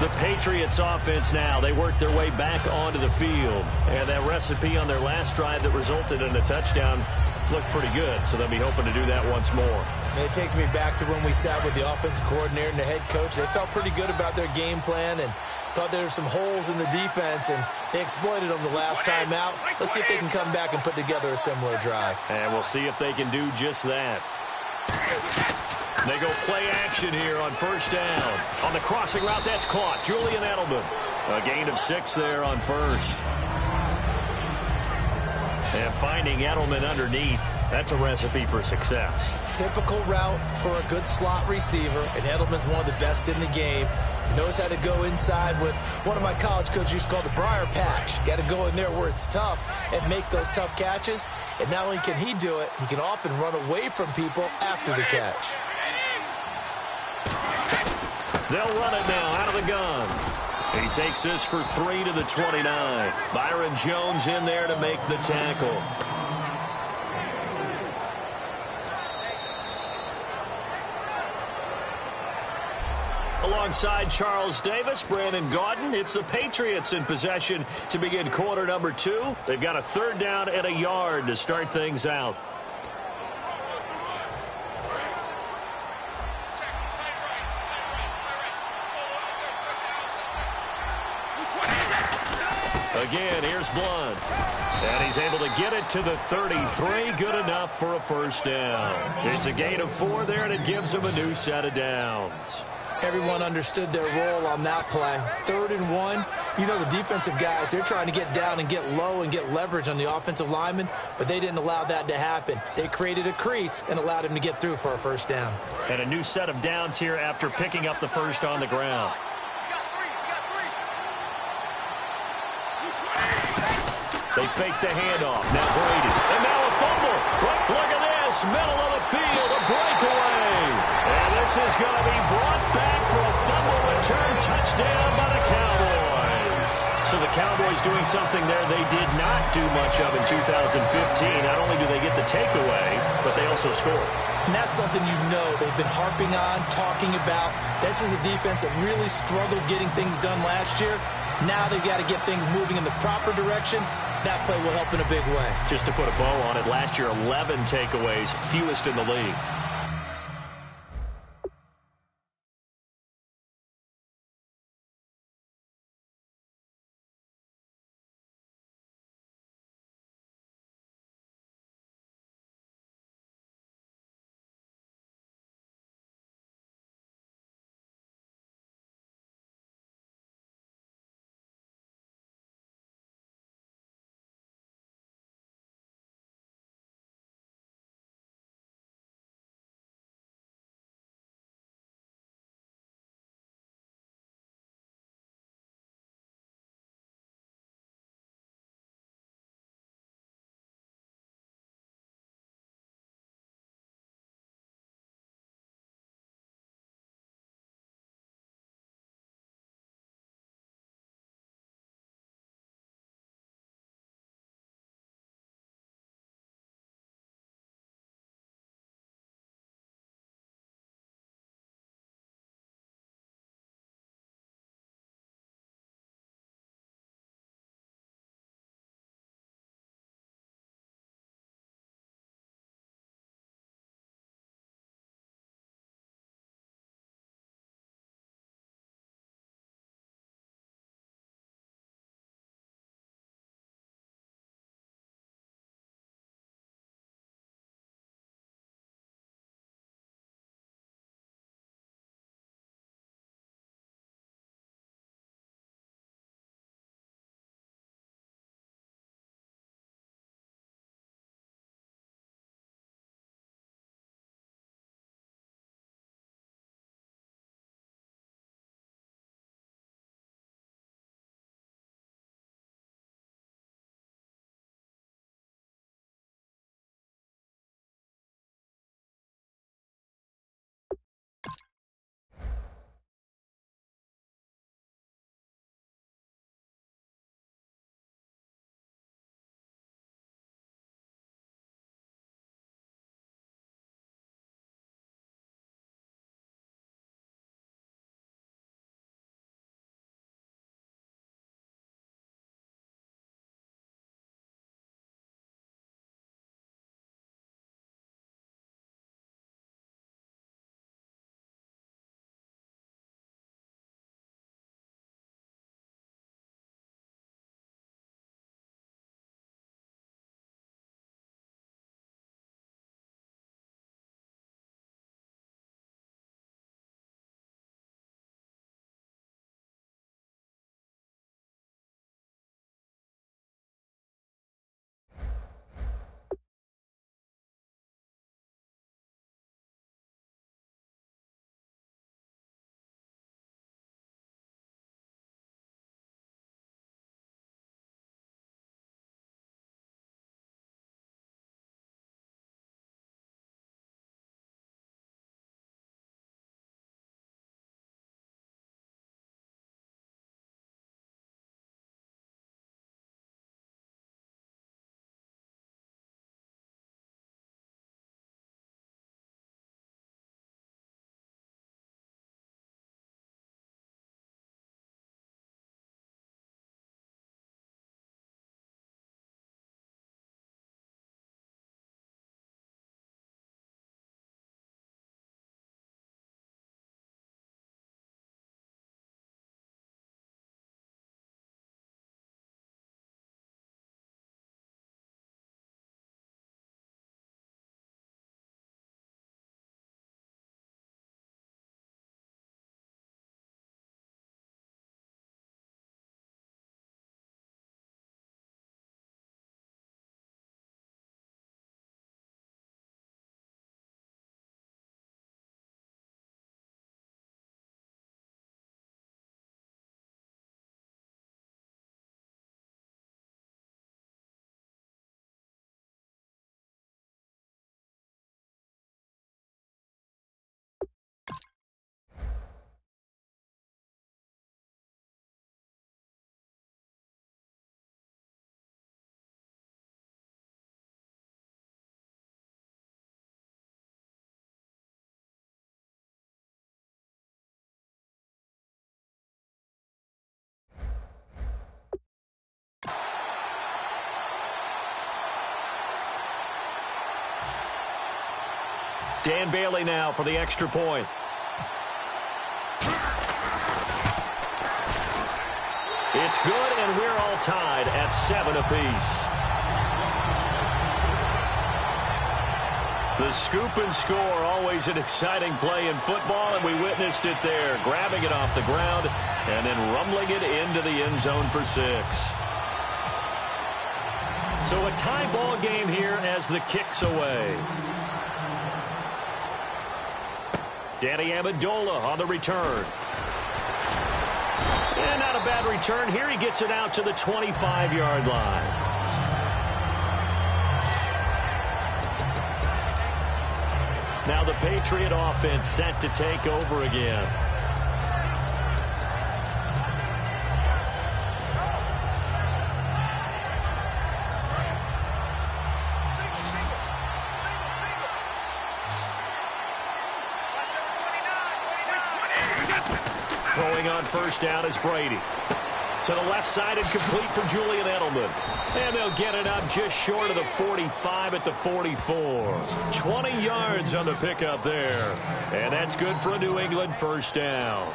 The Patriots offense now, they work their way back onto the field. And that recipe on their last drive that resulted in a touchdown looked pretty good, so they'll be hoping to do that once more. And it takes me back to when we sat with the offensive coordinator and the head coach. They felt pretty good about their game plan and thought there were some holes in the defense, and they exploited them the last time out. Let's see if they can come back and put together a similar drive. And we'll see if they can do just that. They go play action here on first down. On the crossing route, that's caught. Julian Edelman. A gain of 6 there on first. And finding Edelman underneath, that's a recipe for success. Typical route for a good slot receiver, and Edelman's one of the best in the game. Knows how to go inside what one of my college coaches used to call the briar patch. Got to go in there where it's tough and make those tough catches. And not only can he do it, he can often run away from people after the catch. They'll run it now out of the gun. He takes this for 3 to the 29. Byron Jones in there to make the tackle. Alongside Charles Davis, Brandon Gaudin, it's the Patriots in possession to begin quarter number 2. They've got a third down and a yard to start things out. Again, here's Blunt. And he's able to get it to the 33. Good enough for a first down. It's a gain of 4 there, and it gives him a new set of downs. Everyone understood their role on that play. 3rd and 1. You know the defensive guys, they're trying to get down and get low and get leverage on the offensive lineman, but they didn't allow that to happen. They created a crease and allowed him to get through for a first down. And a new set of downs here after picking up the first on the ground. They fake the handoff. Now Brady. And now a fumble. But look at this. Middle of the field. A breakaway. And this is going to be brought back for a fumble return touchdown by the Cowboys. So the Cowboys doing something there they did not do much of in 2015. Not only do they get the takeaway, but they also score. And that's something you know they've been harping on, talking about. This is a defense that really struggled getting things done last year. Now they've got to get things moving in the proper direction. That play will help in a big way. Just to put a bow on it, last year 11 takeaways, fewest in the league. Dan Bailey now for the extra point. It's good, and we're all tied at 7 apiece. The scoop and score, always an exciting play in football, and we witnessed it there, grabbing it off the ground and then rumbling it into the end zone for 6. So a tie ball game here as the kick's away. Danny Amendola on the return. And not a bad return here. He gets it out to the 25-yard line. Now the Patriot offense set to take over again. Throwing on first down is Brady. To the left side and complete for Julian Edelman. And they'll get it up just short of the 45 at the 44. 20 yards on the pickup there. And that's good for a New England first down.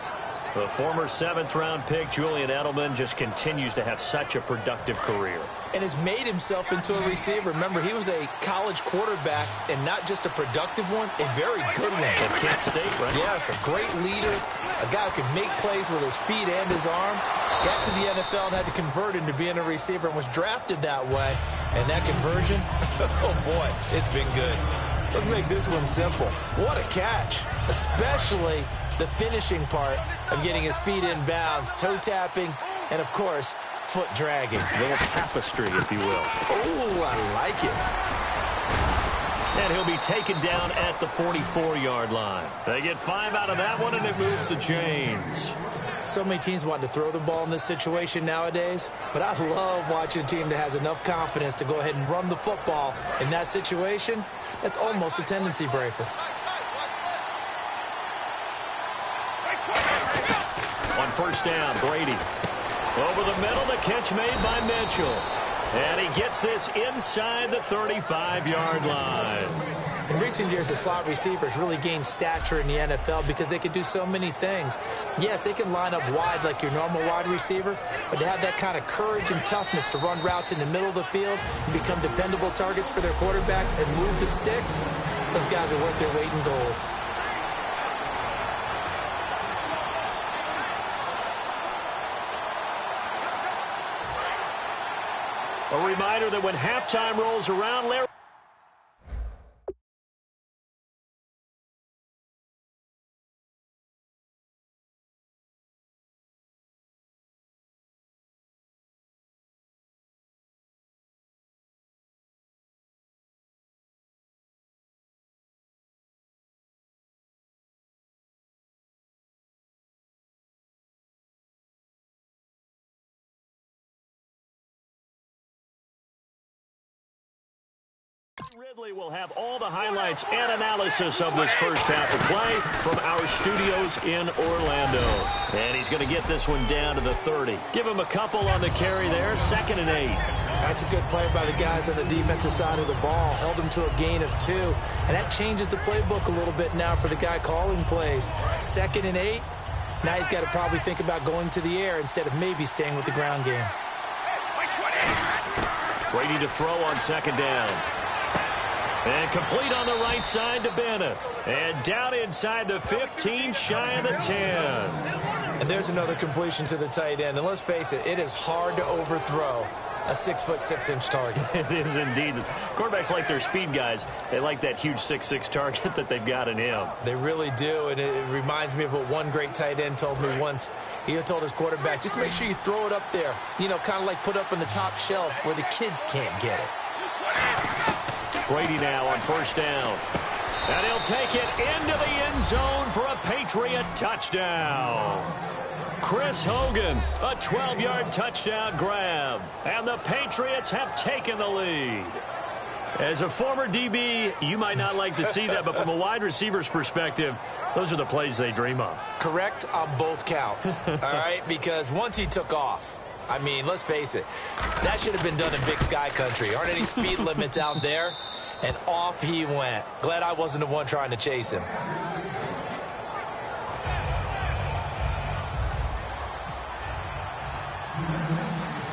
The former 7th-round pick, Julian Edelman, just continues to have such a productive career. And has made himself into a receiver. Remember, he was a college quarterback, and not just a productive one, a very good one. At Kent State, right? Yes, a great leader, a guy who could make plays with his feet and his arm. Got to the NFL and had to convert into being a receiver and was drafted that way. And that conversion, oh boy, it's been good. Let's make this one simple. What a catch, especially the finishing part of getting his feet in bounds, toe tapping, and of course, foot dragging. A little tapestry, if you will. Oh, I like it. And he'll be taken down at the 44-yard line. They get 5 out of that one, and it moves the chains. So many teams want to throw the ball in this situation nowadays, but I love watching a team that has enough confidence to go ahead and run the football in that situation. That's almost a tendency breaker. On first down, Brady. Over the middle, the catch made by Mitchell. And he gets this inside the 35-yard line. In recent years, the slot receivers really gained stature in the NFL because they can do so many things. Yes, they can line up wide like your normal wide receiver, but to have that kind of courage and toughness to run routes in the middle of the field and become dependable targets for their quarterbacks and move the sticks, those guys are worth their weight in gold. A reminder that when halftime rolls around, Larry... Ridley will have all the highlights and analysis of this first half of play from our studios in Orlando. And he's going to get this one down to the 30. Give him a couple on the carry there, 2nd and 8. That's a good play by the guys on the defensive side of the ball. Held him to a gain of 2. And that changes the playbook a little bit now for the guy calling plays. 2nd and 8. Now he's got to probably think about going to the air instead of maybe staying with the ground game. Brady to throw on 2nd down. And complete on the right side to Bennett. And down inside the 15, shy of the 10. And there's another completion to the tight end. And let's face it, it is hard to overthrow a 6'6" target. It is indeed. Quarterbacks like their speed guys. They like that huge 6'6" target that they've got in him. They really do, and it reminds me of what one great tight end told me once. He told his quarterback, just make sure you throw it up there. You know, kind of like put up on the top shelf where the kids can't get it. Brady now on first down. And he'll take it into the end zone for a Patriot touchdown. Chris Hogan, a 12-yard touchdown grab. And the Patriots have taken the lead. As a former DB, you might not like to see that, but from a wide receiver's perspective, those are the plays they dream of. Correct on both counts, all right? Because once he took off, I mean, let's face it, that should have been done in Big Sky Country. Aren't any speed limits out there? And off he went. Glad I wasn't the one trying to chase him.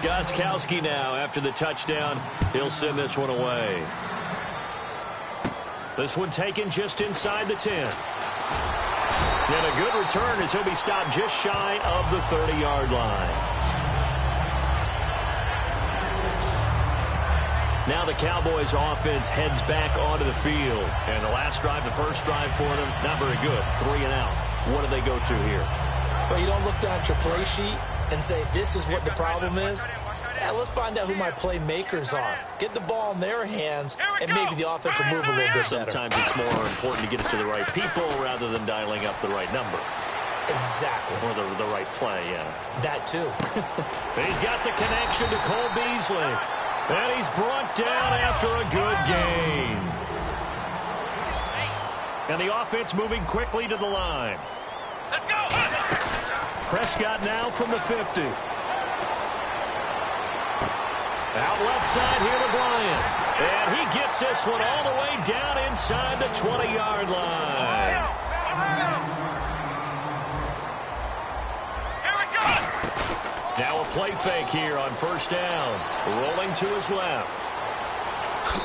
Gostkowski now, after the touchdown, he'll send this one away. This one taken just inside the 10. And a good return as he'll be stopped just shy of the 30-yard line. Now the Cowboys offense heads back onto the field. And the last drive, the first drive for them, not very good. 3 and out. What do they go to here? Well, you don't look down at your play sheet and say, this is what the problem is. Yeah, let's find out who my playmakers are. Get the ball in their hands, and maybe the offense will move a little bit better. Sometimes it's more important to get it to the right people rather than dialing up the right number. Exactly. Or the right play, yeah. That too. He's got the connection to Cole Beasley. And he's brought down after a good gain. And the offense moving quickly to the line. Let's go! Prescott now from the 50. Out left side here to Bryant. And he gets this one all the way down inside the 20-yard line. Here we go! Now a play fake here on first down. Rolling to his left.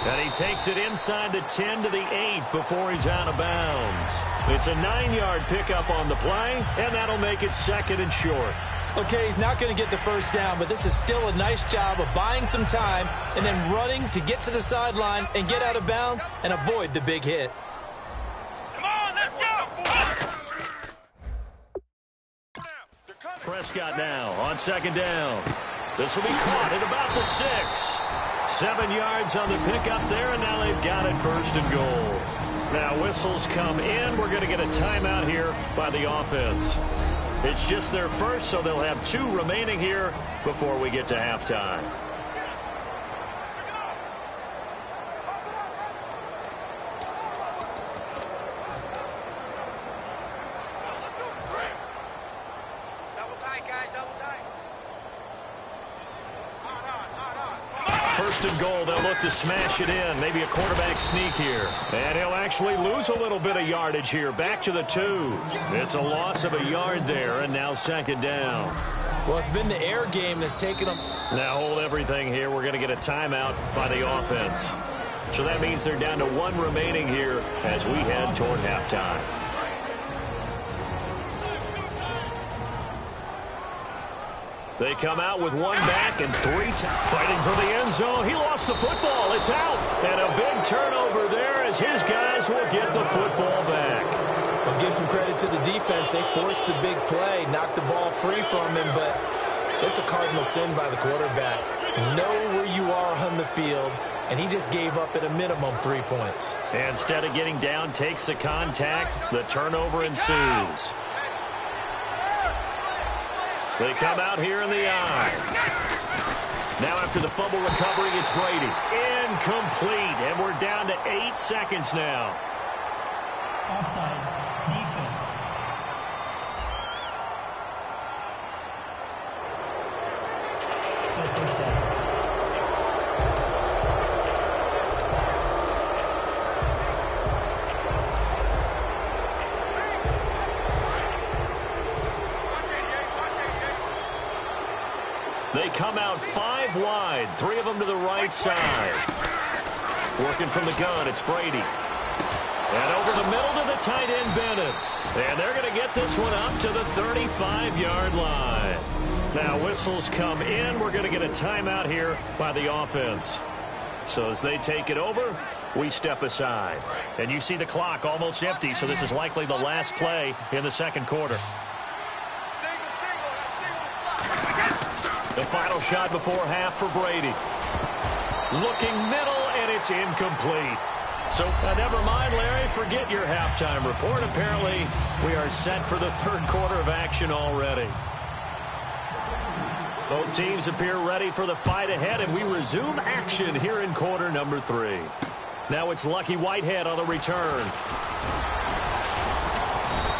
And he takes it inside the 10 to the 8 before he's out of bounds. It's a 9-yard pickup on the play, and that'll make it 2nd and short. Okay, he's not going to get the first down, but this is still a nice job of buying some time and then running to get to the sideline and get out of bounds and avoid the big hit. Come on, let's go! Prescott now on 2nd down. This will be caught at about the 6. 7 yards on the pickup there, and now they've got it 1st and goal. Now whistles come in. We're going to get a timeout here by the offense. It's just their first, so they'll have 2 remaining here before we get to halftime. First and goal, they'll look to smash it in. Maybe a quarterback sneak here. And he'll actually lose a little bit of yardage here. Back to the 2. It's a loss of a yard there, and now 2nd down. Well, it's been the air game that's taken them. Now hold everything here. We're going to get a timeout by the offense. So that means they're down to 1 remaining here as we head toward halftime. They come out with 1 back and 3 fighting for the end zone. He lost the football. It's out. And a big turnover there as his guys will get the football back. I'll give some credit to the defense. They forced the big play, knocked the ball free from him, but it's a cardinal sin by the quarterback. Know where you are on the field, and he just gave up at a minimum 3 points. And instead of getting down, takes the contact. The turnover ensues. They come out here in the eye. Now after the fumble recovery, it's Brady. Incomplete, and we're down to 8 seconds now. Offside, defense. Still first down. They come out 5 wide, 3 of them to the right side. Working from the gun, it's Brady. And over the middle to the tight end, Bennett. And they're going to get this one up to the 35-yard line. Now whistles come in. We're going to get a timeout here by the offense. So as they take it over, we step aside. And you see the clock almost empty, so this is likely the last play in the 2nd quarter. The final shot before half for Brady. Looking middle, and it's incomplete. So never mind, Larry. Forget your halftime report. Apparently, we are set for the 3rd quarter of action already. Both teams appear ready for the fight ahead, and we resume action here in quarter number 3. Now it's Lucky Whitehead on the return.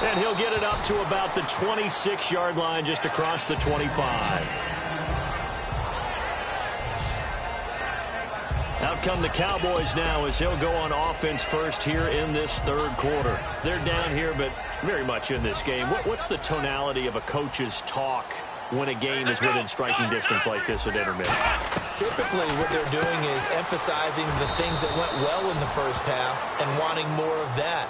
And he'll get it up to about the 26-yard line, just across the 25. Out come the Cowboys now as they'll go on offense first here in this third quarter. They're down here, but very much in this game. What's the tonality of a coach's talk when a game is within striking distance like this at intermission? Typically, what they're doing is emphasizing the things that went well in the first half and wanting more of that.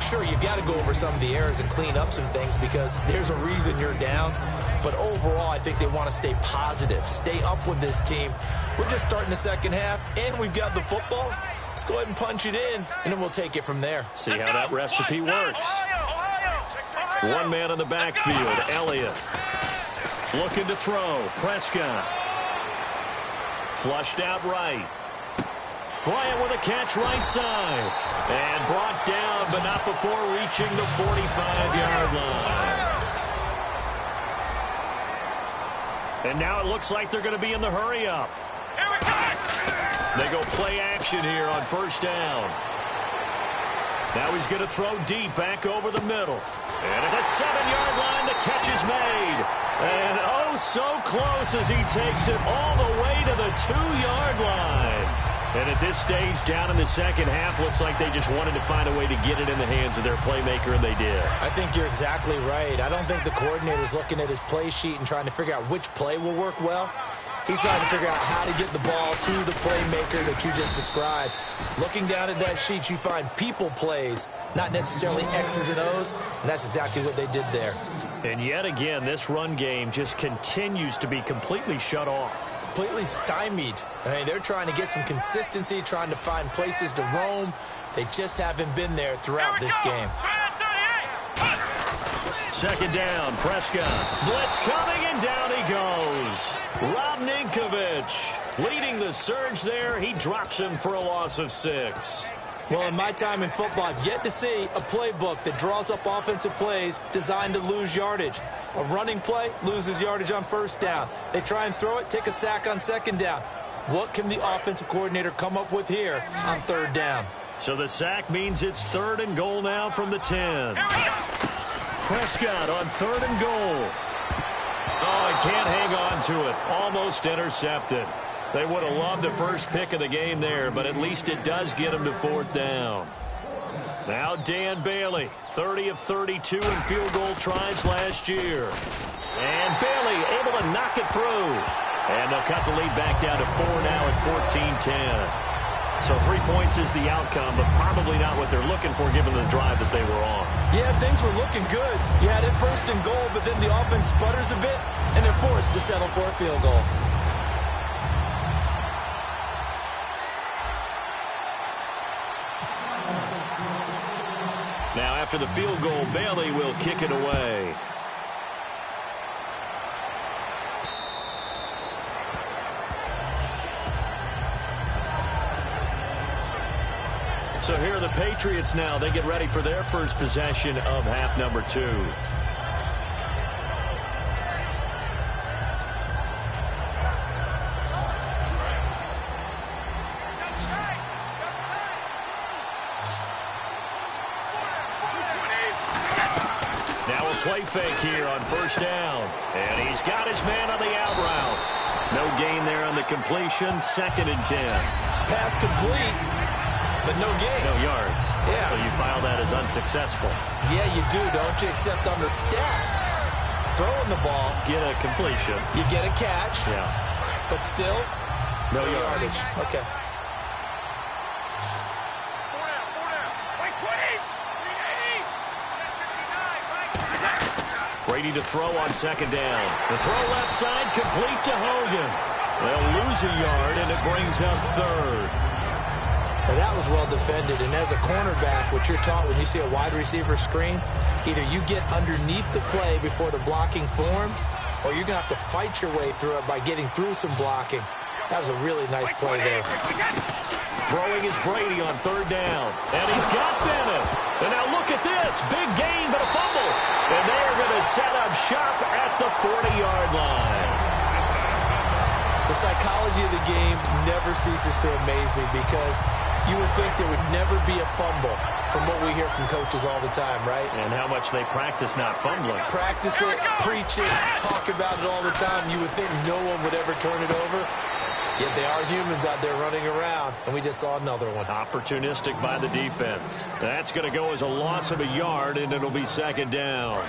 Sure, you've got to go over some of the errors and clean up some things because there's a reason you're down. But overall, I think they want to stay positive, stay up with this team. We're just starting the second half, and we've got the football. Let's go ahead and punch it in, and then we'll take it from there. See how that recipe works. One man in the backfield, Elliott. Looking to throw, Prescott. Flushed out right. Bryant with a catch right side. And brought down, but not before reaching the 45-yard line. And now it looks like they're going to be in the hurry-up. They go play action here on first down. Now he's going to throw deep back over the middle. And at the 7-yard line, the catch is made. And oh, so close as he takes it all the way to the 2-yard line. And at this stage, down in the second half, looks like they just wanted to find a way to get it in the hands of their playmaker, and they did. I think you're exactly right. I don't think the coordinator's looking at his play sheet and trying to figure out which play will work well. He's trying to figure out how to get the ball to the playmaker that you just described. Looking down at that sheet, you find people plays, not necessarily X's and O's, and that's exactly what they did there. And yet again, this run game just continues to be completely shut off. Completely stymied. I mean, they're trying to get some consistency, trying to find places to roam. They just haven't been there throughout this game. Second down, Prescott. Blitz coming, and down he goes. Rob Ninkovich leading the surge there. He drops him for a loss of 6. Well, in my time in football, I've yet to see a playbook that draws up offensive plays designed to lose yardage. A running play loses yardage on first down. They try and throw it, take a sack on second down. What can the offensive coordinator come up with here on third down? So the sack means it's 3rd and goal now from the 10. Prescott on 3rd and goal. Oh, he can't hang on to it. Almost intercepted. They would have loved a first pick of the game there, but at least it does get them to 4th down. Now Dan Bailey, 30 of 32 in field goal tries last year. And Bailey able to knock it through. And they'll cut the lead back down to 4 now at 14-10. So 3 points is the outcome, but probably not what they're looking for given the drive that they were on. Yeah, things were looking good. You had it 1st and goal, but then the offense sputters a bit, and they're forced to settle for a field goal. Now after the field goal, Bailey will kick it away. So here are the Patriots now. They get ready for their first possession of half number 2. Now a play fake here on first down. And he's got his man on the out route. No gain there on the completion. 2nd and 10. Pass complete, but no gain. No yards. Yeah. So you file that as unsuccessful. Yeah, you do, don't you? Except on the stats. Throwing the ball. Get a completion. You get a catch. Yeah. But still, no yardage. Okay. Brady to throw on 2nd down. The throw left side, complete to Hogan. They'll lose a yard, and it brings up 3rd. Now that was well defended, and as a cornerback, what you're taught when you see a wide receiver screen, either you get underneath the play before the blocking forms, or you're going to have to fight your way through it by getting through some blocking. That was a really nice play there. Throwing is Brady on 3rd down, and he's got Bennett. And now look at this, big gain, but a fumble. And they are going to set up shop at the 40-yard line. The psychology of the game never ceases to amaze me because you would think there would never be a fumble from what we hear from coaches all the time, right? And how much they practice not fumbling. Practice it, preach it, talk about it all the time. You would think no one would ever turn it over. Yet they are humans out there running around, and we just saw another one. Opportunistic by the defense. That's going to go as a loss of a yard, and it'll be second down.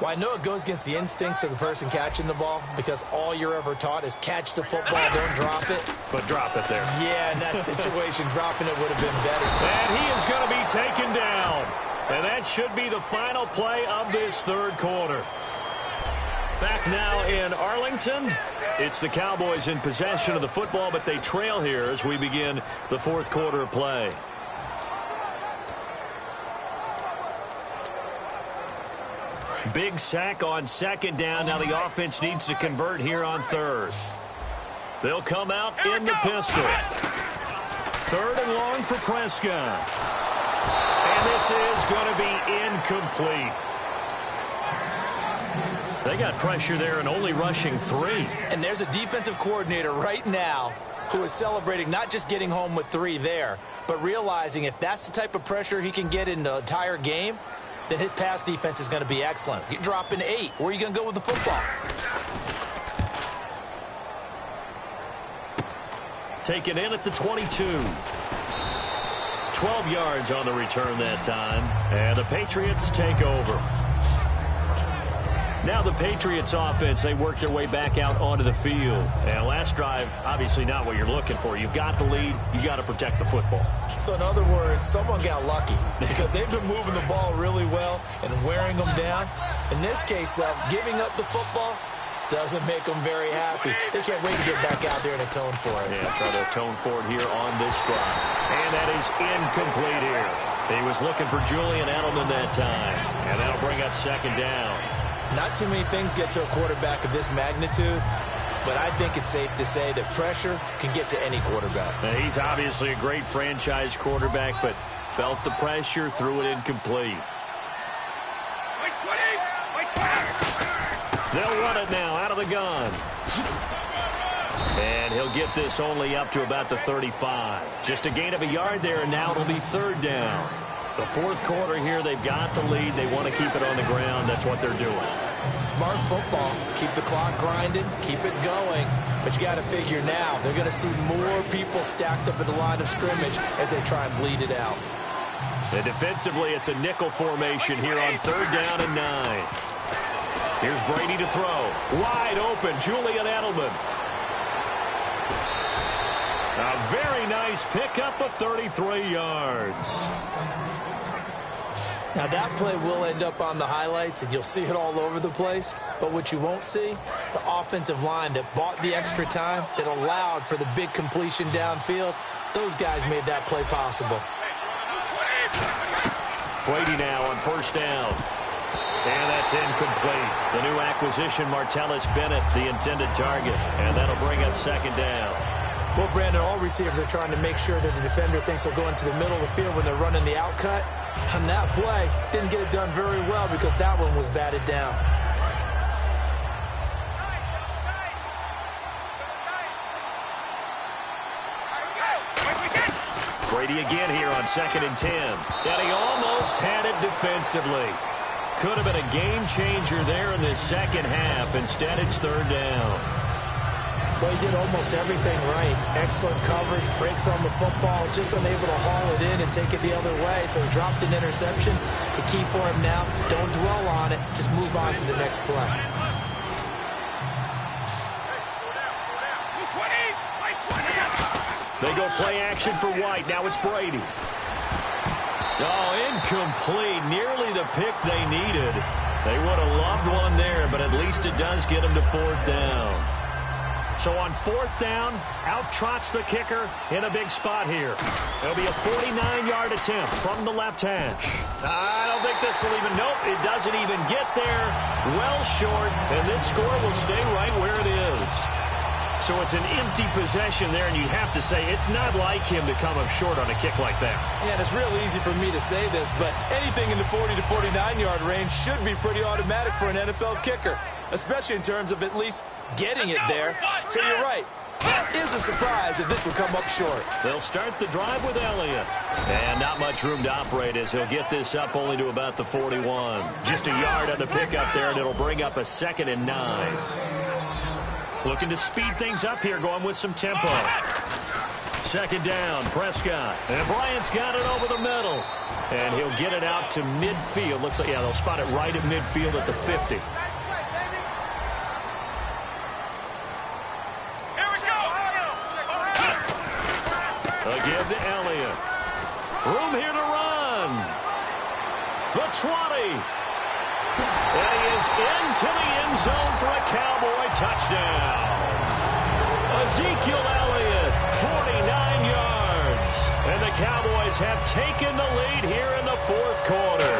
Well, I know it goes against the instincts of the person catching the ball because all you're ever taught is catch the football, don't drop it. But drop it there. Yeah, in that situation, dropping it would have been better. And he is going to be taken down. And that should be the final play of this third quarter. Back now in Arlington. It's the Cowboys in possession of the football, but they trail here as we begin the fourth quarter of play. Big sack on second down. Now the offense needs to convert here on third. They'll come out in the pistol. Third and long for Prescott. And this is going to be incomplete. They got pressure there and only rushing 3. And there's a defensive coordinator right now who is celebrating not just getting home with 3 there, but realizing if that's the type of pressure he can get in the entire game, then his pass defense is going to be excellent. You're dropping 8. Where are you going to go with the football? Taken in at the 22. 12 yards on the return that time. And the Patriots take over. Now the Patriots offense, they work their way back out onto the field. And last drive, obviously not what you're looking for. You've got the lead. You got to protect the football. So in other words, someone got lucky because they've been moving the ball really well and wearing them down. In this case, though, giving up the football doesn't make them very happy. They can't wait to get back out there and atone for it. Yeah, try to atone for it here on this drive. And that is incomplete here. He was looking for Julian Edelman that time. And that'll bring up second down. Not too many things get to a quarterback of this magnitude, but I think it's safe to say that pressure can get to any quarterback. Now, he's obviously a great franchise quarterback, but felt the pressure, threw it incomplete. They'll run it now out of the gun. And he'll get this only up to about the 35. Just a gain of a yard there, and now it'll be third down. The fourth quarter here, they've got the lead. They want to keep it on the ground. That's what they're doing. Smart football. Keep the clock grinding. Keep it going. But you got to figure now, they're going to see more people stacked up at the line of scrimmage as they try and bleed it out. And defensively, it's a nickel formation here on third down and 9. Here's Brady to throw. Wide open, Julian Edelman. A very nice pickup of 33 yards. Now, that play will end up on the highlights, and you'll see it all over the place. But what you won't see, the offensive line that bought the extra time, that allowed for the big completion downfield, those guys made that play possible. Brady now on first down. And that's incomplete. The new acquisition, Martellus Bennett, the intended target. And that'll bring up second down. Well, Brandon, all receivers are trying to make sure that the defender thinks they'll go into the middle of the field when they're running the out cut. On that play, didn't get it done very well because that one was batted down. Brady again here on 2nd and 10. And he almost had it defensively. Could have been a game changer there in this second half. Instead, it's third down. Well, he did almost everything right. Excellent coverage, breaks on the football, just unable to haul it in and take it the other way. So he dropped an interception. The key for him now, don't dwell on it. Just move on to the next play. They go play action for White. Now it's Brady. Oh, incomplete. Nearly the pick they needed. They would have loved one there, but at least it does get them to fourth down. So on fourth down, out trots the kicker in a big spot here. It'll be a 49-yard attempt from the left hash. I don't think this will even, nope, it doesn't even get there. Well short, and this score will stay right where it is. So it's an empty possession there, and you have to say it's not like him to come up short on a kick like that. Yeah, and it's real easy for me to say this, but anything in the 40 to 49-yard range should be pretty automatic for an NFL kicker, especially in terms of at least getting it there. So you're right. It is a surprise if this would come up short. They'll start the drive with Elliott. And not much room to operate as he'll get this up only to about the 41. Just a yard on the pickup there, and it'll bring up a 2nd and 9. Looking to speed things up here, going with some tempo. Second down, Prescott. And Bryant's got it over the middle. And he'll get it out to midfield. Looks like, yeah, they'll spot it right at midfield at the 50. A give to Elliott. Room here to run. The 20. And he is into the end zone for a Cowboy touchdown. Ezekiel Elliott, 49 yards. And the Cowboys have taken the lead here in the fourth quarter.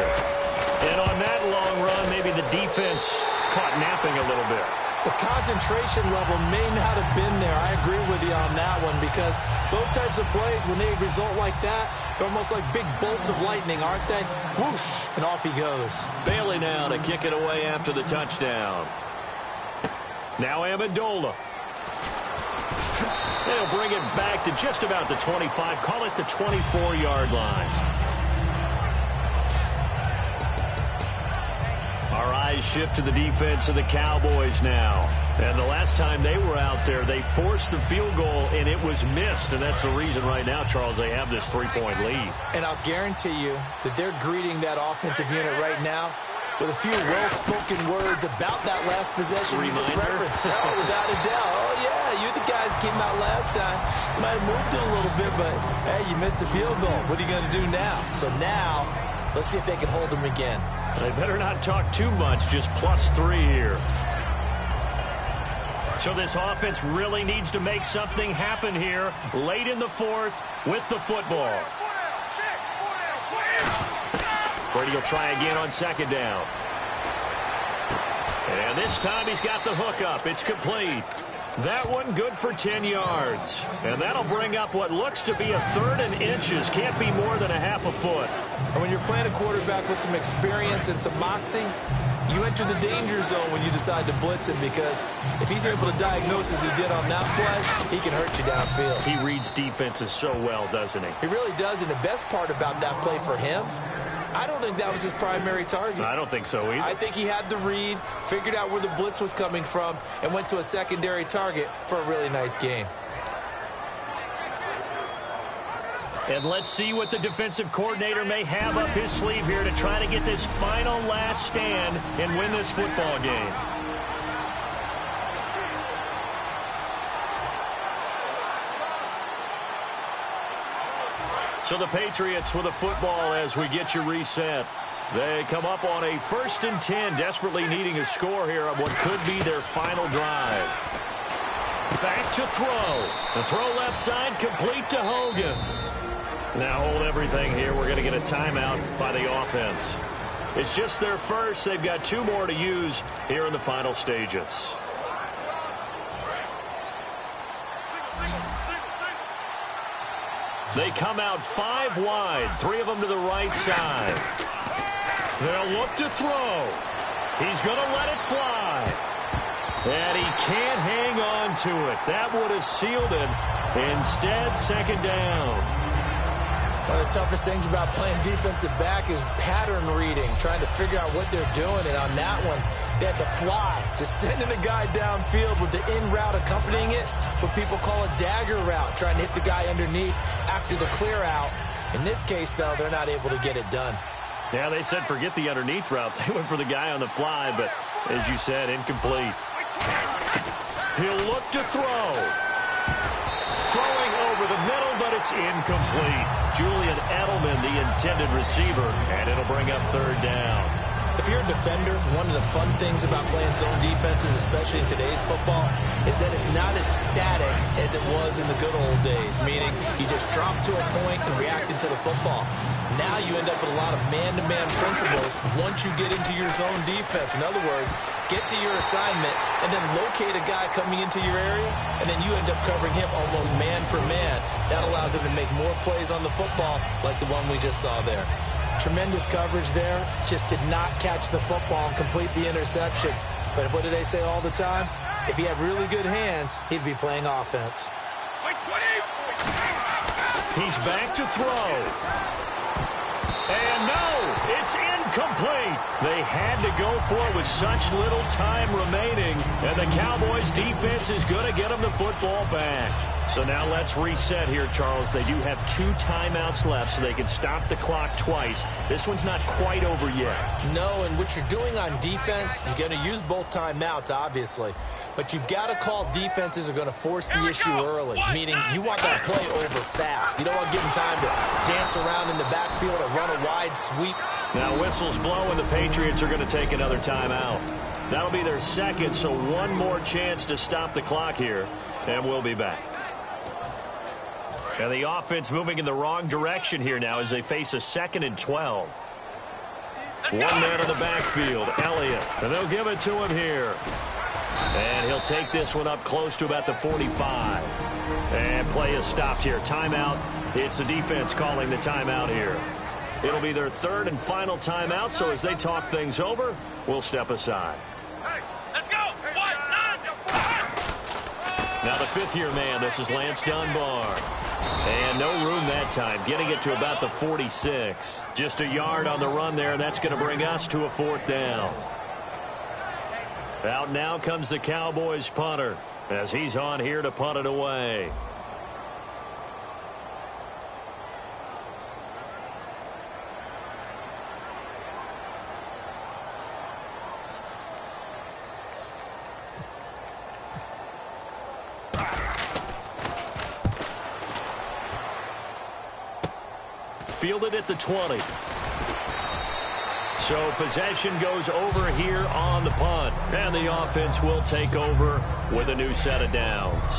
And on that long run, maybe the defense caught napping a little bit. The concentration level may not have been there. I agree with you on that one, because those types of plays, when they result like that, they're almost like big bolts of lightning, aren't they? Whoosh, and off he goes. Bailey now to kick it away after the touchdown. Now Amendola. They'll bring it back to just about the 25. Call it the 24-yard line. Our eyes shift to the defense of the Cowboys now. And the last time they were out there, they forced the field goal, and it was missed. And that's the reason right now, Charles, they have this 3-point lead. And I'll guarantee you that they're greeting that offensive unit right now with a few well-spoken words about that last possession you just referenced. Oh, without a doubt. Oh, yeah, you the guys came out last time. You might have moved it a little bit, but, hey, you missed the field goal. What are you going to do now? So now, let's see if they can hold them again. They better not talk too much, just +3 here. So this offense really needs to make something happen here late in the fourth with the football. Brady will try again on second down. And this time he's got the hook up. It's complete. That one good for 10 yards. And that'll bring up what looks to be a 3rd and inches. Can't be more than a half a foot. And when you're playing a quarterback with some experience and some moxie, you enter the danger zone when you decide to blitz him, because if he's able to diagnose as he did on that play, he can hurt you downfield. He reads defenses so well, doesn't he? He really does, and the best part about that play for him, I don't think that was his primary target. I don't think so either. I think he had the read, figured out where the blitz was coming from, and went to a secondary target for a really nice game. And let's see what the defensive coordinator may have up his sleeve here to try to get this final last stand and win this football game. So the Patriots with a football as we get you reset. They come up on a 1st and 10, desperately needing a score here on what could be their final drive. Back to throw. The throw left side, complete to Hogan. Now hold everything here. We're going to get a timeout by the offense. It's just their first. They've got 2 more to use here in the final stages. They come out 5 wide, 3 of them to the right side. They'll look to throw. He's going to let it fly. And he can't hang on to it. That would have sealed it. Instead, second down. One of the toughest things about playing defensive back is pattern reading, trying to figure out what they're doing. And on that one, they had to fly, just sending a guy downfield with the in route accompanying it, what people call a dagger route, trying to hit the guy underneath after the clear out. In this case, though, they're not able to get it done. Yeah, they said forget the underneath route. They went for the guy on the fly, but as you said, incomplete. He'll look to throw. Throwing over the middle, but it's incomplete. Julian Edelman, the intended receiver, and it'll bring up 3rd down. If you're a defender, one of the fun things about playing zone defenses, especially in today's football, is that it's not as static as it was in the good old days, meaning you just drop to a point and reacted to the football. Now you end up with a lot of man-to-man principles once you get into your zone defense. In other words, get to your assignment and then locate a guy coming into your area, and then you end up covering him almost man for man. That allows him to make more plays on the football like the one we just saw there. Tremendous coverage there. Just did not catch the football and complete the interception. But what do they say all the time? If he had really good hands, he'd be playing offense. He's back to throw. And no, It's incomplete. They had to go for it with such little time remaining, and the Cowboys defense is going to get them the football back. So now let's reset here, Charles. They do have 2 timeouts left, so they can stop the clock twice. This one's not quite over yet. No, and what you're doing on defense, you're going to use both timeouts, obviously. But you've got to call defenses are going to force the issue early, meaning you want that play over fast. You don't want to give them time to dance around in the backfield or run a wide sweep. Now whistles blow, and the Patriots are going to take another timeout. That'll be their second, so one more chance to stop the clock here, and we'll be back. And the offense moving in the wrong direction here now as they face a 2nd and 12. One man in the backfield, Elliott, and they'll give it to him here. And he'll take this one up close to about the 45. And play is stopped here. Timeout. It's the defense calling the timeout here. It'll be their 3rd and final timeout, so as they talk things over, we'll step aside. Now the 5th-year man, this is Lance Dunbar. And no room that time, getting it to about the 46. Just a yard on the run there, and that's going to bring us to a 4th down. Out now comes the Cowboys punter as he's on here to punt it away. Fielded at the 20. So possession goes over here on the punt. And the offense will take over with a new set of downs.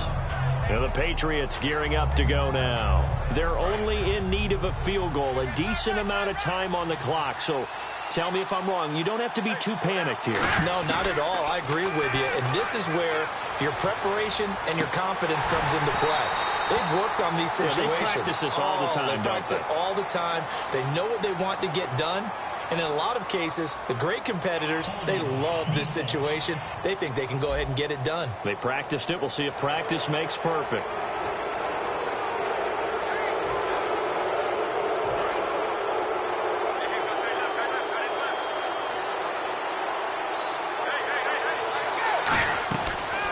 And the Patriots gearing up to go now. They're only in need of a field goal, a decent amount of time on the clock. So tell me if I'm wrong. You don't have to be too panicked here. No, not at all. I agree with you. And this is where your preparation and your confidence comes into play. They've worked on these situations. Yeah, they practice this all the time, they practice it all the time. They know what they want to get done. And in a lot of cases, the great competitors, they love this situation. They think they can go ahead and get it done. They practiced it. We'll see if practice makes perfect.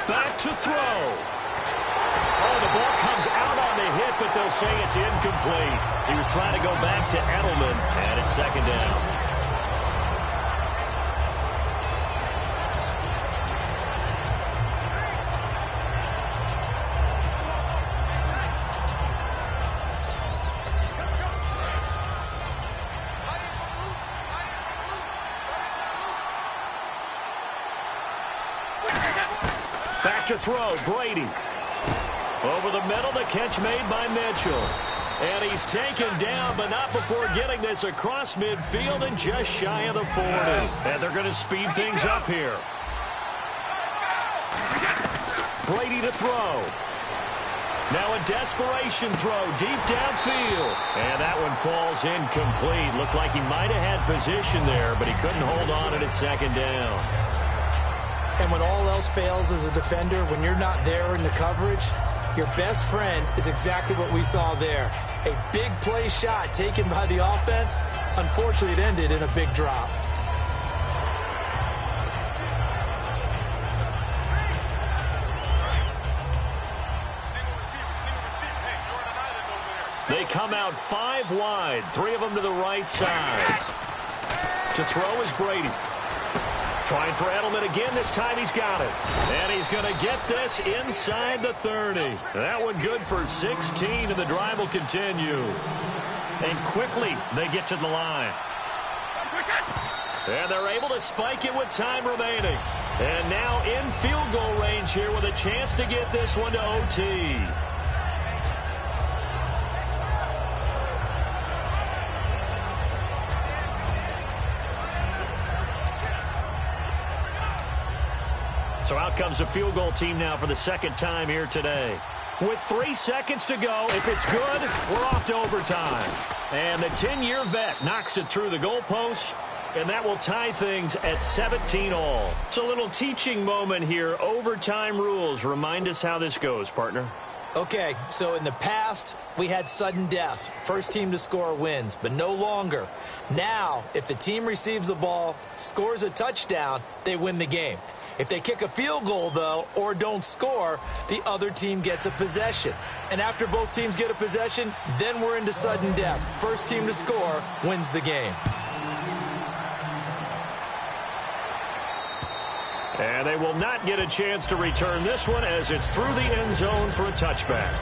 Back to throw. Oh, the ball comes out on the hit, but they'll say it's incomplete. He was trying to go back to Edelman, and it's 2nd down. Back to throw, Brady. Over the middle, the catch made by Mitchell. And he's taken down, but not before getting this across midfield and just shy of the 40. And they're going to speed things up here. Brady to throw. Now a desperation throw deep downfield. And that one falls incomplete. Looked like he might have had position there, but he couldn't hold on it at 2nd down. And when all else fails as a defender, when you're not there in the coverage, your best friend is exactly what we saw there. A big play shot taken by the offense. Unfortunately, it ended in a big drop. They come out 5 wide, 3 of them to the right side. To throw is Brady. Trying for Edelman again. This time he's got it. And he's going to get this inside the 30. That one good for 16, and the drive will continue. And quickly they get to the line. And they're able to spike it with time remaining. And now in field goal range here with a chance to get this one to OT. So out comes the field goal team now for the 2nd time here today. With 3 seconds to go, if it's good, we're off to overtime. And the 10-year vet knocks it through the goalpost, and that will tie things at 17 all. It's a little teaching moment here. Overtime rules. Remind us how this goes, partner. Okay, so in the past, we had sudden death. First team to score wins, but no longer. Now, if the team receives the ball, scores a touchdown, they win the game. If they kick a field goal, though, or don't score, the other team gets a possession. And after both teams get a possession, then we're into sudden death. First team to score wins the game. And they will not get a chance to return this one as it's through the end zone for a touchback.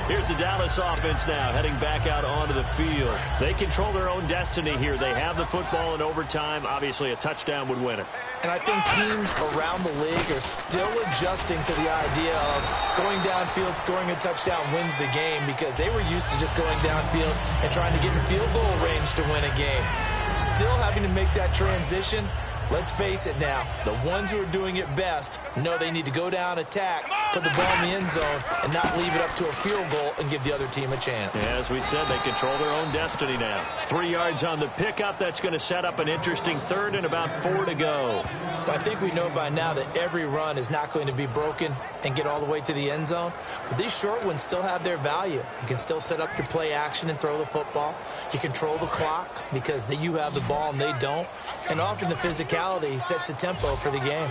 Here's the Dallas offense now heading back out onto the field. They control their own destiny here. They have the football in overtime. Obviously, a touchdown would win it. And I think teams around the league are still adjusting to the idea of going downfield, scoring a touchdown wins the game because they were used to just going downfield and trying to get in field goal range to win a game. Still having to make that transition. Let's face it now, the ones who are doing it best know they need to go down, attack, put the ball in the end zone, and not leave it up to a field goal and give the other team a chance. Yeah, as we said, they control their own destiny now. 3 yards on the pickup. That's going to set up an interesting third and about 4 to go. I think we know by now that every run is not going to be broken and get all the way to the end zone. But these short ones still have their value. You can still set up your play action and throw the football. You control the clock because you have the ball and they don't. And often the physicality sets the tempo for the game.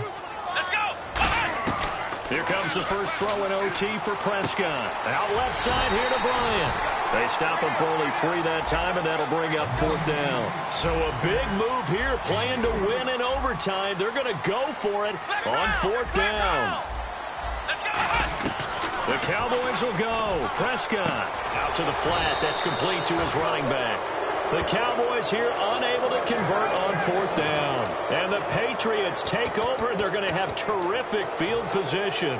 Here comes the first throw in OT for Prescott. Out left side here to Bryant. They stop him for only 3 that time, and that'll bring up 4th down. So a big move here, playing to win in overtime. They're going to go for it on 4th down. The Cowboys will go. Prescott out to the flat. That's complete to his running back. The Cowboys here unable to convert on 4th down. And the Patriots take over. They're going to have terrific field position.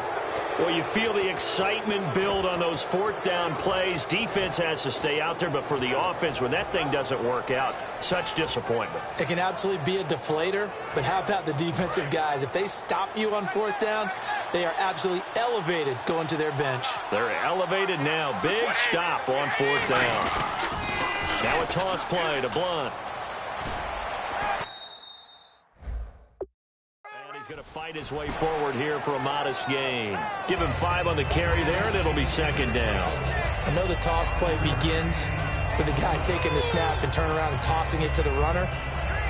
Well, you feel the excitement build on those 4th down plays. Defense has to stay out there, but for the offense, when that thing doesn't work out, such disappointment. It can absolutely be a deflator, but how about the defensive guys? If they stop you on 4th down, they are absolutely elevated going to their bench. They're elevated now. Big stop on 4th down. Now a toss play to Blunt. And he's going to fight his way forward here for a modest gain. Give him 5 on the carry there, and it'll be 2nd down. I know the toss play begins with the guy taking the snap and turning around and tossing it to the runner.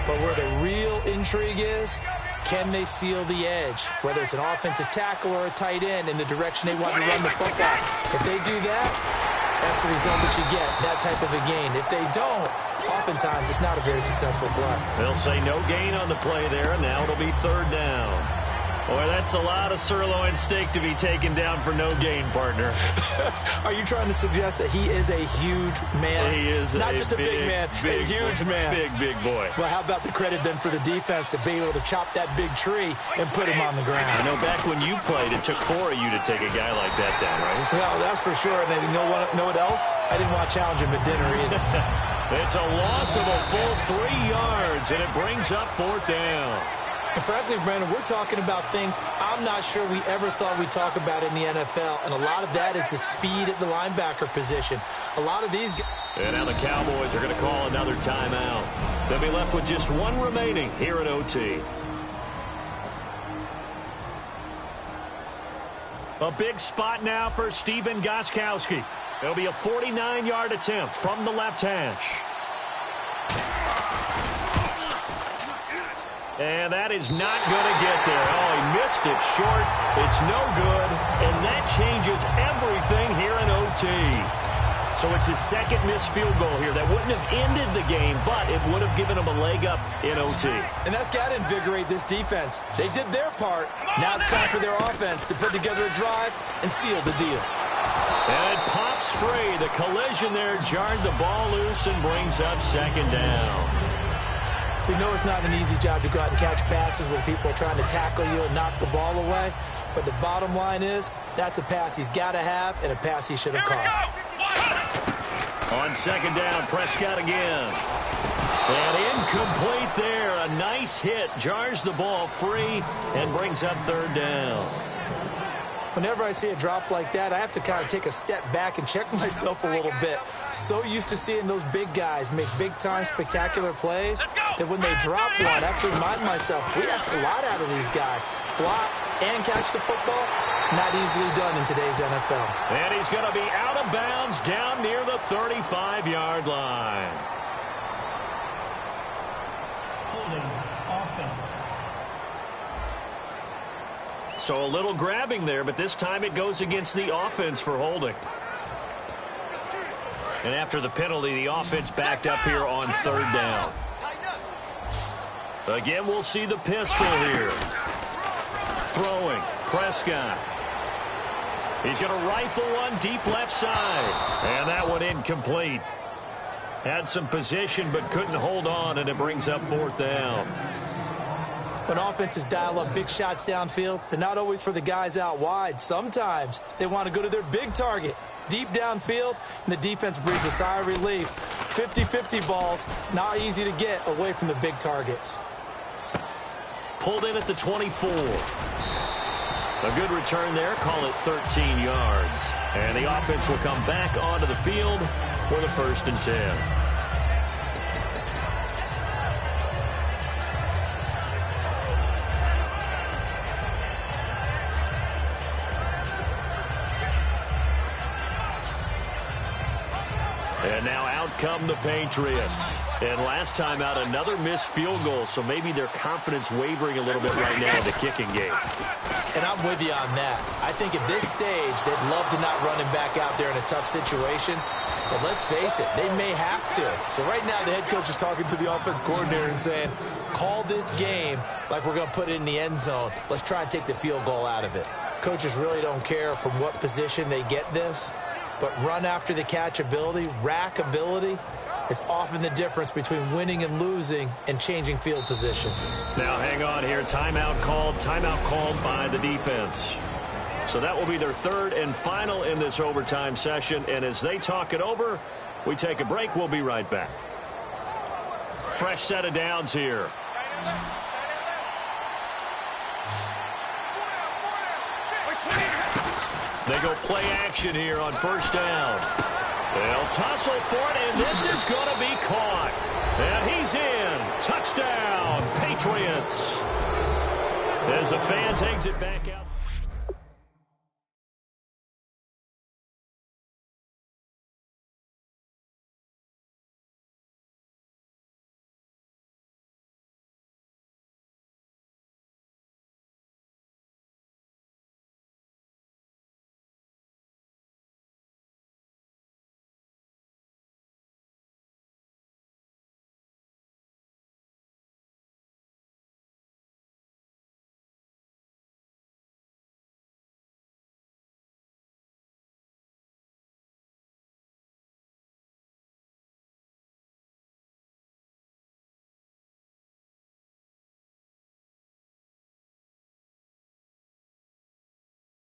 But where the real intrigue is, can they seal the edge? Whether it's an offensive tackle or a tight end in the direction they want to run the football. If they do that, that's the result that you get, that type of a gain. If they don't, oftentimes it's not a very successful play. They'll say no gain on the play there, and now it'll be 3rd down. Boy, that's a lot of sirloin steak to be taken down for no gain, partner. Are you trying to suggest that he is a huge man? He is not just a big man, a huge man. Big boy. Well, how about the credit then for the defense to be able to chop that big tree and put him on the ground? I know back when you played, it took 4 of you to take a guy like that down, right? Well, that's for sure. And then you know what else? I didn't want to challenge him at dinner either. It's a loss of a full 3 yards, and it brings up 4th down. And frankly, Brandon, we're talking about things I'm not sure we ever thought we'd talk about in the NFL. And a lot of that is the speed at the linebacker position. A lot of these guys. And now the Cowboys are going to call another timeout. They'll be left with just 1 remaining here at OT. A big spot now for Stephen Gostkowski. It'll be a 49-yard attempt from the left hash. And that is not going to get there. Oh, he missed it short. It's no good. And that changes everything here in OT. So it's his 2nd missed field goal here. That wouldn't have ended the game, but it would have given him a leg up in OT. And that's got to invigorate this defense. They did their part. Now it's time for their offense to put together a drive and seal the deal. And it pops free. The collision there jarred the ball loose and brings up 2nd down. We know it's not an easy job to go out and catch passes when people are trying to tackle you and knock the ball away. But the bottom line is, that's a pass he's got to have and a pass he should have caught. On 2nd down, Prescott again. And incomplete there. A nice hit. Jars the ball free and brings up 3rd down. Whenever I see a drop like that, I have to kind of take a step back and check myself a little bit. So used to seeing those big guys make big-time spectacular plays that when they drop one, I have to remind myself, we ask a lot out of these guys. Block and catch the football, not easily done in today's NFL. And he's going to be out of bounds down near the 35-yard line. Holding offense. So a little grabbing there, but this time it goes against the offense for holding. And after the penalty, the offense backed up here on 3rd down. Again, we'll see the pistol here. Throwing, Prescott. He's going to rifle one deep left side. And that one incomplete. Had some position but couldn't hold on, and it brings up 4th down. When offenses dial up big shots downfield, they're not always for the guys out wide. Sometimes they want to go to their big target, deep downfield, and the defense breathes a sigh of relief. 50-50 balls, not easy to get away from the big targets. Pulled in at the 24. A good return there, call it 13 yards. And the offense will come back onto the field for the 1st and 10. And now out come the Patriots. And last time out, another missed field goal, so maybe their confidence wavering a little bit right now in the kicking game. And I'm with you on that. I think at this stage, they'd love to not run him back out there in a tough situation. But let's face it, they may have to. So right now, the head coach is talking to the offense coordinator and saying, call this game like we're going to put it in the end zone. Let's try and take the field goal out of it. Coaches really don't care from what position they get this. But run after the catch ability, rack ability, is often the difference between winning and losing and changing field position. Now hang on here. Timeout called by the defense. So that will be their 3rd and final in this overtime session. And as they talk it over, we take a break. We'll be right back. Fresh set of downs here. They go play action here on 1st down. They'll tussle for it, and this is going to be caught. And he's in. Touchdown, Patriots. As the fans exit back out.